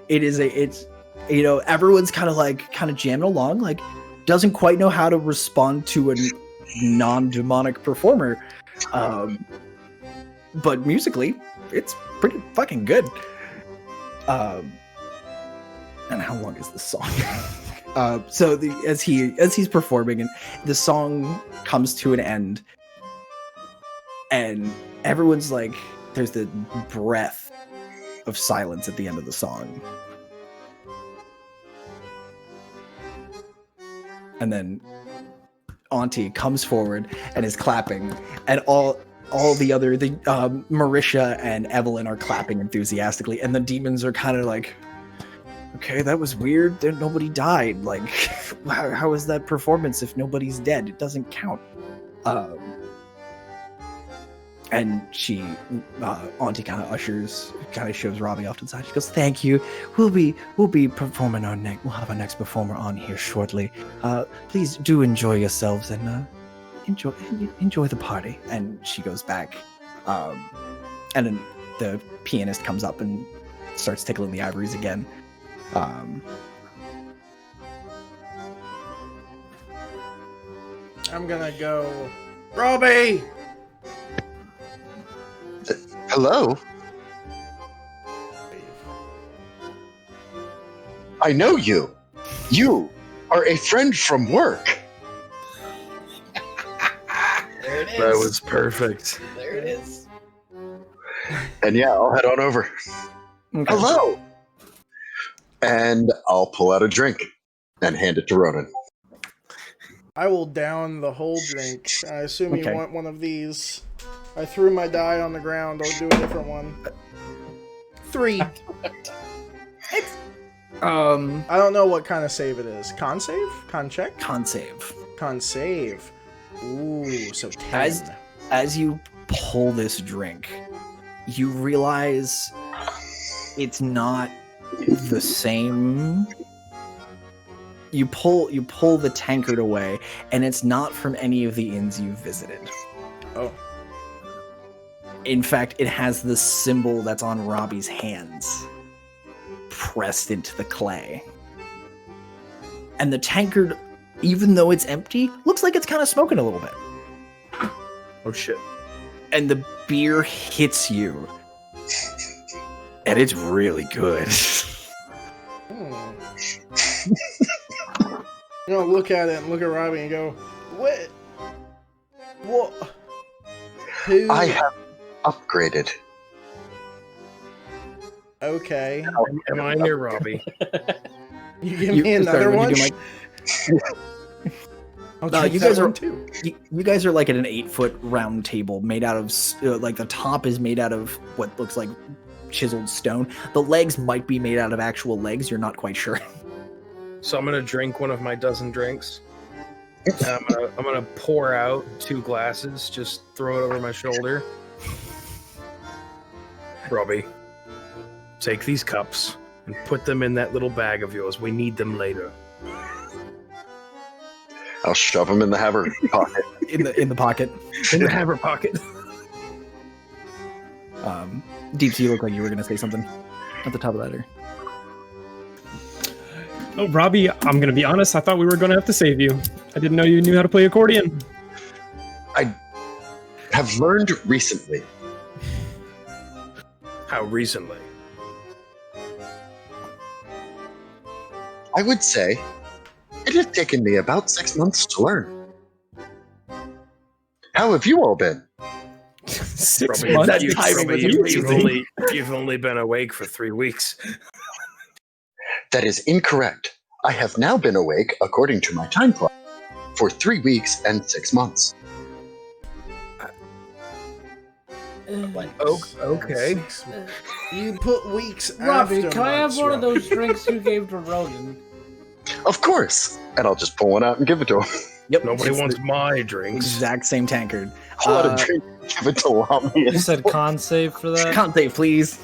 It's everyone's kind of jamming along, doesn't quite know how to respond to a non-demonic performer, but musically it's pretty fucking good. And how long is this song? So as he's performing, and the song comes to an end, and everyone's like, there's the breath of silence at the end of the song, and then Auntie comes forward and is clapping, and all the Marisha and Evelyn are clapping enthusiastically, and the demons are kind of like, okay, that was weird. Nobody died. How is that performance if nobody's dead? It doesn't count. And Auntie kind of shows Robbie off to the side. She goes, "Thank you. We'll be performing we'll have our next performer on here shortly. Please do enjoy yourselves and enjoy the party." And she goes back. And then the pianist comes up and starts tickling the ivories again. I'm gonna go, Robbie! Hello? I know you. You are a friend from work. There it is. That was perfect. There it is. And yeah, I'll head on over. Okay. Hello! And I'll pull out a drink and hand it to Ronan. I will down the whole drink. I assume Okay. you want one of these. I threw my die on the ground. I'll do a different one. 3. I don't know what kind of save it is. Con save? Con check? Con save. Con save. Ooh, so 10. As you pull this drink, you realize it's not the same. You pull the tankard away, and it's not from any of the inns you've visited. Oh. In fact, it has the symbol that's on Robbie's hands pressed into the clay. And the tankard, even though it's empty, looks like it's kind of smoking a little bit. Oh shit. And the beer hits you. And it's really good. You know, look at it and look at Robbie and go, what? What? Who? I have upgraded. Okay. Am I near Robbie? You give me another one? You guys are too. You guys are like at an 8-foot round table made out of like the top is made out of what looks like chiseled stone. The legs might be made out of actual legs. You're not quite sure. So I'm gonna drink one of my dozen drinks. I'm gonna pour out 2 glasses. Just throw it over my shoulder. Robbie, take these cups and put them in that little bag of yours. We need them later. I'll shove them in the haver pocket. in the pocket. In the haver pocket. Deeps, you look like you were going to say something at the top of that. Or... Oh, Robbie, I'm going to be honest. I thought we were going to have to save you. I didn't know you knew how to play accordion. I have learned recently. How recently? I would say it has taken me about 6 months to learn. How have you all been? 6 Robbie, months? You've only been awake for 3 weeks. That is incorrect. I have now been awake, according to my time clock, for 3 weeks and 6 months. Okay. You put weeks Robbie, after can I have months, one of Robbie. those drinks you gave to Rogan? Of course. And I'll just pull one out and give it to him. Yep. Nobody wants my drinks. Exact same tankard. Pull out a drink and give it to Lami. You said con save for that? Con save, please.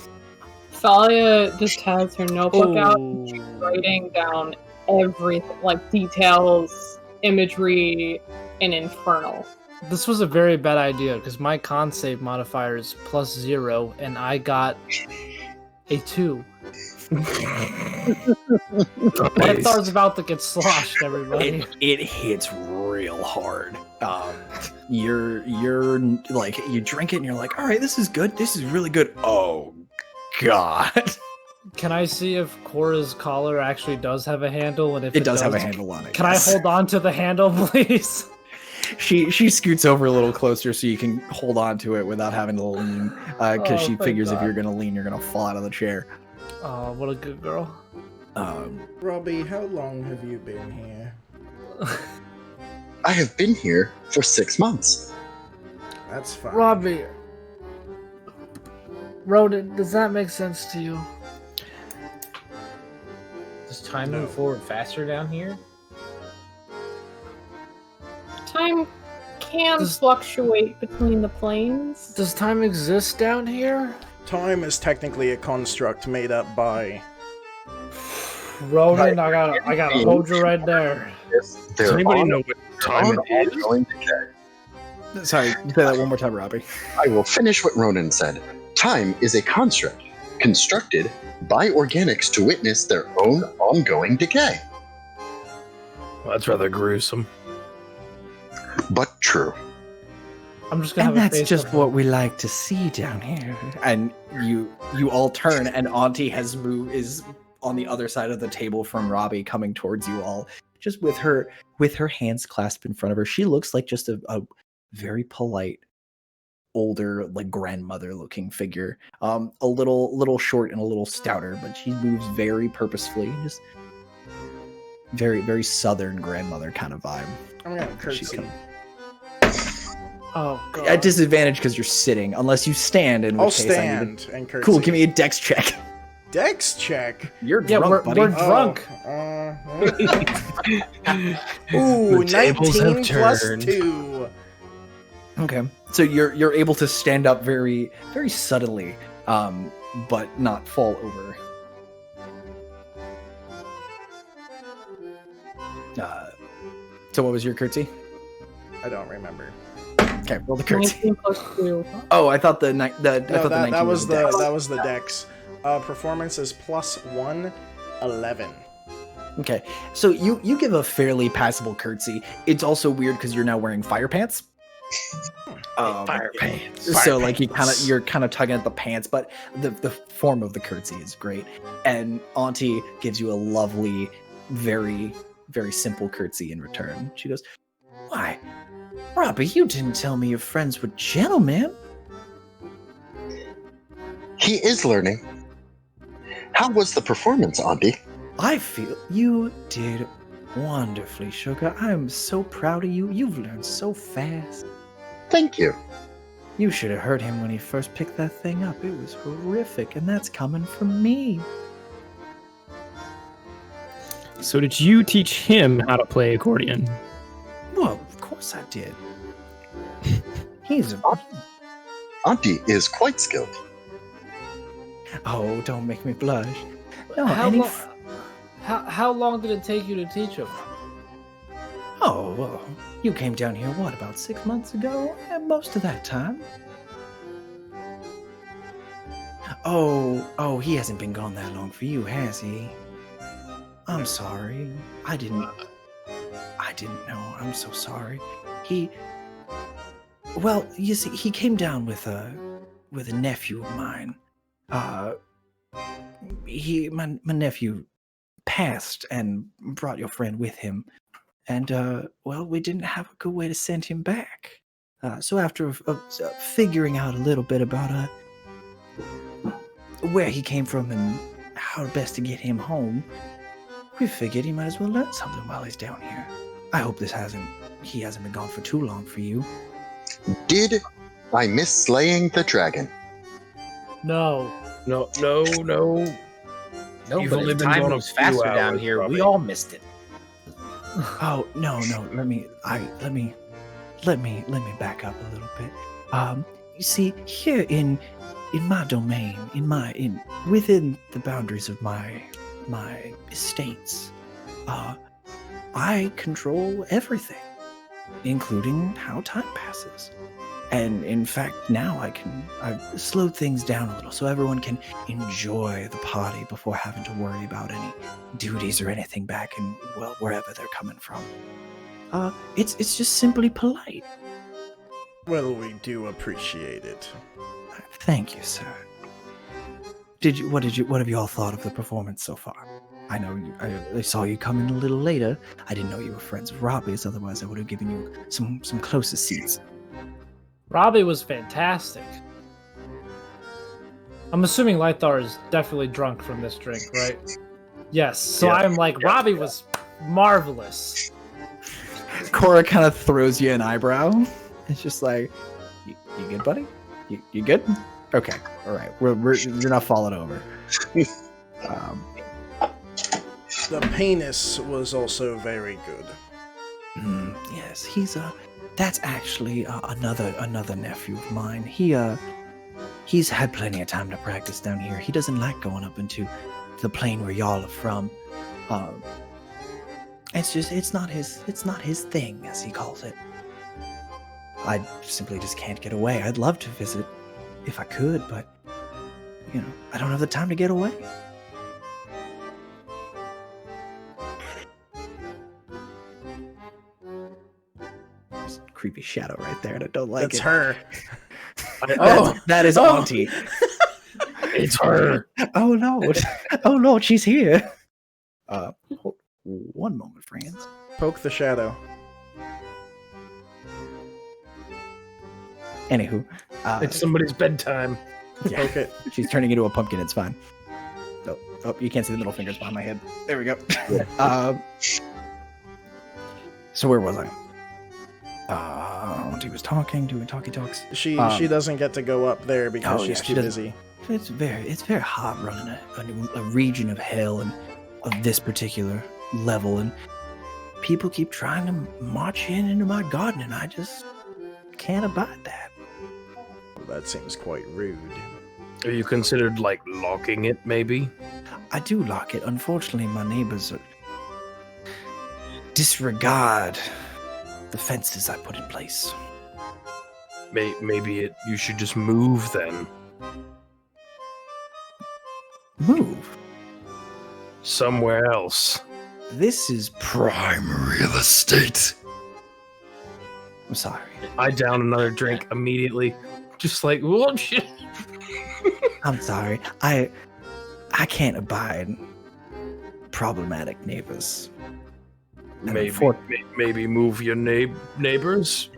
Thalia just has her notebook out, writing down everything, like details, imagery, and infernal. This was a very bad idea because my con save modifier is +0 and I got a 2. My thought about to get sloshed, everybody. It hits real hard. You're like, you drink it and you're like, all right, this is good. This is really good. Oh, God. Can I see if Cora's collar actually does have a handle? And if it does have a handle on it. Can I hold on to the handle, please? She scoots over a little closer so you can hold on to it without having to lean, because she figures if you're gonna lean, you're gonna fall out of the chair. Oh, what a good girl. Robbie, how long have you been here? I have been here for 6 months. That's fine. Robbie. Roden, does that make sense to you? Does time move forward faster down here? Time can fluctuate between the planes. Does time exist down here? Time is technically a construct made up by... Roden, I gotta hold you right there. Does anybody know what time it is? Sorry, say that one more time, Robbie. I will finish what Ronan said. Time is a construct constructed by organics to witness their own ongoing decay. Well, that's rather gruesome. But true. I'm just gonna And have a that's face just of what we like to see down here. And you all turn, and Auntie is on the other side of the table from Robbie, coming towards you all, just with her hands clasped in front of her. She looks like just a very polite, older, like grandmother looking figure. A little short and a little stouter, but she moves very purposefully, just very, very southern grandmother kind of vibe. I'm gonna curtsy. Oh, God. At disadvantage because you're sitting, unless you stand. In which I'll case stand and curtsy. Cool, give me a dex check. Dex check? You're drunk, buddy. We're drunk. Ooh, tables 19 have plus turned. 2. Okay, so you're able to stand up very, very suddenly, but not fall over. So what was your curtsy? I don't remember. Okay, roll the curtsy. 19 plus 2. Oh, I thought the 19 that was the dex. that was the dex. Performance is +1, 11. Okay, so you give a fairly passable curtsy. It's also weird because you're now wearing fire pants. Fire pants. So like you're kind of tugging at the pants, but the form of the curtsy is great. And Auntie gives you a lovely very, very simple curtsy in return. She goes, "Why, Robbie, you didn't tell me your friends were gentlemen." He is learning. How was the performance, Auntie? I feel you did wonderfully, Sugar. I am so proud of you. You've learned so fast. Thank you. You should have heard him when he first picked that thing up. It was horrific, and that's coming from me. So did you teach him how to play accordion? Well, of course I did. He's a... Auntie is quite skilled. Oh, don't make me blush. No, How long did it take you to teach him? Oh, well, you came down here, what, about 6 months ago? And most of that time. Oh, he hasn't been gone that long for you, has he? I'm sorry. I didn't know. I'm so sorry. Well, you see, he came down with a nephew of mine. My nephew passed and brought your friend with him. And, well, we didn't have a good way to send him back. So after figuring out a little bit about where he came from and how best to get him home, we figured he might as well learn something while he's down here. I hope he hasn't been gone for too long for you. Did I miss slaying the dragon? No. No, You've but only if been time gone a moves few faster down hours, here. Robbie. We all missed it. Oh, no, let me back up a little bit. You see, here in my domain, within the boundaries of my estates, I control everything, including how time passes. And in fact, now I've slowed things down a little so everyone can enjoy the party before having to worry about any duties or anything back in, well, wherever they're coming from. It's just simply polite. Well, we do appreciate it. Thank you, sir. What have you all thought of the performance so far? I know I saw you come in a little later. I didn't know you were friends with Robbie's, otherwise I would have given you some closer seats. Robbie was fantastic. I'm assuming Lythar is definitely drunk from this drink, right? Yes. So Yeah. I'm like, Robbie was marvelous. Cora kind of throws you an eyebrow. It's just like, you good, buddy? You good? Okay, all right. You're not falling over. The penis was also very good. Yes, that's actually another nephew of mine. He's had plenty of time to practice down here. He doesn't like going up into the plane where y'all are from. It's not his thing, as he calls it. I simply just can't get away. I'd love to visit if I could, but I don't have the time to get away. There's a creepy shadow right there, and I don't like That's it. her. That is Auntie. It's her. Oh no! Oh Lord, she's here. One moment, friends. Poke the shadow. Anywho, It's somebody's bedtime. yeah, Poke it. she's turning into a pumpkin. It's fine. Oh, you can't see the middle fingers behind my head. There we go. So where was I? Auntie was talking, doing talkie talks. She doesn't get to go up there because she's too busy. It's very hard running a region of hell and of this particular level, and people keep trying to march into my garden, and I just can't abide that. That seems quite rude. Have you considered, locking it, maybe? I do lock it. Unfortunately, my neighbors disregard the fences I put in place. Maybe you should just move, then. Move? Somewhere else. This is Prime real estate. I'm sorry. I down another drink immediately. Just like, whoa, shit. I'm sorry. I can't abide problematic neighbors. And Maybe move your neighbors.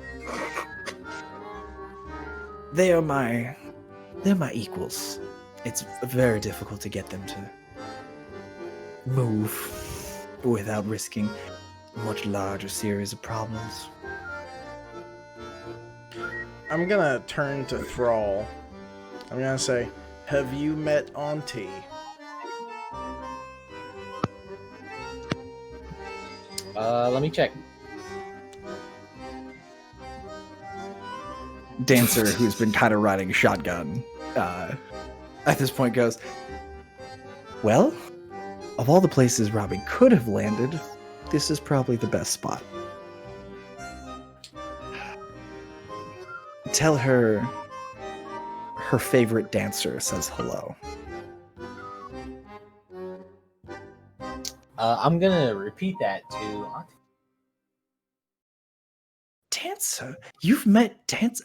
They're my equals. It's very difficult to get them to move without risking a much larger series of problems. I'm gonna turn to Thrall. I'm gonna say, have you met Auntie? Let me check. Dancer, who's been kind of riding shotgun, at this point goes, well, of all the places Robbie could have landed, this is probably the best spot. Tell her her favorite dancer says hello. I'm gonna repeat that to Auntie. Dancer? You've met Dancer?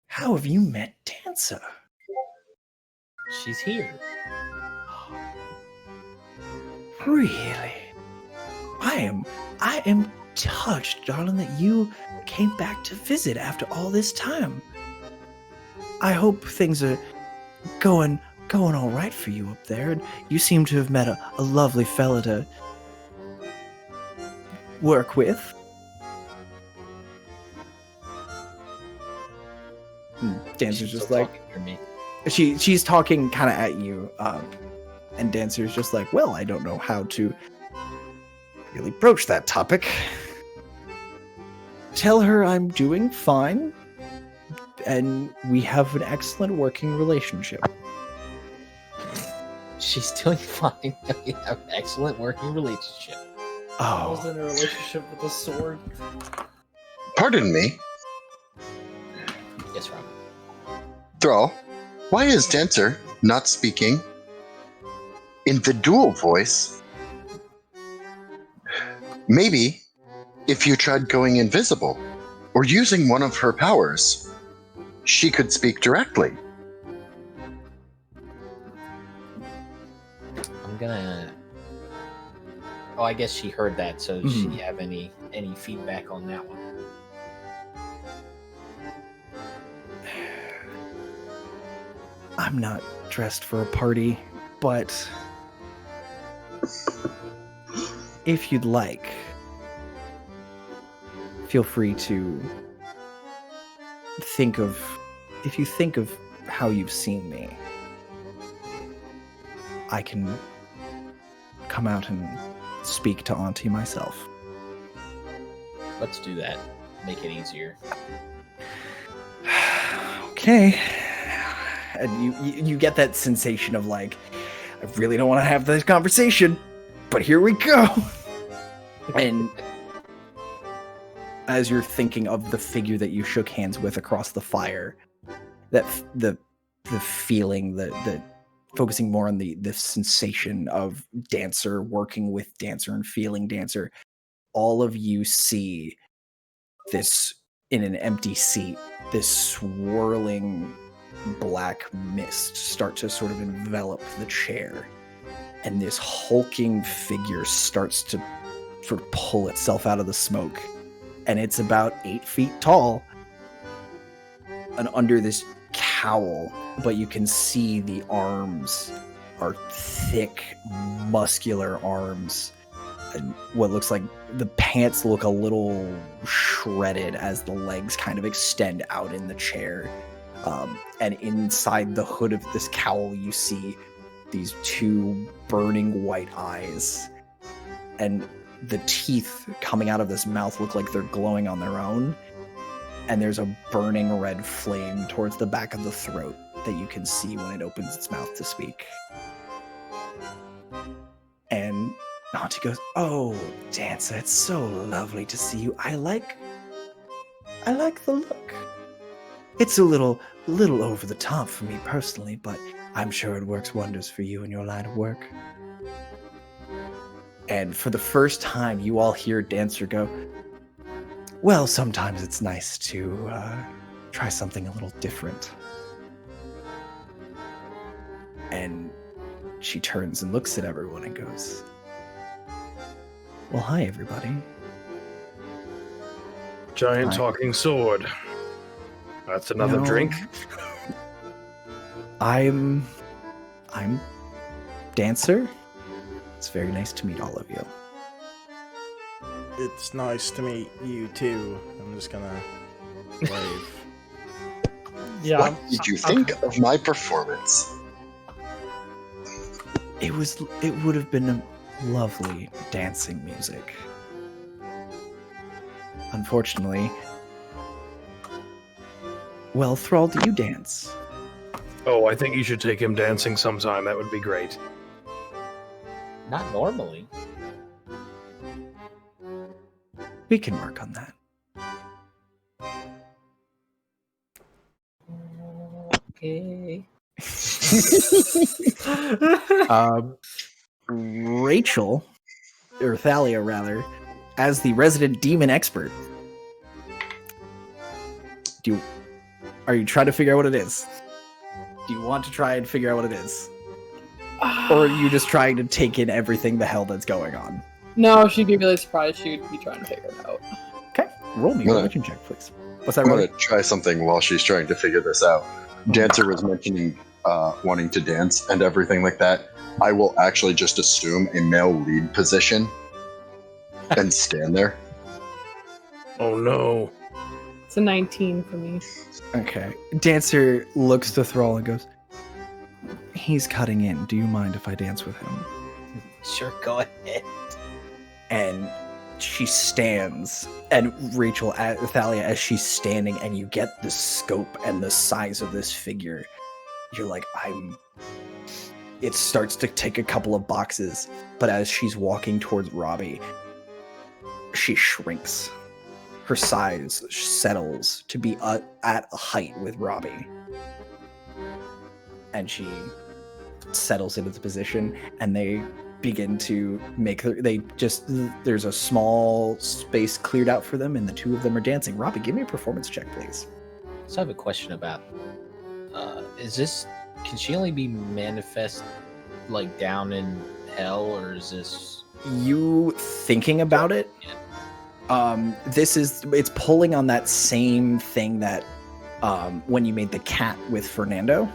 How have you met Dancer? She's here. Really? I am touched, darling, that you came back to visit after all this time. I hope things are going all right for you up there, and you seem to have met a lovely fella to work with. Dancer's just like, she's talking kind of at you, and Dancer's just like, well, I don't know how to really broach that topic. Tell her I'm doing fine, and we have an excellent working relationship. She's doing fine. We have an excellent working relationship. I was in a relationship with a sword. Pardon me. Yes, Rob. Thrall, why is Dancer not speaking in the dual voice? Maybe if you tried going invisible or using one of her powers, she could speak directly. I'm gonna... Oh, I guess she heard that, so does she have any feedback on that one? I'm not dressed for a party, but if you'd like, feel free to think of how you've seen me. I can come out and speak to Auntie myself. Let's do that. Make it easier. Okay. And you get that sensation of like, I really don't want to have this conversation, but here we go. And as you're thinking of the figure that you shook hands with across the fire, that the feeling, the focusing more on the sensation of Dancer working with Dancer and feeling Dancer, all of you see this in an empty seat, this swirling black mist start to sort of envelop the chair, and this hulking figure starts to sort of pull itself out of the smoke, and it's about 8 feet tall and under this cowl, but you can see the arms are thick, muscular arms, and what looks like the pants look a little shredded as the legs kind of extend out in the chair. And inside the hood of this cowl, you see these 2 burning white eyes. And the teeth coming out of this mouth look like they're glowing on their own. And there's a burning red flame towards the back of the throat that you can see when it opens its mouth to speak. And Auntie goes, "Oh, Dancer, it's so lovely to see you. I like the look. It's a little over the top for me personally, but I'm sure it works wonders for you in your line of work." And for the first time, you all hear Dancer go, "Well, sometimes it's nice to try something a little different." And she turns and looks at everyone and goes, "Well, hi, everybody." Giant Hi. talking sword. That's another No. drink. I'm Dancer. It's very nice to meet all of you. It's nice to meet you too. I'm just gonna wave. Yeah. What did you think of my performance? It would have been a lovely dancing music. Unfortunately, well, Thrall, do you dance? Oh, I think you should take him dancing sometime. That would be great. Not normally. We can work on that. Okay. Rachel, or Thalia rather, as the resident demon expert. Are you trying to figure out what it is? Do you want to try and figure out what it is? Or are you just trying to take in everything the hell that's going on? No, she'd be really surprised. She'd be trying to figure it out. Okay, roll me a religion check, please. What's that, I'm Robbie? gonna try something while she's trying to figure this out. Dancer was mentioning wanting to dance and everything like that. I will actually just assume a male lead position and stand there. Oh no. It's a 19 for me. Okay. Dancer looks to Thrall and goes, "He's cutting in. Do you mind if I dance with him?" Sure, go ahead. And she stands, and Rachel, Thalia, as she's standing, and you get the scope and the size of this figure, you're like, it starts to take a couple of boxes, but as she's walking towards Robbie, she shrinks. Her size settles to be at a height with Robbie. And she settles into the position, and they begin to make there's a small space cleared out for them, and the two of them are dancing. Robbie, give me a performance check, please. So I have a question about, can she only be manifest like down in hell, or is this... You thinking about it, it's pulling on that same thing that when you made the cat with Fernando.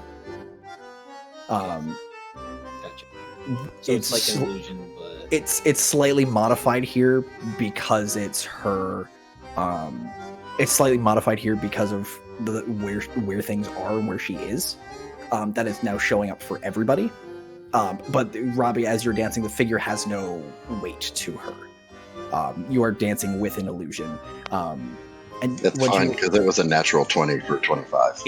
Gotcha. So it's like an illusion, but... It's slightly modified here because it's her. It's slightly modified here because of where things are and where she is. That is now showing up for everybody. But Robbie, as you're dancing, the figure has no weight to her. You are dancing with an illusion. And That's fine because it was a natural 20 for 25.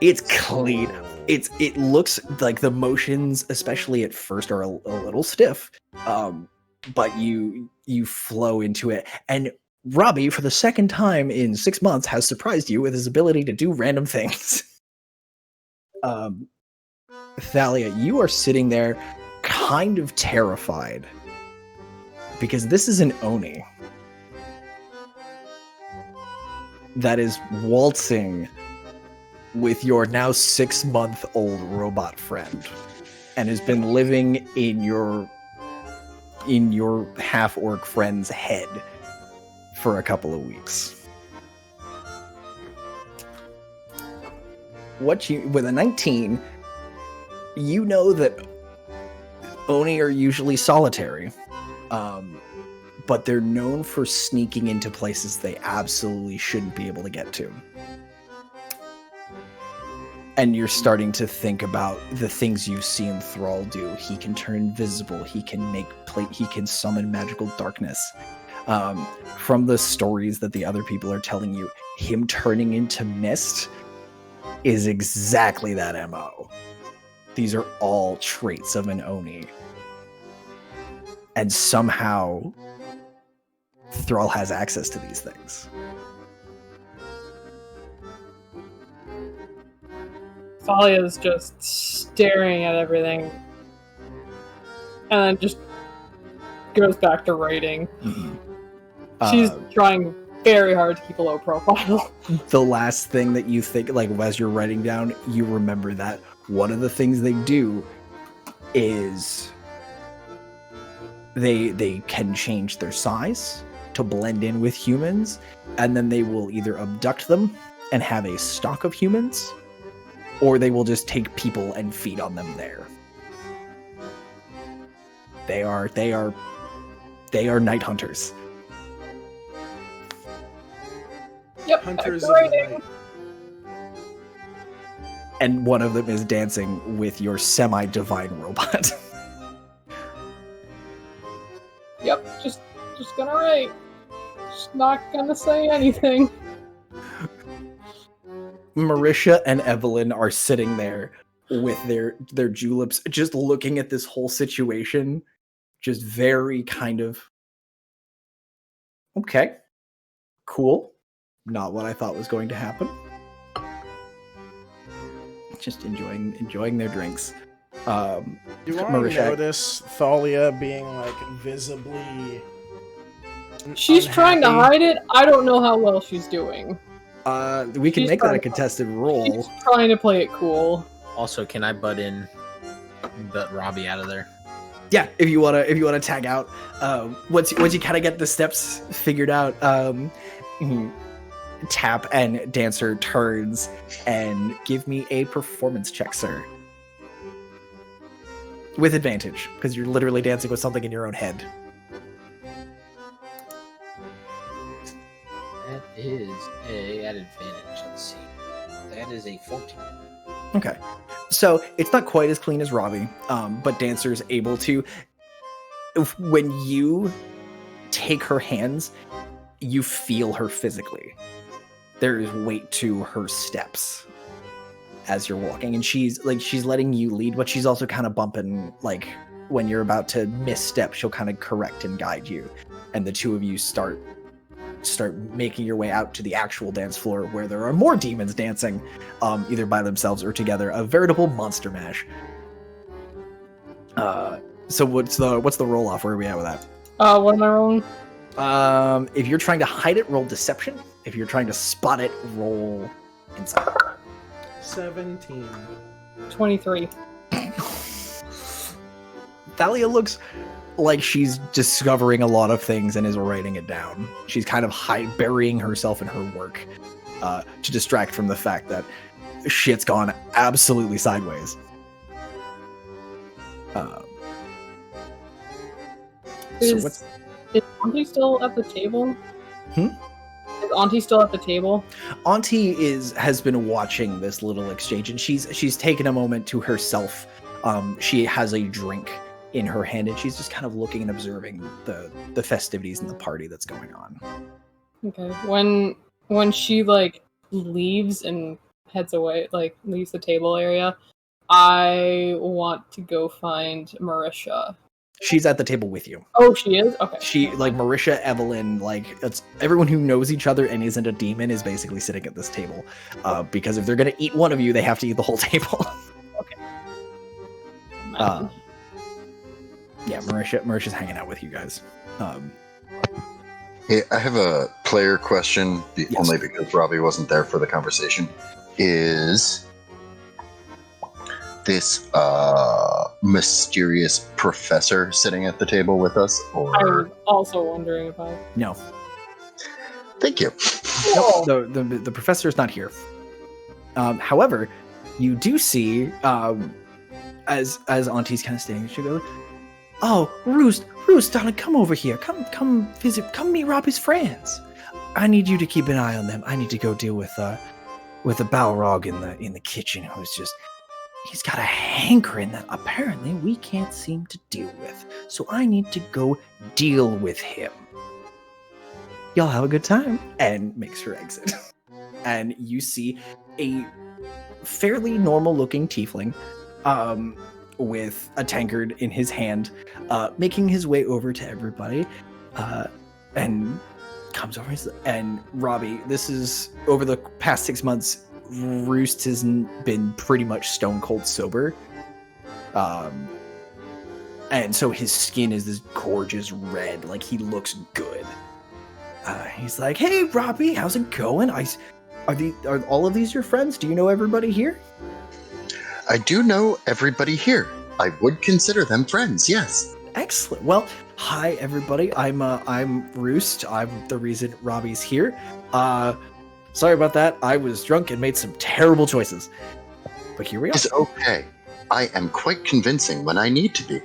It's clean. It looks like the motions, especially at first, are a little stiff. But you flow into it. And Robbie, for the second time in 6 months, has surprised you with his ability to do random things. Thalia, you are sitting there kind of terrified because this is an Oni that is waltzing with your now 6-month-old robot friend and has been living in your half-orc friend's head for a couple of weeks. With a 19, you know that Oni are usually solitary, but they're known for sneaking into places they absolutely shouldn't be able to get to. And you're starting to think about the things you've seen Thrall do. He can turn invisible. He can he can summon magical darkness. From the stories that the other people are telling you, him turning into mist is exactly that MO. These are all traits of an Oni. And somehow Thrall has access to these things. Thalia's just staring at everything. And then just goes back to writing. Mm-hmm. She's trying very hard to keep a low profile. The last thing that you think, like as you're writing down, you remember that one of the things they do is they can change their size to blend in with humans, and then they will either abduct them and have a stock of humans, or they will just take people and feed on them there. They are night hunters. Yep. Hunters of that's the right. night. And one of them is dancing with your semi-divine robot. Yep. Just gonna write. Just not gonna say anything. Marisha and Evelyn are sitting there with their juleps, just looking at this whole situation, just very kind of, okay, cool. Not what I thought was going to happen. Just enjoying their drinks. Do I Marisha- notice Thalia being like visibly? She's trying to unhappy? hide it. I don't know how well she's doing. We can She's make that a trying- contested roll. She's trying to play it cool. Also, can I butt in the Robbie out of there? Yeah, if you wanna tag out, once you kind of get the steps figured out, Tap and Dancer turns and give me a performance check, sir, with advantage because you're literally dancing with something in your own head. That is at advantage. Let's see. That is a 14. Okay, so it's not quite as clean as Robbie, but Dancer's able to. When you take her hands, you feel her physically. There is weight to her steps as you're walking, and she's letting you lead, but she's also kind of bumping, like when you're about to misstep, she'll kind of correct and guide you, and the two of you start making your way out to the actual dance floor where there are more demons dancing, either by themselves or together, a veritable monster mash. So what's the roll off? Where are we at with that? What am I rolling? If you're trying to hide it, roll deception. If you're trying to spot it, roll insight. 17. 23. Thalia looks like she's discovering a lot of things and is writing it down. She's kind of burying herself in her work to distract from the fact that shit's gone absolutely sideways. Is Auntie still at the table? Hmm? Is Auntie still at the table? Auntie has been watching this little exchange, and she's taken a moment to herself. She has a drink in her hand, and she's just kind of looking and observing the festivities and the party that's going on. Okay. When she like leaves and heads away, like leaves the table area, I want to go find Marisha. She's at the table with you. Oh, she is? Okay. She, like, Marisha, Evelyn, like, it's everyone who knows each other and isn't a demon is basically sitting at this table. Because if they're going to eat one of you, they have to eat the whole table. Okay. Yeah, Marisha's hanging out with you guys. Hey, I have a player question, Yes. only because Robbie wasn't there for the conversation. Is this mysterious professor sitting at the table with us? I was also wondering about. No. Thank you. Nope, the professor's not here. However, you do see, as Auntie's kind of standing, she goes, "Oh, Roost, darling, come over here. Come visit. Come meet Robbie's friends. I need you to keep an eye on them. I need to go deal with the Balrog in the kitchen, who's just." He's got a hankering that apparently we can't seem to deal with. So I need to go deal with him. Y'all have a good time. And makes her exit. And you see a fairly normal looking tiefling with a tankard in his hand, making his way over to everybody, and comes over and Robbie, this is over the past 6 months, Roost has been pretty much stone cold sober. And so his skin is this gorgeous red, like he looks good. He's like, "Hey Robbie, how's it going? Are all of these your friends? Do you know everybody here?" I do know everybody here. I would consider them friends, yes. Excellent. Well, hi everybody. I'm Roost. I'm the reason Robbie's here. Sorry about that. I was drunk and made some terrible choices. But here we are. It's okay. I am quite convincing when I need to be.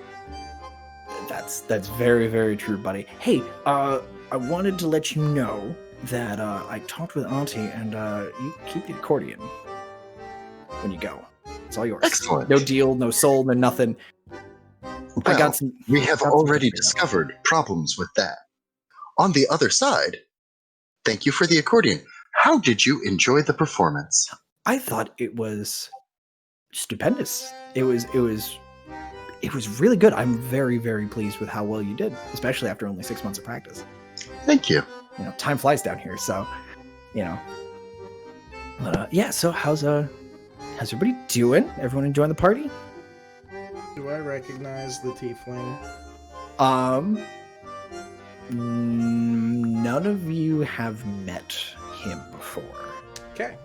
That's very, very true, buddy. Hey, I wanted to let you know that I talked with Auntie, and you keep the accordion when you go. It's all yours. Excellent. No deal, no soul, no nothing. Well, we have already discovered problems with that. On the other side, thank you for the accordion. How did you enjoy the performance? I thought it was stupendous. It was really good. I'm very, very pleased with how well you did, especially after only 6 months of practice. Thank you. You know, time flies down here, so you know. But yeah, so how's everybody doing? Everyone enjoying the party? Do I recognize the tiefling? None of you have met him before. Okay.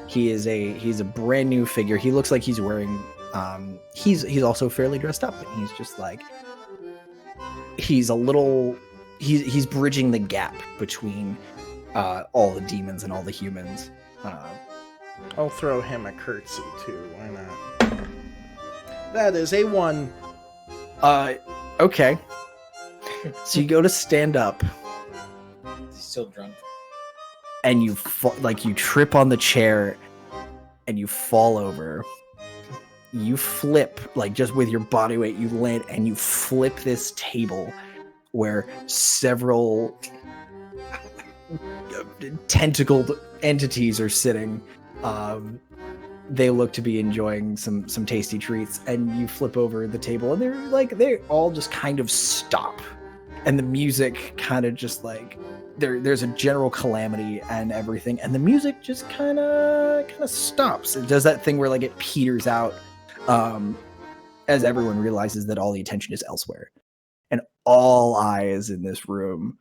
He's a brand new figure. He looks like he's wearing he's also fairly dressed up, and he's just like he's bridging the gap between all the demons and all the humans. I'll throw him a curtsy too, why not? That is a 1. Okay. So you go to stand up. He's still drunk. And you you trip on the chair and you fall over. You flip, like just with your body weight, you land and you flip this table where several tentacled entities are sitting. They look to be enjoying some tasty treats, and you flip over the table and they all just kind of stop. And the music kind of just like there's a general calamity and everything, and the music just kind of stops. It does that thing where like it peters out as everyone realizes that all the attention is elsewhere, and all eyes in this room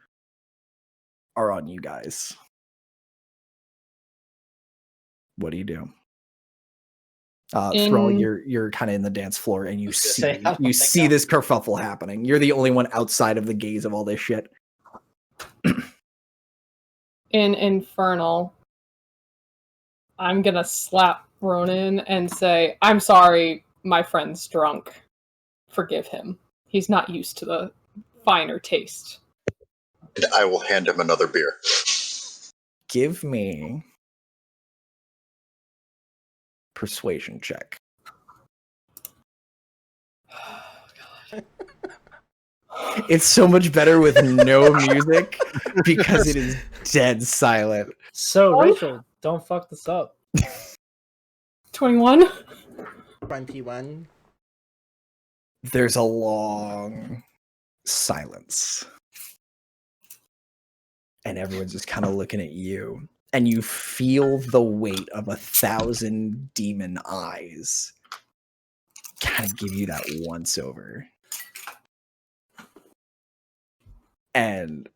are on you guys. What do you do? Thrall, you're kind of in the dance floor, and you see this kerfuffle happening. You're the only one outside of the gaze of all this shit. In Infernal, I'm gonna slap Ronan and say, "I'm sorry, my friend's drunk. Forgive him. He's not used to the finer taste." And I will hand him another beer. Give me persuasion check. It's so much better with no music because it is dead silent. So, Rachel, don't fuck this up. 21? 21. There's a long silence. And everyone's just kind of looking at you. And you feel the weight of 1,000 demon eyes kind of give you that once over. And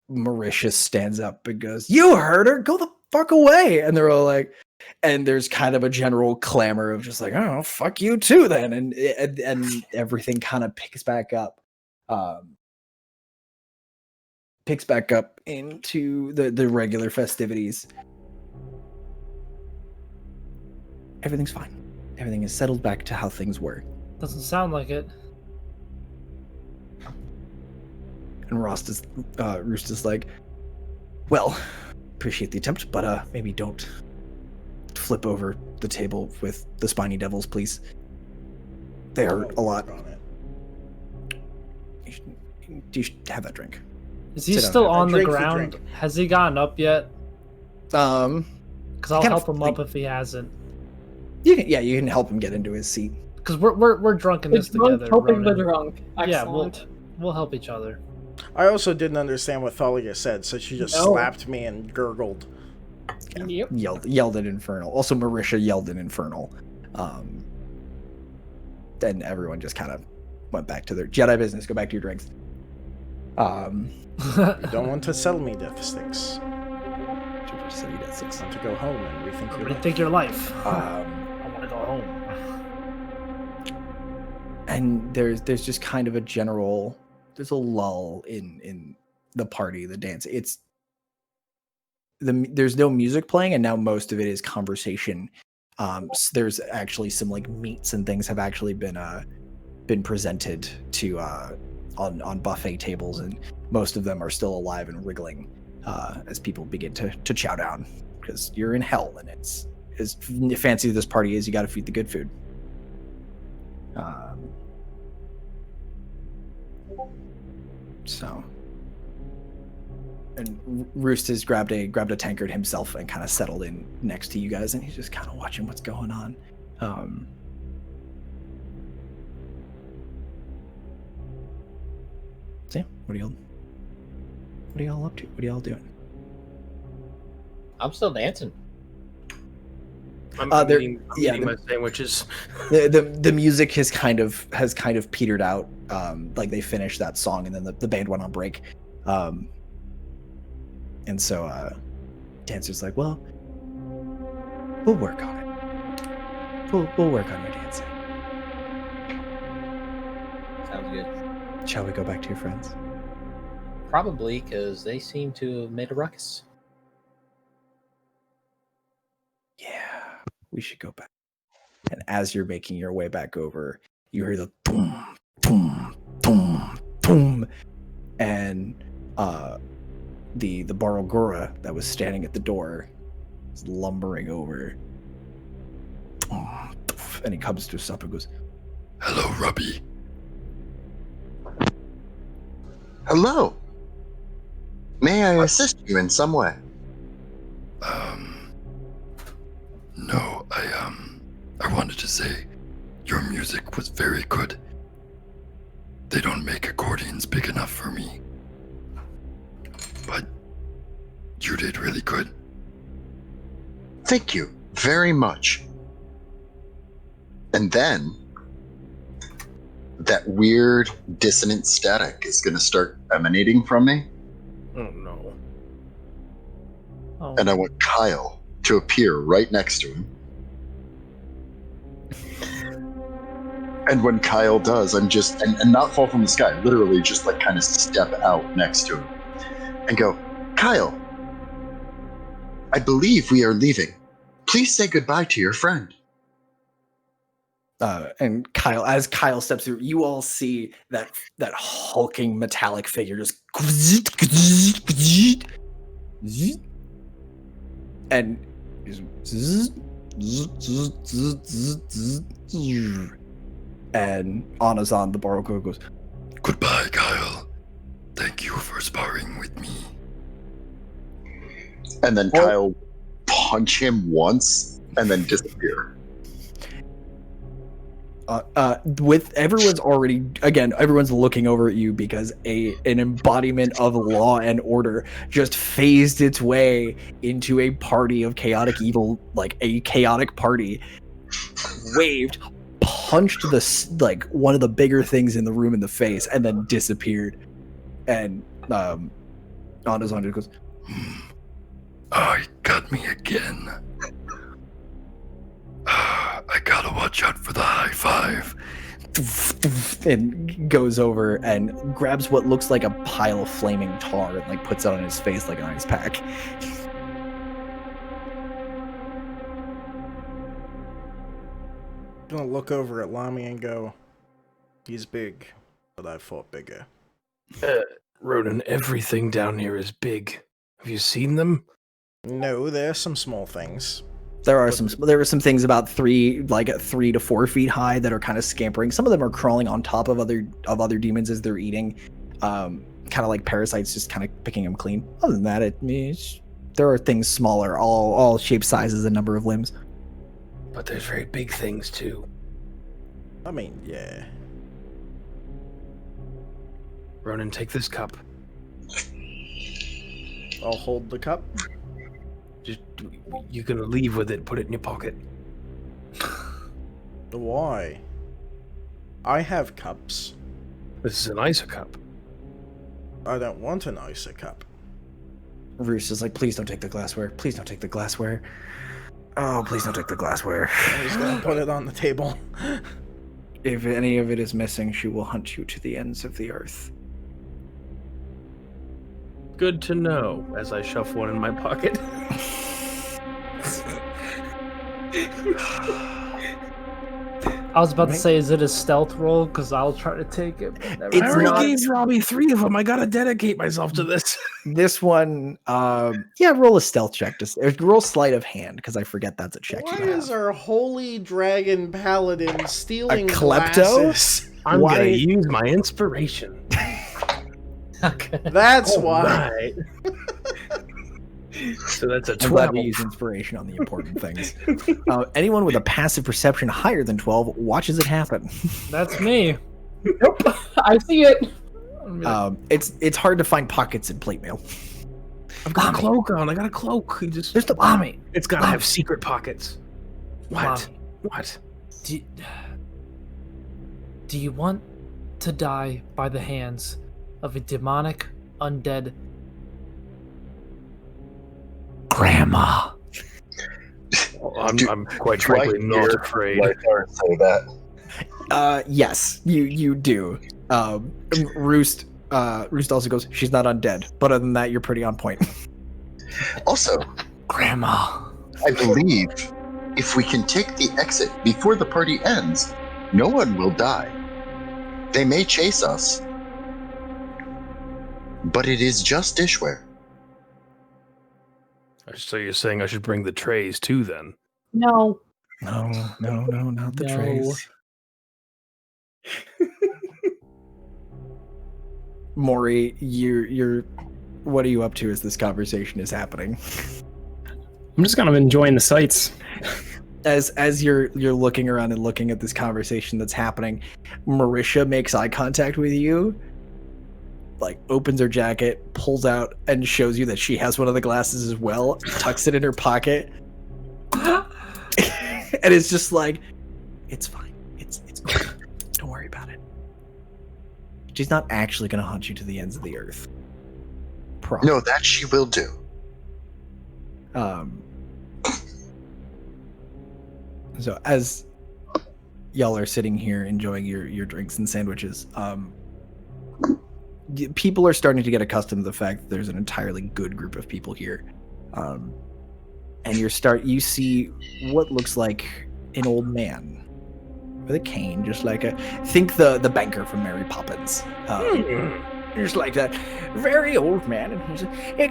Mauritius stands up and goes, "You heard her, go the fuck away." And they're all like, and there's kind of a general clamor of just like, "Oh, fuck you too then." And everything kind of picks back up. Picks back up into the regular festivities. Everything's fine. Everything is settled back to how things were. Doesn't sound like it. And Roost is like, "Well, appreciate the attempt, but maybe don't flip over the table with the spiny devils, please. They hurt a lot. You should have that drink." Is he still on the ground? Has he gotten up yet? Because I'll help him up if he hasn't. You can help him get into his seat. Because we're drunk in this together. Helping the drunk. Excellent. Yeah, we'll help each other. I also didn't understand what Thalia said, so she just slapped me and gurgled. Yeah, yelled at Infernal. Also, Marisha yelled at Infernal. Then everyone just kind of went back to their Jedi business. Go back to your drinks. You don't want to sell me death sticks. I want to go home and rethink your life. Rethink your life. I want to go home. And there's just kind of a general, there's a lull in the party, the dance. There's no music playing, and now most of it is conversation. So there's actually some like meats and things have actually been presented to on buffet tables, and most of them are still alive and wriggling as people begin to chow down, because you're in hell, and it's as fancy as this party is, you got to feed the good food. So, and Roost has grabbed a tankard himself and kind of settled in next to you guys, and he's just kind of watching what's going on. So yeah, what are y'all up to? What are y'all doing? I'm still dancing. I'm eating my sandwiches. The music has kind of petered out. Like they finished that song and then the band went on break. And so Dancer's like, well, we'll work on it. We'll work on your dancing. Sounds good. Shall we go back to your friends? Probably, because they seem to have made a ruckus. Yeah, we should go back. And as you're making your way back over, you hear the boom, boom, boom, boom, and the Barogora that was standing at the door is lumbering over, and he comes to us up and goes, "Hello, Robbie." Hello. May I assist you in some way? No, I wanted to say your music was very good. They don't make accordions big enough for me. But you did really good. Thank you very much. And then that weird dissonant static is going to start emanating from me. Oh no. Oh. And I want Kyle to appear right next to him. And when Kyle does, I'm just, and not fall from the sky, literally just like kind of step out next to him and go, Kyle, I believe we are leaving. Please say goodbye to your friend. And Kyle, as Kyle steps through, you all see that hulking metallic figure just, and Anazan the Baroko goes, "Goodbye, Kyle. Thank you for sparring with me." And then Kyle punch him once and then disappear. With everyone's looking over at you because an embodiment of law and order just phased its way into a party of chaotic evil, like a chaotic party, waved, punched one of the bigger things in the room in the face, and then disappeared. And Anazan goes, "Oh, he got me again. I gotta watch out for the high five." And goes over and grabs what looks like a pile of flaming tar and like puts it on his face like an ice pack. I'm gonna look over at Lami and go, he's big, but I fought bigger. Ronan, everything down here is big. Have you seen them? No, there are some small things. There are some things about 3 to 4 feet high that are kind of scampering. Some of them are crawling on top of other demons as they're eating, kind of like parasites, just kind of picking them clean. Other than that, there are things smaller, all shape, sizes, and number of limbs. But there's very big things too. I mean, yeah. Ronan, take this cup. I'll hold the cup. You can leave with it. Put it in your pocket. Why? I have cups. This is an icer cup. I don't want an icer cup. Roos is like, please don't take the glassware. Please don't take the glassware. Oh, please don't take the glassware. He's gonna put it on the table. If any of it is missing, she will hunt you to the ends of the earth. Good to know, as I shove one in my pocket. I was about to say, is it a stealth roll? Because I'll try to take it. But It's I already not- gave Robbie 3 of them. I gotta dedicate myself to this. This one, roll a stealth check. Just roll sleight of hand, because I forget that's a check. Why you have. is our holy dragon paladin stealing klepto? glasses? I'm Why- gonna use my inspiration. Okay. That's why. Right. So that's a I'm glad 12. we use inspiration on the important things. Anyone with a passive perception higher than 12 watches it happen. That's me. Nope. I see it. It's hard to find pockets in plate mail. I've got a cloak on. I got a cloak. You just There's the mommy. It's gotta have secret pockets. What? Mommy. What? Do you want to die by the hands of a demonic, undead grandma? I'm quite Do I frankly not hear afraid. Lythar say that? Yes, you do. Roost also goes, she's not undead, but other than that, you're pretty on point. Also, Grandma. I believe if we can take the exit before the party ends, no one will die. They may chase us, but it is just dishware. So you're saying I should bring the trays too, then? No. No, not the No. trays. Maury, you're what are you up to as this conversation is happening? I'm just kind of enjoying the sights. As you're looking around and looking at this conversation that's happening, Marisha makes eye contact with you, like opens her jacket, pulls out and shows you that she has one of the glasses as well, tucks it in her pocket, and it's just like, it's fine, it's good. Don't worry about it. She's not actually gonna hunt you to the ends of the earth. No, that she will do. So as y'all are sitting here enjoying your drinks and sandwiches, people are starting to get accustomed to the fact that there's an entirely good group of people here, and you see what looks like an old man with a cane, just like think the banker from Mary Poppins, just like that very old man. And he's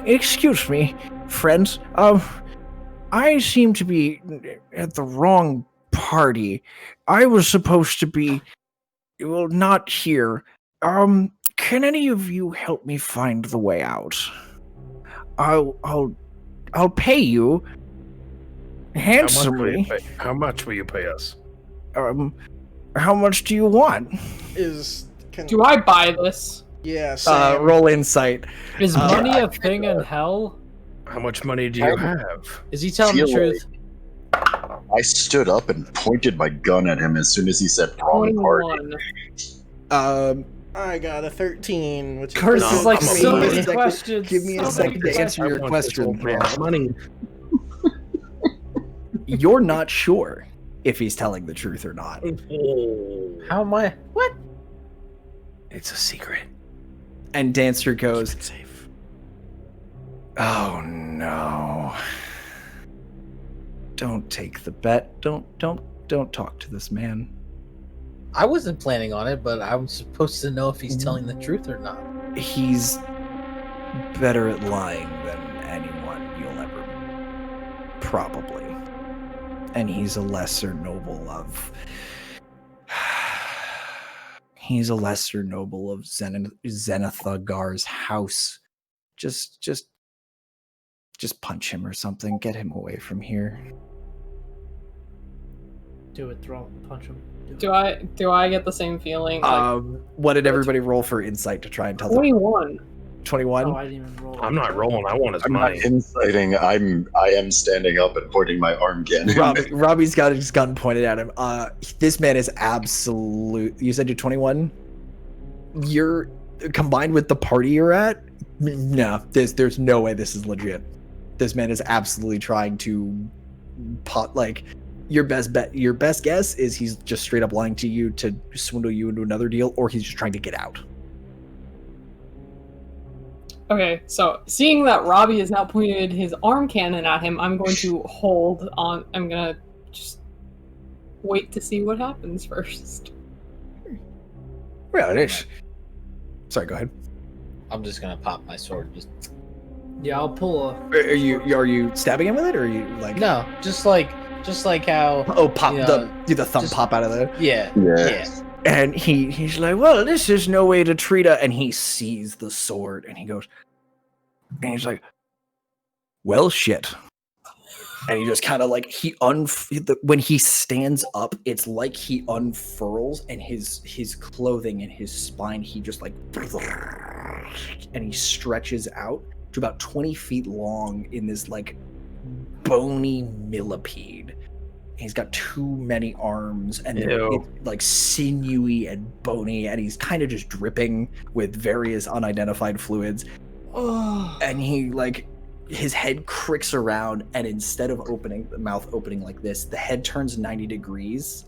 excuse me, friends, I seem to be at the wrong party. I was supposed to be, well, not here. Can any of you help me find the way out? I'll pay you handsomely. How much will you pay us? How much do you want? Do I buy this? Yeah, same. Roll insight. Is money a thing in hell? How much money do you have? Is he telling the truth? I stood up and pointed my gun at him as soon as he said wrong party. I got a 13, which Curtis is is like me. so many questions. Give me a so second many to answer your question. Money. You're not sure if he's telling the truth or not. How am I? What? It's a secret. And Dancer goes, Keep it safe. "Oh no. Don't take the bet. Don't talk to this man. I wasn't planning on it, but I'm supposed to know if he's telling the truth or not. He's better at lying than anyone you'll ever probably. And he's a lesser noble of Zenithagar's house. Just punch him or something. Get him away from here." Do it, throw, punch him. Do I get the same feeling? What did everybody roll for insight to try and tell them? 21. 21? Oh, I didn't even roll. I'm not rolling. I want his I'm not money. inciting. I am standing up and pointing my arm again. Robbie's got his gun pointed at him. This man is absolute. You said you're 21? You're combined with the party you're at? No, there's no way this is legit. This man is absolutely trying to Your best guess is he's just straight up lying to you to swindle you into another deal, or he's just trying to get out. Okay, so seeing that Robbie has now pointed his arm cannon at him, I'm going to hold on. I'm gonna just wait to see what happens first. Well, it is. Sorry, go ahead. I'm just gonna pop my sword. Yeah, I'll pull a. Are you stabbing him with it, or are you like? No, just like how. Oh, pop you know, the thumb pop out of there. Yeah. And he's like, well, this is no way to treat her. And he sees the sword and he goes, and he's like, well, shit. And he just kind of like, when he stands up, it's like he unfurls and his clothing and his spine, he just like, and he stretches out to about 20 feet long in this like bony millipede. He's got too many arms, and they're like sinewy and bony, and he's kind of just dripping with various unidentified fluids. And he like, his head cricks around, and instead of the mouth opening like this, the head turns 90 degrees,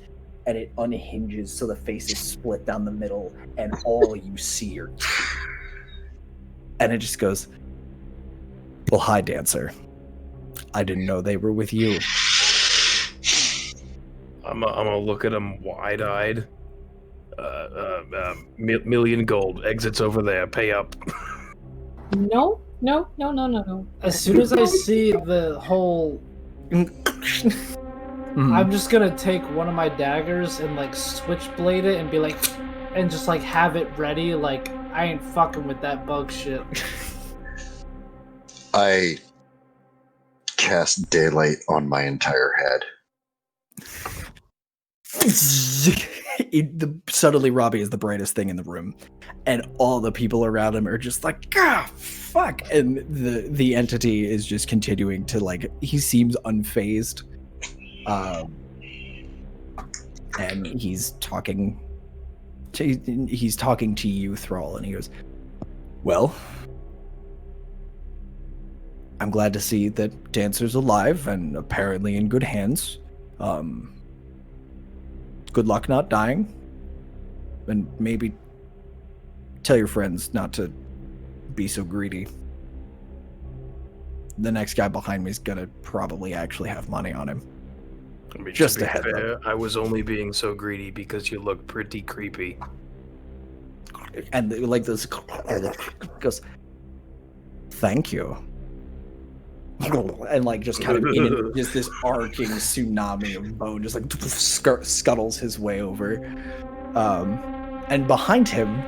and it unhinges so the face is split down the middle, and all you see are teeth. And it just goes, well, hi, Dancer. I didn't know they were with you. I'm gonna look at him wide-eyed. Million gold. Exits over there. Pay up. No. As soon as I see the whole, I'm just gonna take one of my daggers and like switchblade it and be like, and just like have it ready. Like I ain't fucking with that bug shit. I cast daylight on my entire head. Suddenly Robbie is the brightest thing in the room, and all the people around him are just like, fuck, and the entity is just continuing to like, he seems unfazed, and he's talking to you, Thrall, and he goes, well, I'm glad to see that Dancer's alive and apparently in good hands. Good luck not dying. And maybe tell your friends not to be so greedy. The next guy behind me is gonna probably actually have money on him. I mean, just to a be heads fair, up. I was only being so greedy because you look pretty creepy. And like this goes, thank you. And like just kind of just this arcing tsunami of bone just like scuttles his way over, and behind him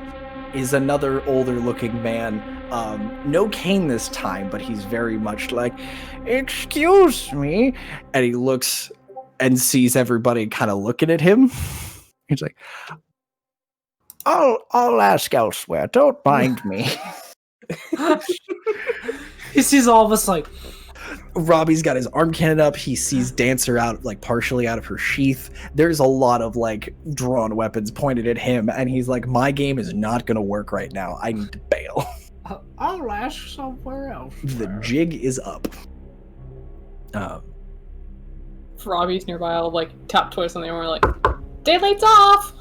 is another older looking man, no cane this time, but he's very much like, excuse me, and he looks and sees everybody kind of looking at him. He's like, I'll ask elsewhere, don't mind me. He sees all of us like, Robbie's got his arm cannon up. He sees Dancer out, like partially out of her sheath. There's a lot of like drawn weapons pointed at him, and he's like, "My game is not going to work right now. I need to bail." I'll ask somewhere else. The jig is up. If Robbie's nearby, I'll like tap twice on the arm, and we're like, "Daylight's off."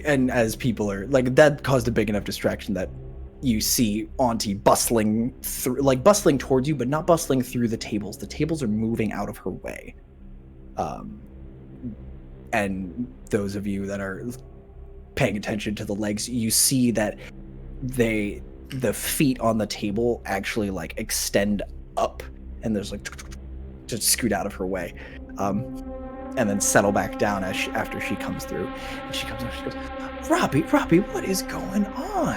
And as people are like, that caused a big enough distraction that you see Auntie bustling towards you, but not bustling through the tables. The tables are moving out of her way. And those of you that are paying attention to the legs, you see that the feet on the table actually like extend up, and there's like to scoot out of her way. And then settle back down after she comes through. And she comes up, she goes, Robbie, what is going on?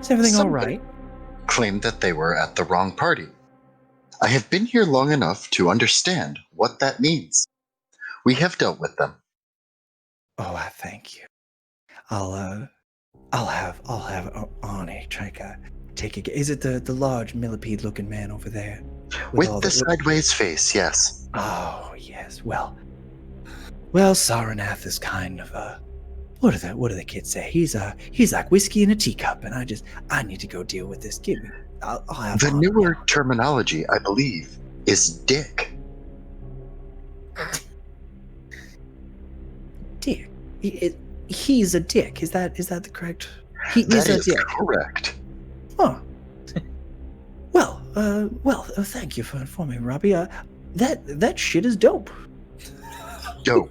Is everything all right? Claimed that they were at the wrong party. I have been here long enough to understand what that means. We have dealt with them. Oh, I thank you. I'll have Arnie take a. Is it the large millipede-looking man over there? With the sideways face, yes. Oh, yes. Well, Saranath is kind of what do the kids say? He's like whiskey in a teacup, and I need to go deal with this. Give me, I'll have The fun. newer terminology, I believe, is dick. Dick. He's a dick. Is that the correct? He's That a is dick. correct. Huh. Well, thank you for informing me, Robbie. That shit is dope. Dope.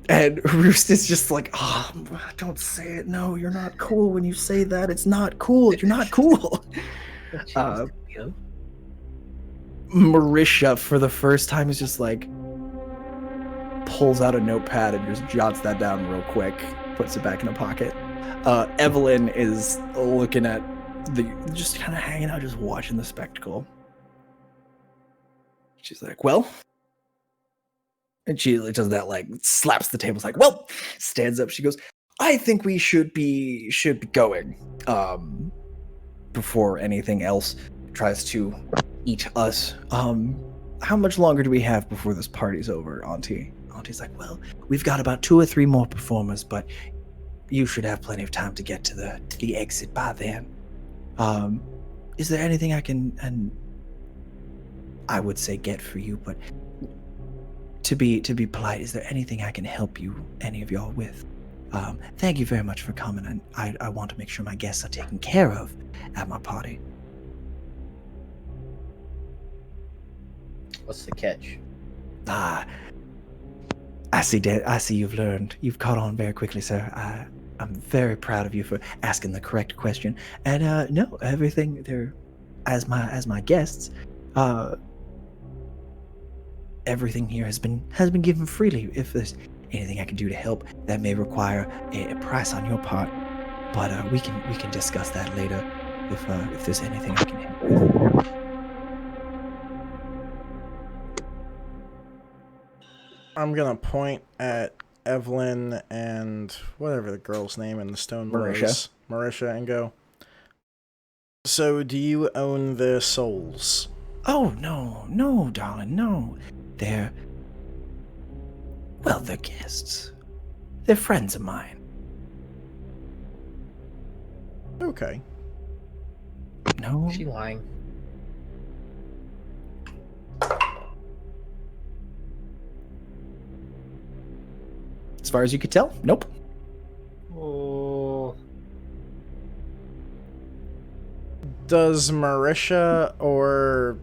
And Roost is just like, oh, don't say it. No, you're not cool when you say that. It's not cool. You're not cool. Marisha, for the first time, is just like, pulls out a notepad and just jots that down real quick, puts it back in a pocket. Evelyn is looking at just kind of hanging out, just watching the spectacle. She's like, well, and she does that, like, slaps the table, like, well, stands up. She goes, I think we should be going before anything else tries to eat us. How much longer do we have before this party's over, Auntie? Auntie's like, well, we've got about 2 or 3 more performers, but you should have plenty of time to get to the exit by then. Is there anything I can, and I would say get for you, but to be polite, is there anything I can help you, any of y'all, with? Thank you very much for coming, and I want to make sure my guests are taken care of at my party. What's the catch? I see you've learned. You've caught on very quickly, sir. I'm very proud of you for asking the correct question. And no, everything there, as my guests, everything here has been given freely. If there's anything I can do to help, that may require a price on your part, but we can discuss that later. If there's anything I can help with. I'm gonna point at Evelyn and whatever the girl's name in the stone was. Marisha, and go, so do you own the souls? Oh, no, darling, no. They're guests. They're friends of mine. Okay. No. Is she lying? As far as you could tell, nope. Oh. Does Marisha or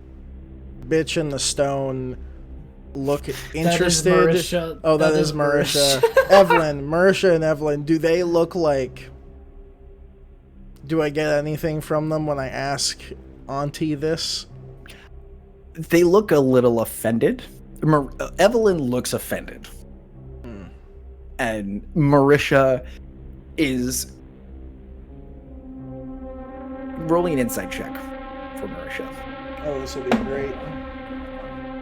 bitch in the stone look interested? Marisha. Oh, that is Marisha. Evelyn, Marisha and Evelyn, do they look like... Do I get anything from them when I ask Auntie this? They look a little offended. Evelyn looks offended. And Marisha is rolling an insight check for Marisha. Oh, this will be great.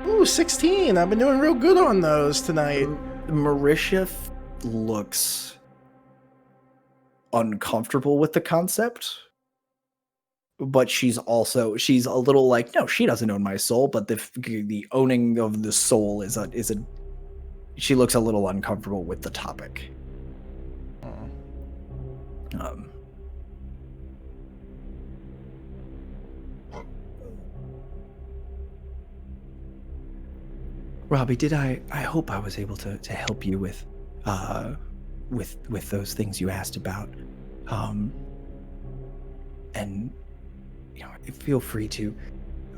Ooh, 16. I've been doing real good on those tonight. Marisha looks uncomfortable with the concept, but she's a little like, no, she doesn't own my soul, but the owning of the soul is a she looks a little uncomfortable with the topic. Robbie, I hope I was able to help you with those things you asked about. And feel free to.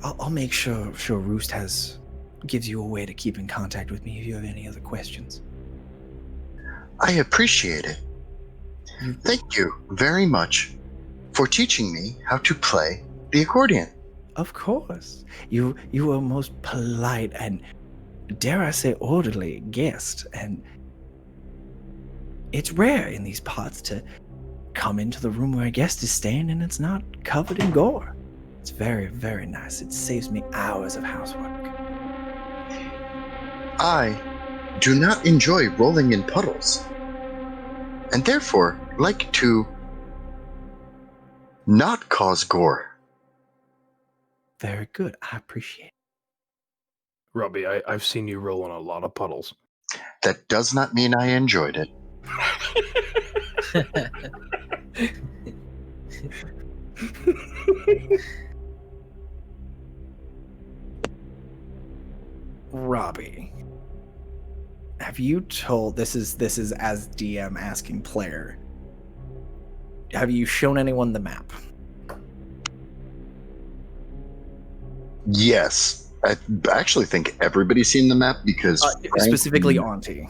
I'll make sure Roost gives you a way to keep in contact with me if you have any other questions. I appreciate it. Thank you very much for teaching me how to play the accordion. Of course. You were a most polite and, dare I say, orderly guest, and it's rare in these parts to come into the room where a guest is staying and it's not covered in gore. It's very, very nice. It saves me hours of housework. I do not enjoy rolling in puddles, and therefore like to not cause gore. Very good. I appreciate it. Robbie, I've seen you roll in a lot of puddles. That does not mean I enjoyed it. Robbie, have you told this is as DM asking player? Have you shown anyone the map? Yes. I actually think everybody's seen the map because Specifically Auntie.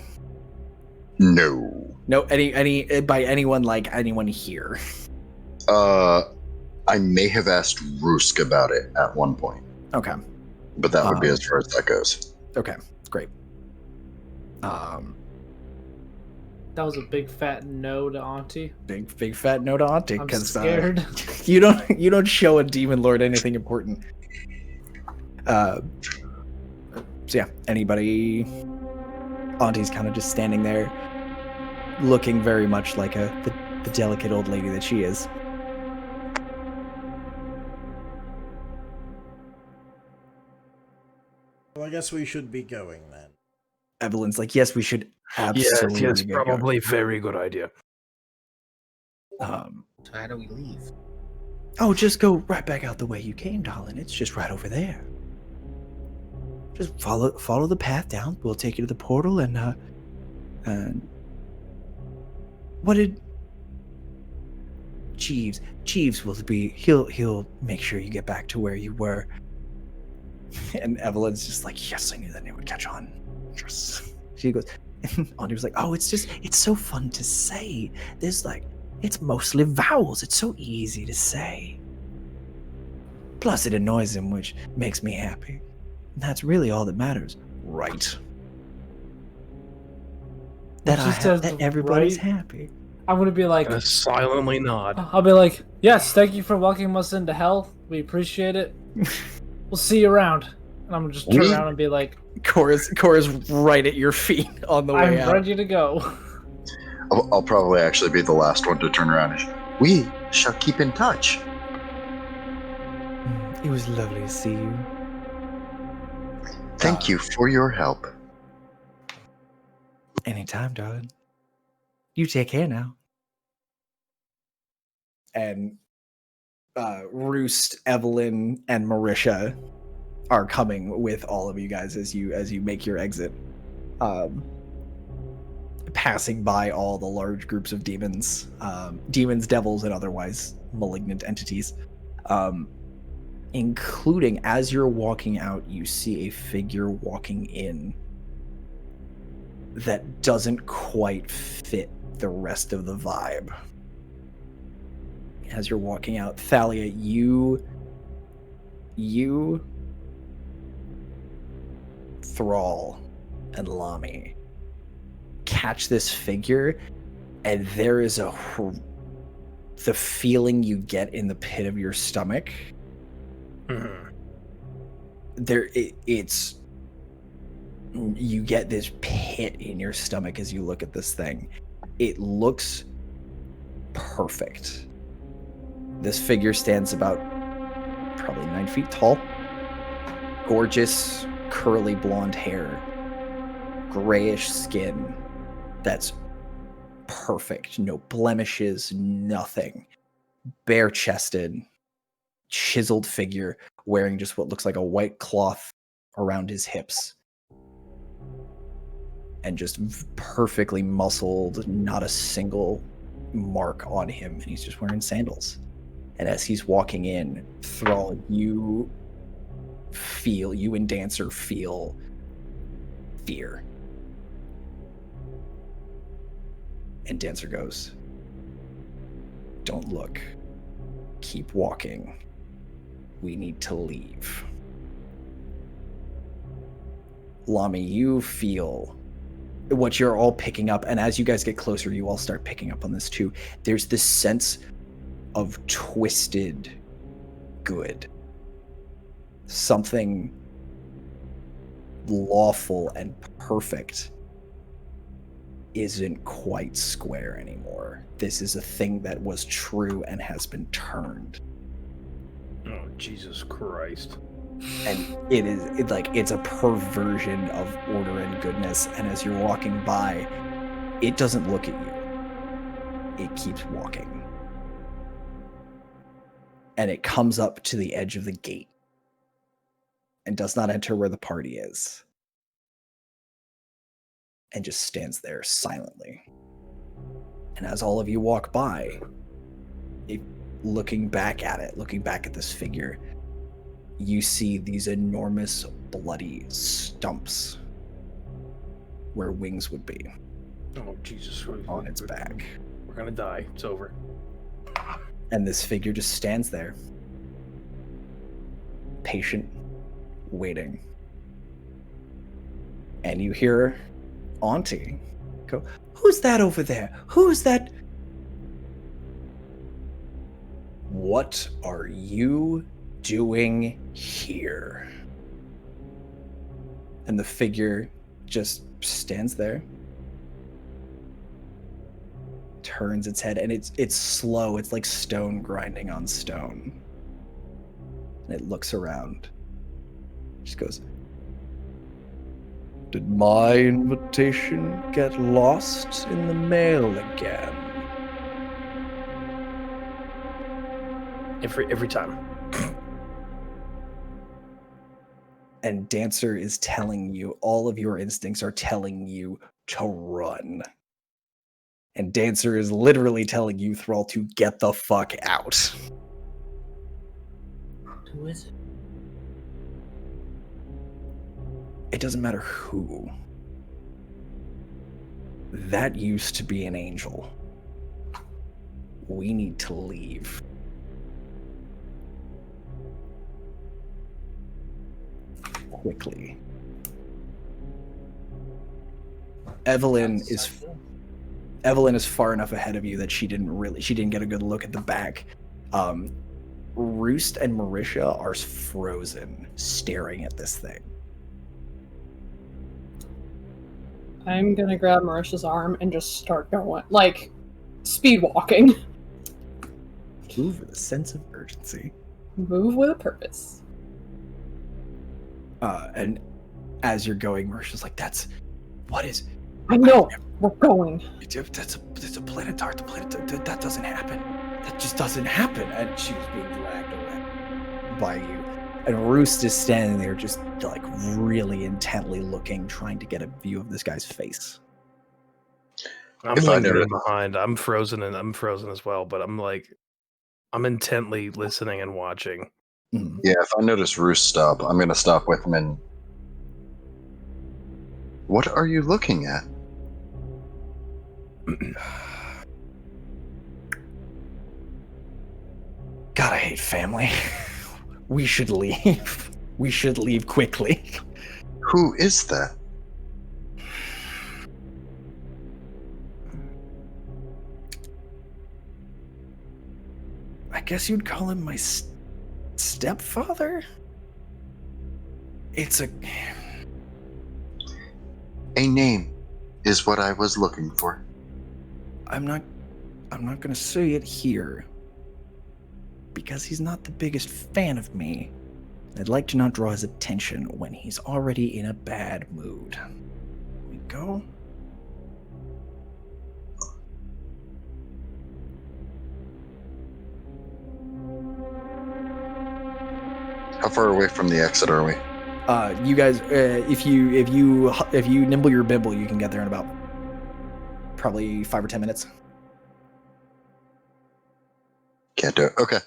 No. No, any by anyone, like anyone here. I may have asked Rusk about it at one point. Okay. But that would be as far as that goes. Okay, great. That was a big fat no to Auntie. Big fat no to Auntie, I'm because scared. you don't show a demon lord anything important. So yeah, anybody? Auntie's kind of just standing there, looking very much like the delicate old lady that she is. Well, I guess we should be going then. Evelyn's like, yes, we should absolutely. Yes, get probably going. very good idea. So how do we leave? Oh, just go right back out the way you came, darling. It's just right over there. Just follow the path down. We'll take you to the portal and what did Jeeves will be he'll make sure you get back to where you were. And Evelyn's just like, yes, I knew that name would catch on. She goes, and Auntie was like, oh, it's so fun to say. It's mostly vowels. It's so easy to say. Plus, it annoys him, which makes me happy. And that's really all that matters, right? That everybody's happy. I'm gonna be like, silently nod. I'll be like, yes, thank you for welcoming us into hell. We appreciate it. We'll see you around. And I'm gonna just turn around and be like, Cora's right at your feet on the way out. I'm ready to go. I'll probably actually be the last one to turn around. We shall keep in touch. It was lovely to see you. Thank you for your help. Anytime, darling. You take care now. And Roost, Evelyn, and Marisha are coming with all of you guys as you make your exit. Passing by all the large groups of demons, devils, and otherwise malignant entities. Including, as you're walking out, you see a figure walking in that doesn't quite fit the rest of the vibe. As you're walking out, Thalia, you, Thrall, and Lami catch this figure, and there is the feeling you get in the pit of your stomach. It's you get this pit in your stomach as you look at this thing. It looks perfect. This figure stands about probably 9 feet tall. Gorgeous, curly blonde hair. Grayish skin. That's perfect. No blemishes, nothing. Bare-chested, chiseled figure, wearing just what looks like a white cloth around his hips. And just perfectly muscled, not a single mark on him, and he's just wearing sandals. And as he's walking in, Thrall, you and Dancer feel fear. And Dancer goes, "Don't look. Keep walking. We need to leave." Lami, you feel what you're all picking up, and as you guys get closer, you all start picking up on this too. There's this sense of twisted good. Something lawful and perfect isn't quite square anymore. This is a thing that was true and has been turned. Oh, Jesus Christ. And it's a perversion of order and goodness. And as you're walking by, it doesn't look at you. It keeps walking. And it comes up to the edge of the gate and does not enter where the party is. And just stands there silently. And as all of you walk by, looking back at this figure, you see these enormous bloody stumps where wings would be. Oh, Jesus. On its back. We're gonna die. It's over. And this figure just stands there, patient, waiting. And you hear Auntie go, "Who's that over there? Who's that?" "What are you doing here?" And the figure just stands there, turns its head, and it's slow. It's like stone grinding on stone. And it looks around. Just goes, "Did my invitation get lost in the mail again?" Every time. And Dancer is telling you, all of your instincts are telling you to run. And Dancer is literally telling you, Thrall, to get the fuck out. Who is it? It doesn't matter who. That used to be an angel. We need to leave. Quickly. Evelyn is far enough ahead of you that she didn't get a good look at the back. Roost and Marisha are frozen, staring at this thing. I'm gonna grab Marisha's arm and just start going, like, speed walking. Move with a sense of urgency. Move with a purpose. And as you're going, Marisha's like, I know, we're going. That's a planetar. That doesn't happen. That just doesn't happen. And she was being dragged away by you. And Roost is standing there just like really intently looking, trying to get a view of this guy's face. I'm lingering behind. I'm frozen as well, but I'm intently listening and watching. Mm. Yeah, if I notice Roost stop, I'm going to stop with him and... What are you looking at? God, I hate family. We should leave. We should leave quickly. Who is that? I guess you'd call him my stepfather? It's a name is what I was looking for. I'm not gonna say it here because he's not the biggest fan of me. I'd like to not draw his attention when he's already in a bad mood. Here we go. How far away from the exit are we? You guys, if you nimble your bimble, you can get there in about probably 5 or 10 minutes. Can't do it. Okay.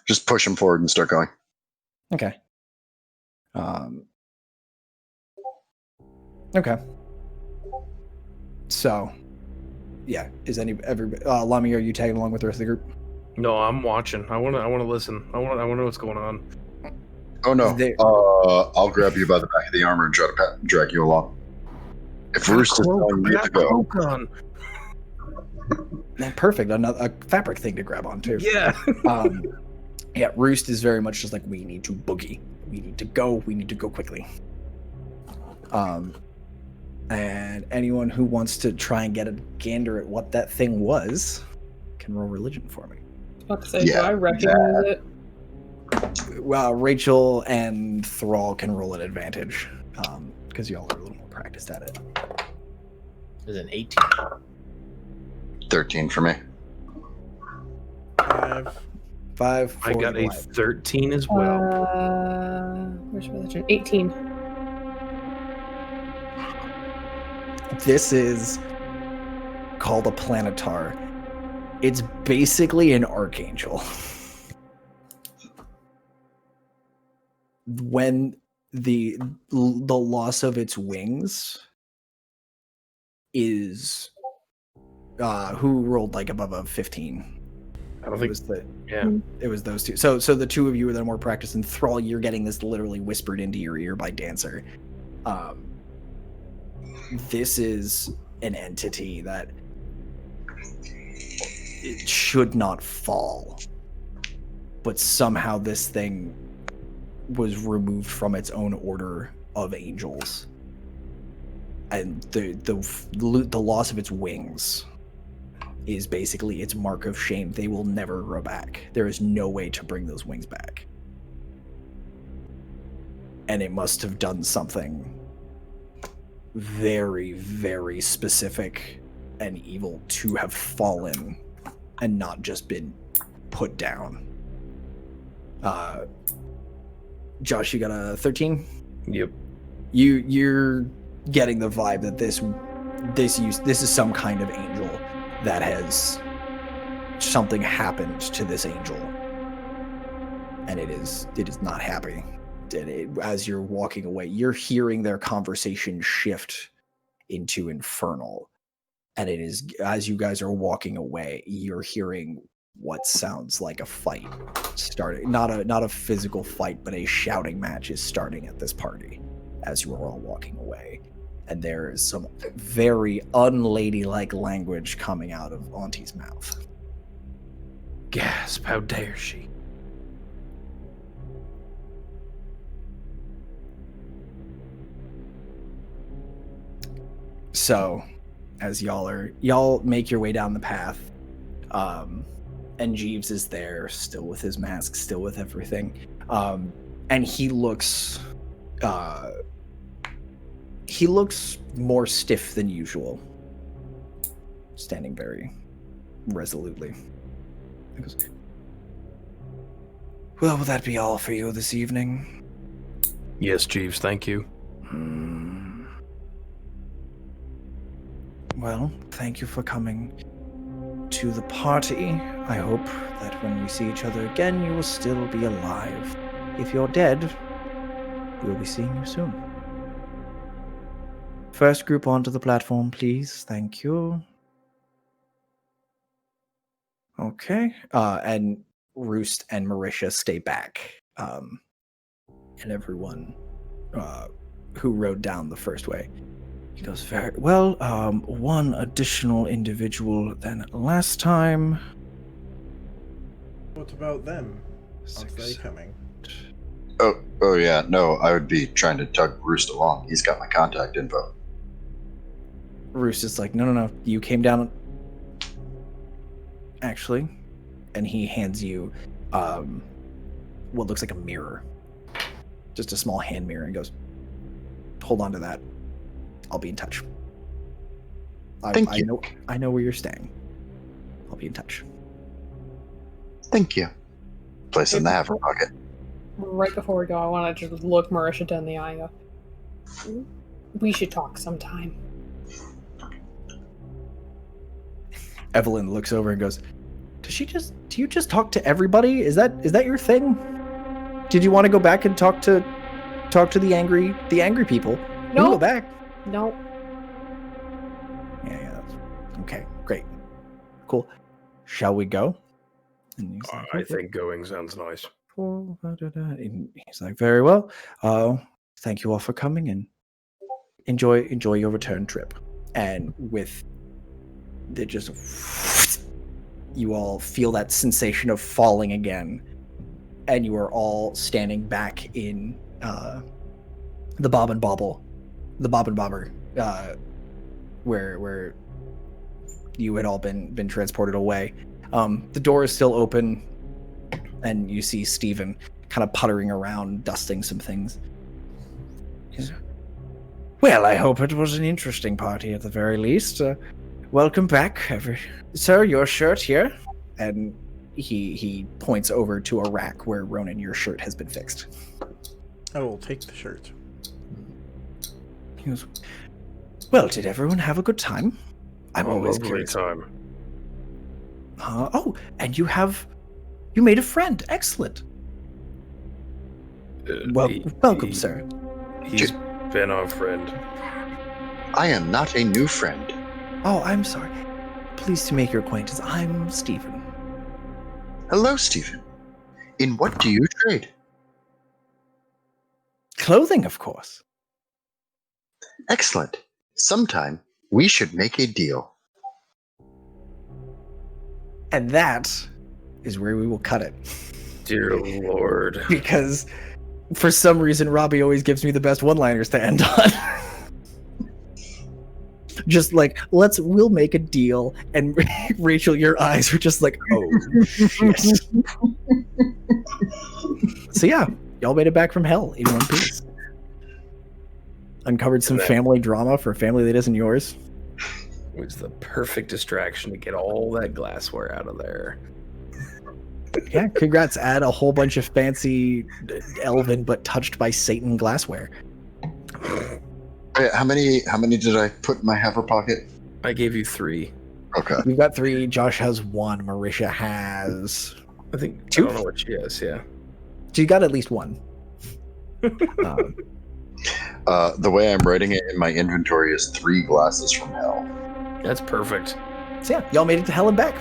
Just push him forward and start going. Okay. Okay. So, yeah. Is everybody? Lami, are you tagging along with the rest of the group? No, I'm watching. I want to listen. I want to know what's going on. Oh no. I'll grab you by the back of the armor and try to drag you along. If Roost is telling me to go. Perfect. A fabric thing to grab on too. Yeah. Yeah. Roost is very much just like, we need to boogie. We need to go. We need to go quickly. And anyone who wants to try and get a gander at what that thing was can roll religion for me. I was about to say, do I recognize it? Rachel and Thrall can roll an advantage because y'all are a little more practiced at it. Is an 18. 13 for me. 5. I got a 13 as well. Where's religion? 18. This is called a planetar. It's basically an archangel. When the loss of its wings is who rolled like above a 15? I don't think it was those two. So the two of you that are more practiced, and Thrall, you're getting this literally whispered into your ear by Dancer. This is an entity that it should not fall, but somehow this thing was removed from its own order of angels, and the loss of its wings is basically its mark of shame. They will never grow back. There is no way to bring those wings back, and it must have done something very, very specific and evil to have fallen and not just been put down. Josh, you got a 13? Yep. You're getting the vibe that this is some kind of angel that has something happened to this angel, and it is not happy. As you're walking away, you're hearing their conversation shift into infernal, and it is as you guys are walking away, you're hearing what sounds like a fight starting. Not a physical fight, but a shouting match is starting at this party as you are all walking away. And there is some very unladylike language coming out of Auntie's mouth. Gasp, how dare she? So, as y'all make your way down the path, and Jeeves is there, still with his mask, still with everything, and he looks more stiff than usual, standing very resolutely. He goes, "Well, will that be all for you this evening?" Yes, Jeeves, thank you. Well, thank you for coming to the party. I hope that when we see each other again, you will still be alive. If you're dead, we'll be seeing you soon. First group onto the platform, please. Thank you. Okay. And Roost and Marisha stay back. And everyone who rode down the first way. He goes, very well. One additional individual than last time. What about them? Aren't they coming? Oh yeah, no, I would be trying to tug Roost along. He's got my contact info. Roost is like, no, you came down. Actually, and he hands you what looks like a mirror. Just a small hand mirror, and goes, hold on to that. I'll be in touch. Thank you. I know where you're staying. I'll be in touch. Thank you. Place in the half pocket. Right before we go, I want to just look Marisha dead in the eye and go, we should talk sometime. Evelyn looks over and goes, do you just talk to everybody? Is that your thing? Did you want to go back and talk to the angry people? We can go back. No. Yeah. Okay, great. Cool. Shall we go? And he's I think going sounds nice. And he's like, very well. Thank you all for coming, and enjoy your return trip. And with the just, you all feel that sensation of falling again, and you are all standing back in the Bob and Bobber, where you had all been transported away. The door is still open, and you see Steven kind of puttering around, dusting some things. Well, I hope it was an interesting party at the very least. Welcome back, sir. Your shirt here, and he points over to a rack where Ronan, your shirt has been fixed. I will take the shirt. He goes, well, did everyone have a good time? I'm always lovely curious. time. And you made a friend. Excellent. Welcome, sir. He's been our friend. I am not a new friend. Oh, I'm sorry. Pleased to make your acquaintance. I'm Stephen. Hello, Stephen. In what do you trade? Clothing, of course. Excellent. Sometime we should make a deal. And that is where we will cut it. Dear Lord. Because for some reason, Robbie always gives me the best one-liners to end on. Just like, we'll make a deal. And Rachel, your eyes are just like, oh, shit. So yeah, y'all made it back from hell in one piece. Uncovered some family drama for a family that isn't yours. It was the perfect distraction to get all that glassware out of there. Yeah, congrats. Add a whole bunch of fancy elven but touched by Satan glassware. Wait, how many did I put in my heifer pocket? I gave you 3. Okay. You've got 3. Josh has 1. Marisha has... I think 2? I don't know what she has, yeah. So you got at least 1. The way I'm writing it in my inventory is 3 glasses from hell. That's perfect. So yeah, y'all made it to hell and back.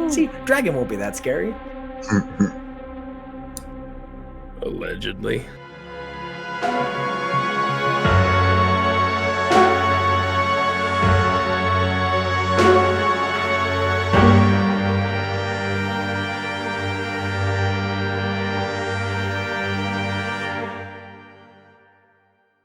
See, dragon won't be that scary. Allegedly.